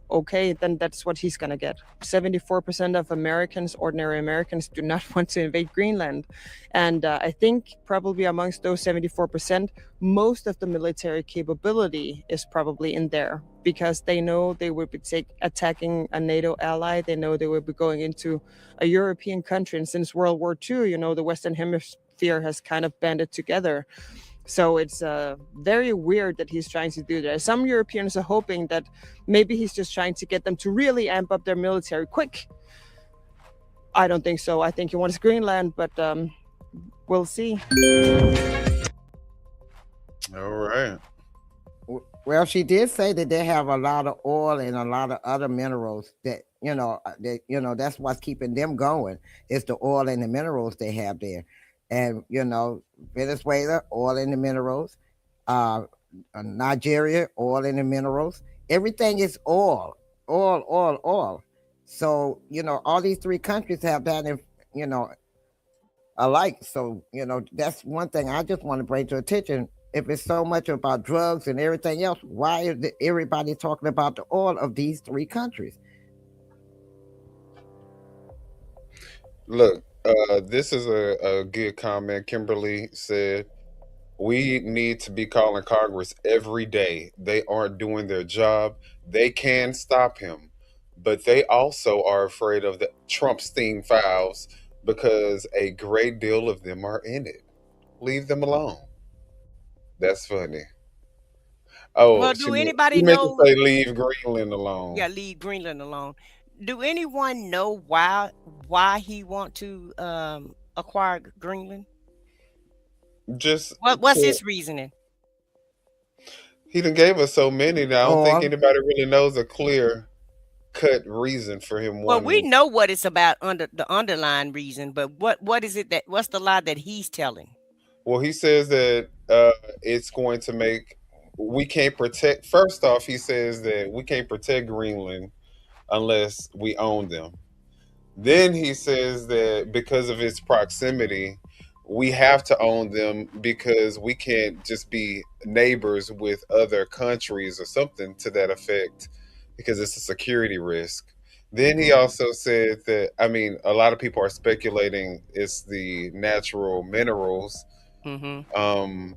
okay, then that's what he's going to get. 74% of Americans, ordinary Americans, do not want to invade Greenland. And I think probably amongst those 74%, most of the military capability is probably in there because they know they would be attacking a NATO ally. They know they would be going into a European country. And since World War II, the Western Hemisphere has kind of banded together. So it's very weird that he's trying to do that. Some Europeans are hoping that maybe he's just trying to get them to really amp up their military quick. I don't think so. I think he wants Greenland, but we'll see. All right. Well, she did say that they have a lot of oil and a lot of other minerals that, that's what's keeping them going. It's the oil and the minerals they have there. And, Venezuela, oil and the minerals, Nigeria, oil and the minerals. Everything is oil. oil. So, all these three countries have that, alike. So, that's one thing I just want to bring to attention. If it's so much about drugs and everything else, why is everybody talking about the oil of these three countries? Look, this is a good comment. Kimberly said, we need to be calling Congress every day. They aren't doing their job. They can stop him, but they also are afraid of the Trumpstein files because a great deal of them are in it. Leave them alone. That's funny. Oh, Well, she do meant, anybody she meant to know? say leave Greenland alone. Yeah, leave Greenland alone. Do anyone know why he want to acquire Greenland? Just What's to, his reasoning? he done gave us so many that I don't think Oil. anybody really knows a clear cut reason for him Well, we wanting. know what it's about under the underlying reason, but what is it what's the lie that he's telling? Well, he says that it's going to make we can't protect. First off, he says that we can't protect Greenland unless we own them. Then he says that because of its proximity, we have to own them because we can't just be neighbors with other countries or something to that effect because it's a security risk. Then he also said that, I mean, a lot of people are speculating it's the natural minerals. Mm-hmm. Um,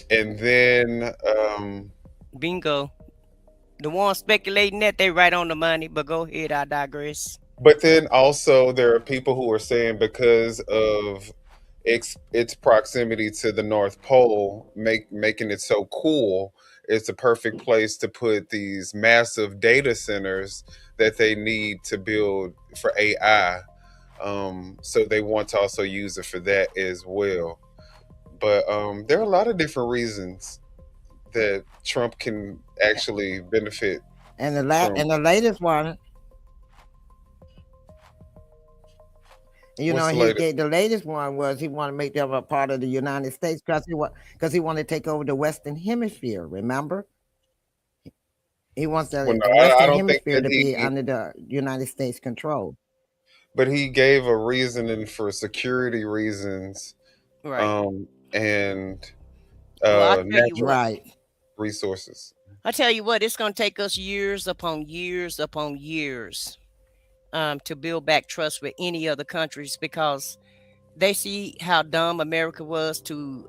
and then, Bingo. The one speculating that they right on the money, but go ahead, I digress. but then also there are people who are saying because of its proximity to the North Pole, making it so cool, it's a perfect place to put these massive data centers that they need to build for AI. So they want to also use it for that as well. But there are a lot of different reasons that Trump can actually benefit And from. the latest one, What's the he latest? gave the latest one was he wanted to make them a part of the United States because he wanted to take over the Western Hemisphere. Remember, he wants Well, the no, I Western don't think Hemisphere that to be under the United States control. but he gave a reasoning for security reasons, Right. and Well, I'll tell you natural what. Right. resources. I tell you what, it's gonna take us years upon years upon years to build back trust with any other countries because they see how dumb America was to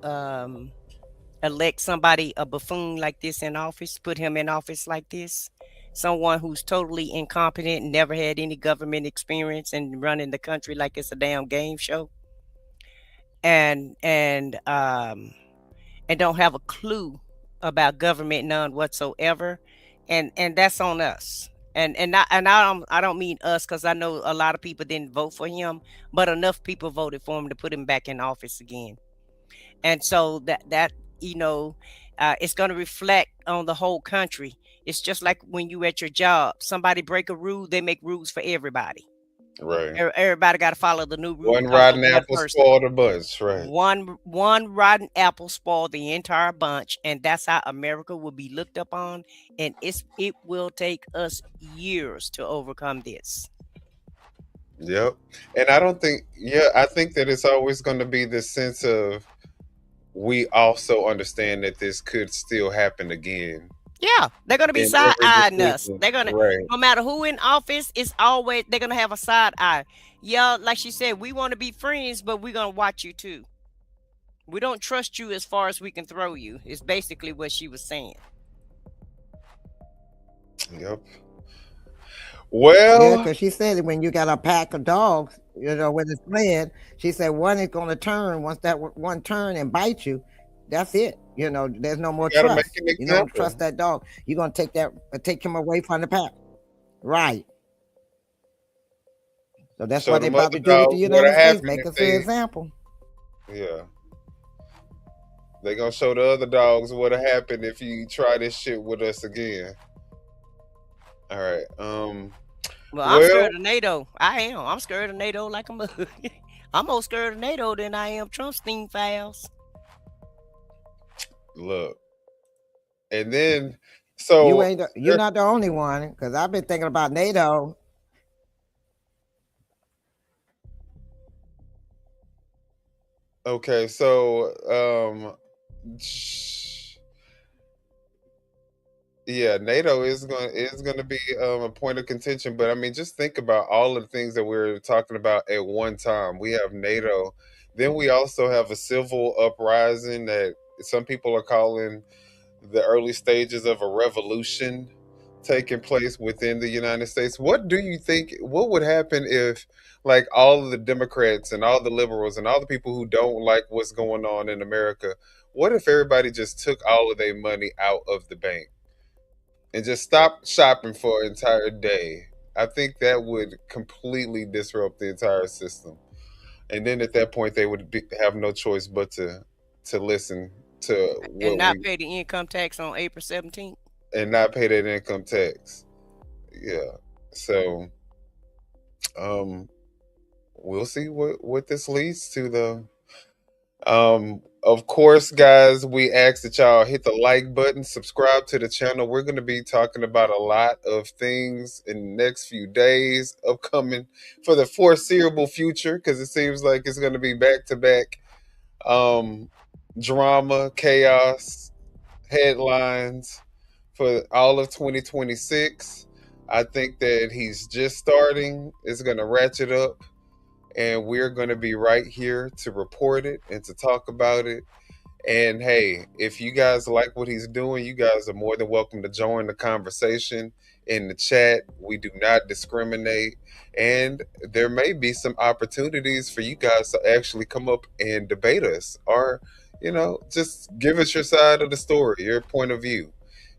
elect somebody, a buffoon like this in office, put him in office like this. Someone who's totally incompetent, never had any government experience and running the country like it's a damn game show. And don't have a clue about government, none whatsoever. And that's on us. I don't mean us because I know a lot of people didn't vote for him, but enough people voted for him to put him back in office again. And so that it's going to reflect on the whole country. It's just like when you at your job, somebody break a rule, they make rules for everybody. Right. Everybody got to follow the new rule One because of rotten one apple person. spoiled a bunch, right? One rotten apple spoiled the entire bunch, and that's how America will be looked upon. And it will take us years to overcome this. Yep. And I think that it's always going to be this sense of we also understand that this could still happen again. Yeah, they're gonna be In side every eyeing us. decision. They're gonna, Right. no matter who in office, it's always they're gonna have a side eye. Yeah, like she said, we want to be friends, but we're gonna watch you too. We don't trust you as far as we can throw you. Is basically what she was saying. Yep. Yeah, Well, because she said that when you got a pack of dogs, with a sled, she said one is going to turn. Once that one turn and bite you, that's it. There's no more you got to make trust. an You don't example. trust that dog. You're going to take him away from the pack. Right. So that's Show what they're them about other to do with the dogs what United States. happened Make if us an they, example. yeah. They gonna show the other dogs what'll happen if you try this shit with us again. All right. Well, I'm Well, scared of NATO. I am. I'm scared of NATO like a mug. I'm more scared of NATO than I am Trumpstein files. look. And then So You're not the only one, because I've been thinking about NATO. okay, so yeah, NATO is going to be a point of contention, but I mean, just think about all of the things that we're talking about at one time. We have NATO, then we also have a civil uprising that some people are calling the early stages of a revolution taking place within the United States. What do you think? What would happen if, like, all of the Democrats and all the liberals and all the people who don't like what's going on in America, what if everybody just took all of their money out of the bank and just stopped shopping for an entire day? I think that would completely disrupt the entire system. And then at that point, they would have no choice but to listen to And what not we pay the income tax on April 17th. and not pay that income tax. Yeah. So we'll see what this leads to though. Of course, guys, we ask that y'all hit the like button, subscribe to the channel. We're going to be talking about a lot of things in the next few days upcoming for the foreseeable future, because it seems like it's going to be back to back drama, chaos, headlines for all of 2026. I think that he's just starting. It's going to ratchet up, and we're going to be right here to report it and to talk about it. And hey, if you guys like what he's doing, you guys are more than welcome to join the conversation in the chat. We do not discriminate, and there may be some opportunities for you guys to actually come up and debate us, or just give us your side of the story, your point of view,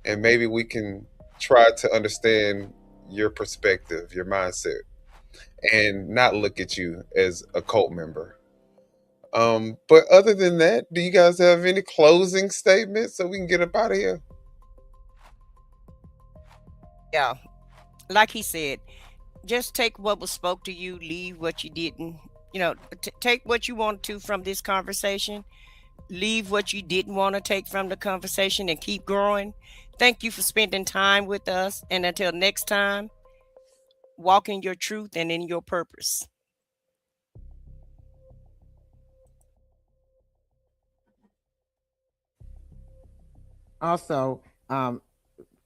and maybe we can try to understand your perspective, your mindset, and not look at you as a cult member. But other than that, do you guys have any closing statements so we can get up out of here? Yeah. Like he said, just take what was spoke to you, leave what you didn't. Take what you want to from this conversation, leave what you didn't want to take from the conversation, and keep growing. Thank you for spending time with us. And until next time, walk in your truth and in your purpose. Also,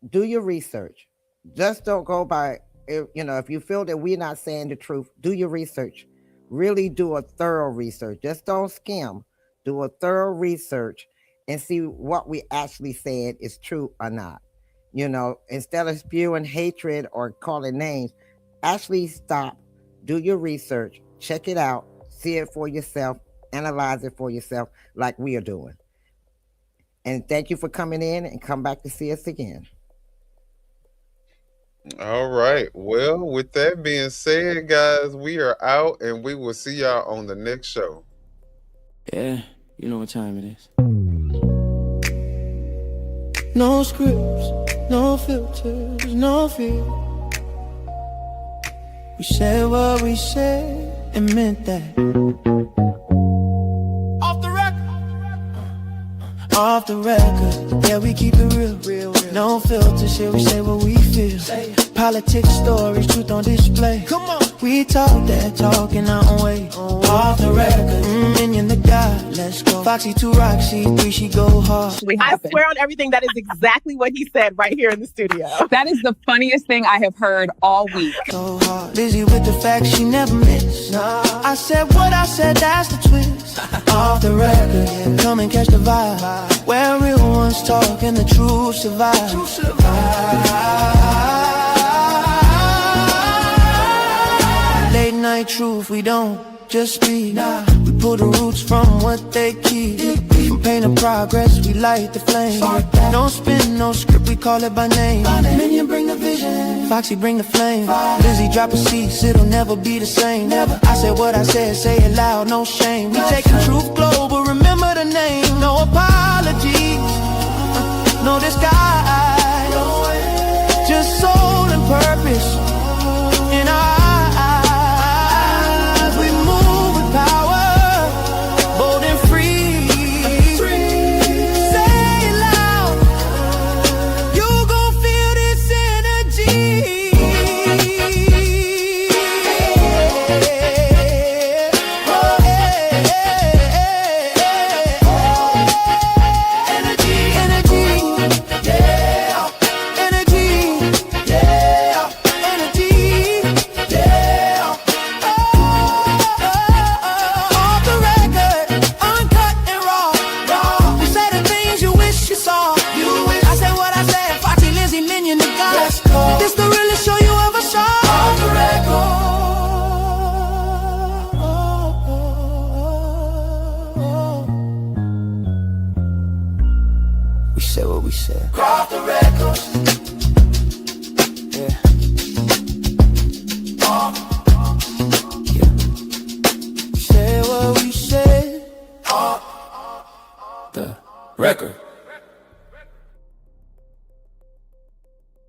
do your research. Just don't go by, if you feel that we're not saying the truth, do your research. Really do a thorough research. Just don't skim. Do a thorough research and see what we actually said is true or not. Instead of spewing hatred or calling names, actually stop, do your research, check it out, see it for yourself, analyze it for yourself like we are doing. And thank you for coming in, and come back to see us again. All right. Well, with that being said, guys, we are out, and we will see y'all on the next show. Yeah, you know what time it is. No scripts, no filters, no fear. We said what we said and meant that. Off the record, yeah, we keep it real. No filter, shit, we say what we feel. Politics, stories, truth on display. Come on, we talk that talk in our own way. Off the record, minion the God, let's go. Foxy 2 Roxy 3, she go hard. I swear on everything, that is exactly what he said right here in the studio. That is the funniest thing I have heard all week. So hard, busy with the facts she never miss. Nah. I said what I said, that's the twist. Off the record, yeah, come and catch the vibe. Where real ones talk and the truth survive. Late night truth, we don't just speak. We pull the roots from what they keep. From pain to progress, we light the flame. No spin, no script, we call it by name. Minion bring the vision, Foxy bring the flame. Lizzie drop a cease, it'll never be the same. I said what I said, say it loud, no shame. We take the truth global, remember the name. No apologies, no disguise. Just soul and purpose in our eyes. We move with power, bold and free. Say it loud, you gon' we said. Off the record. Yeah. Yeah. Say what we said. Off the record.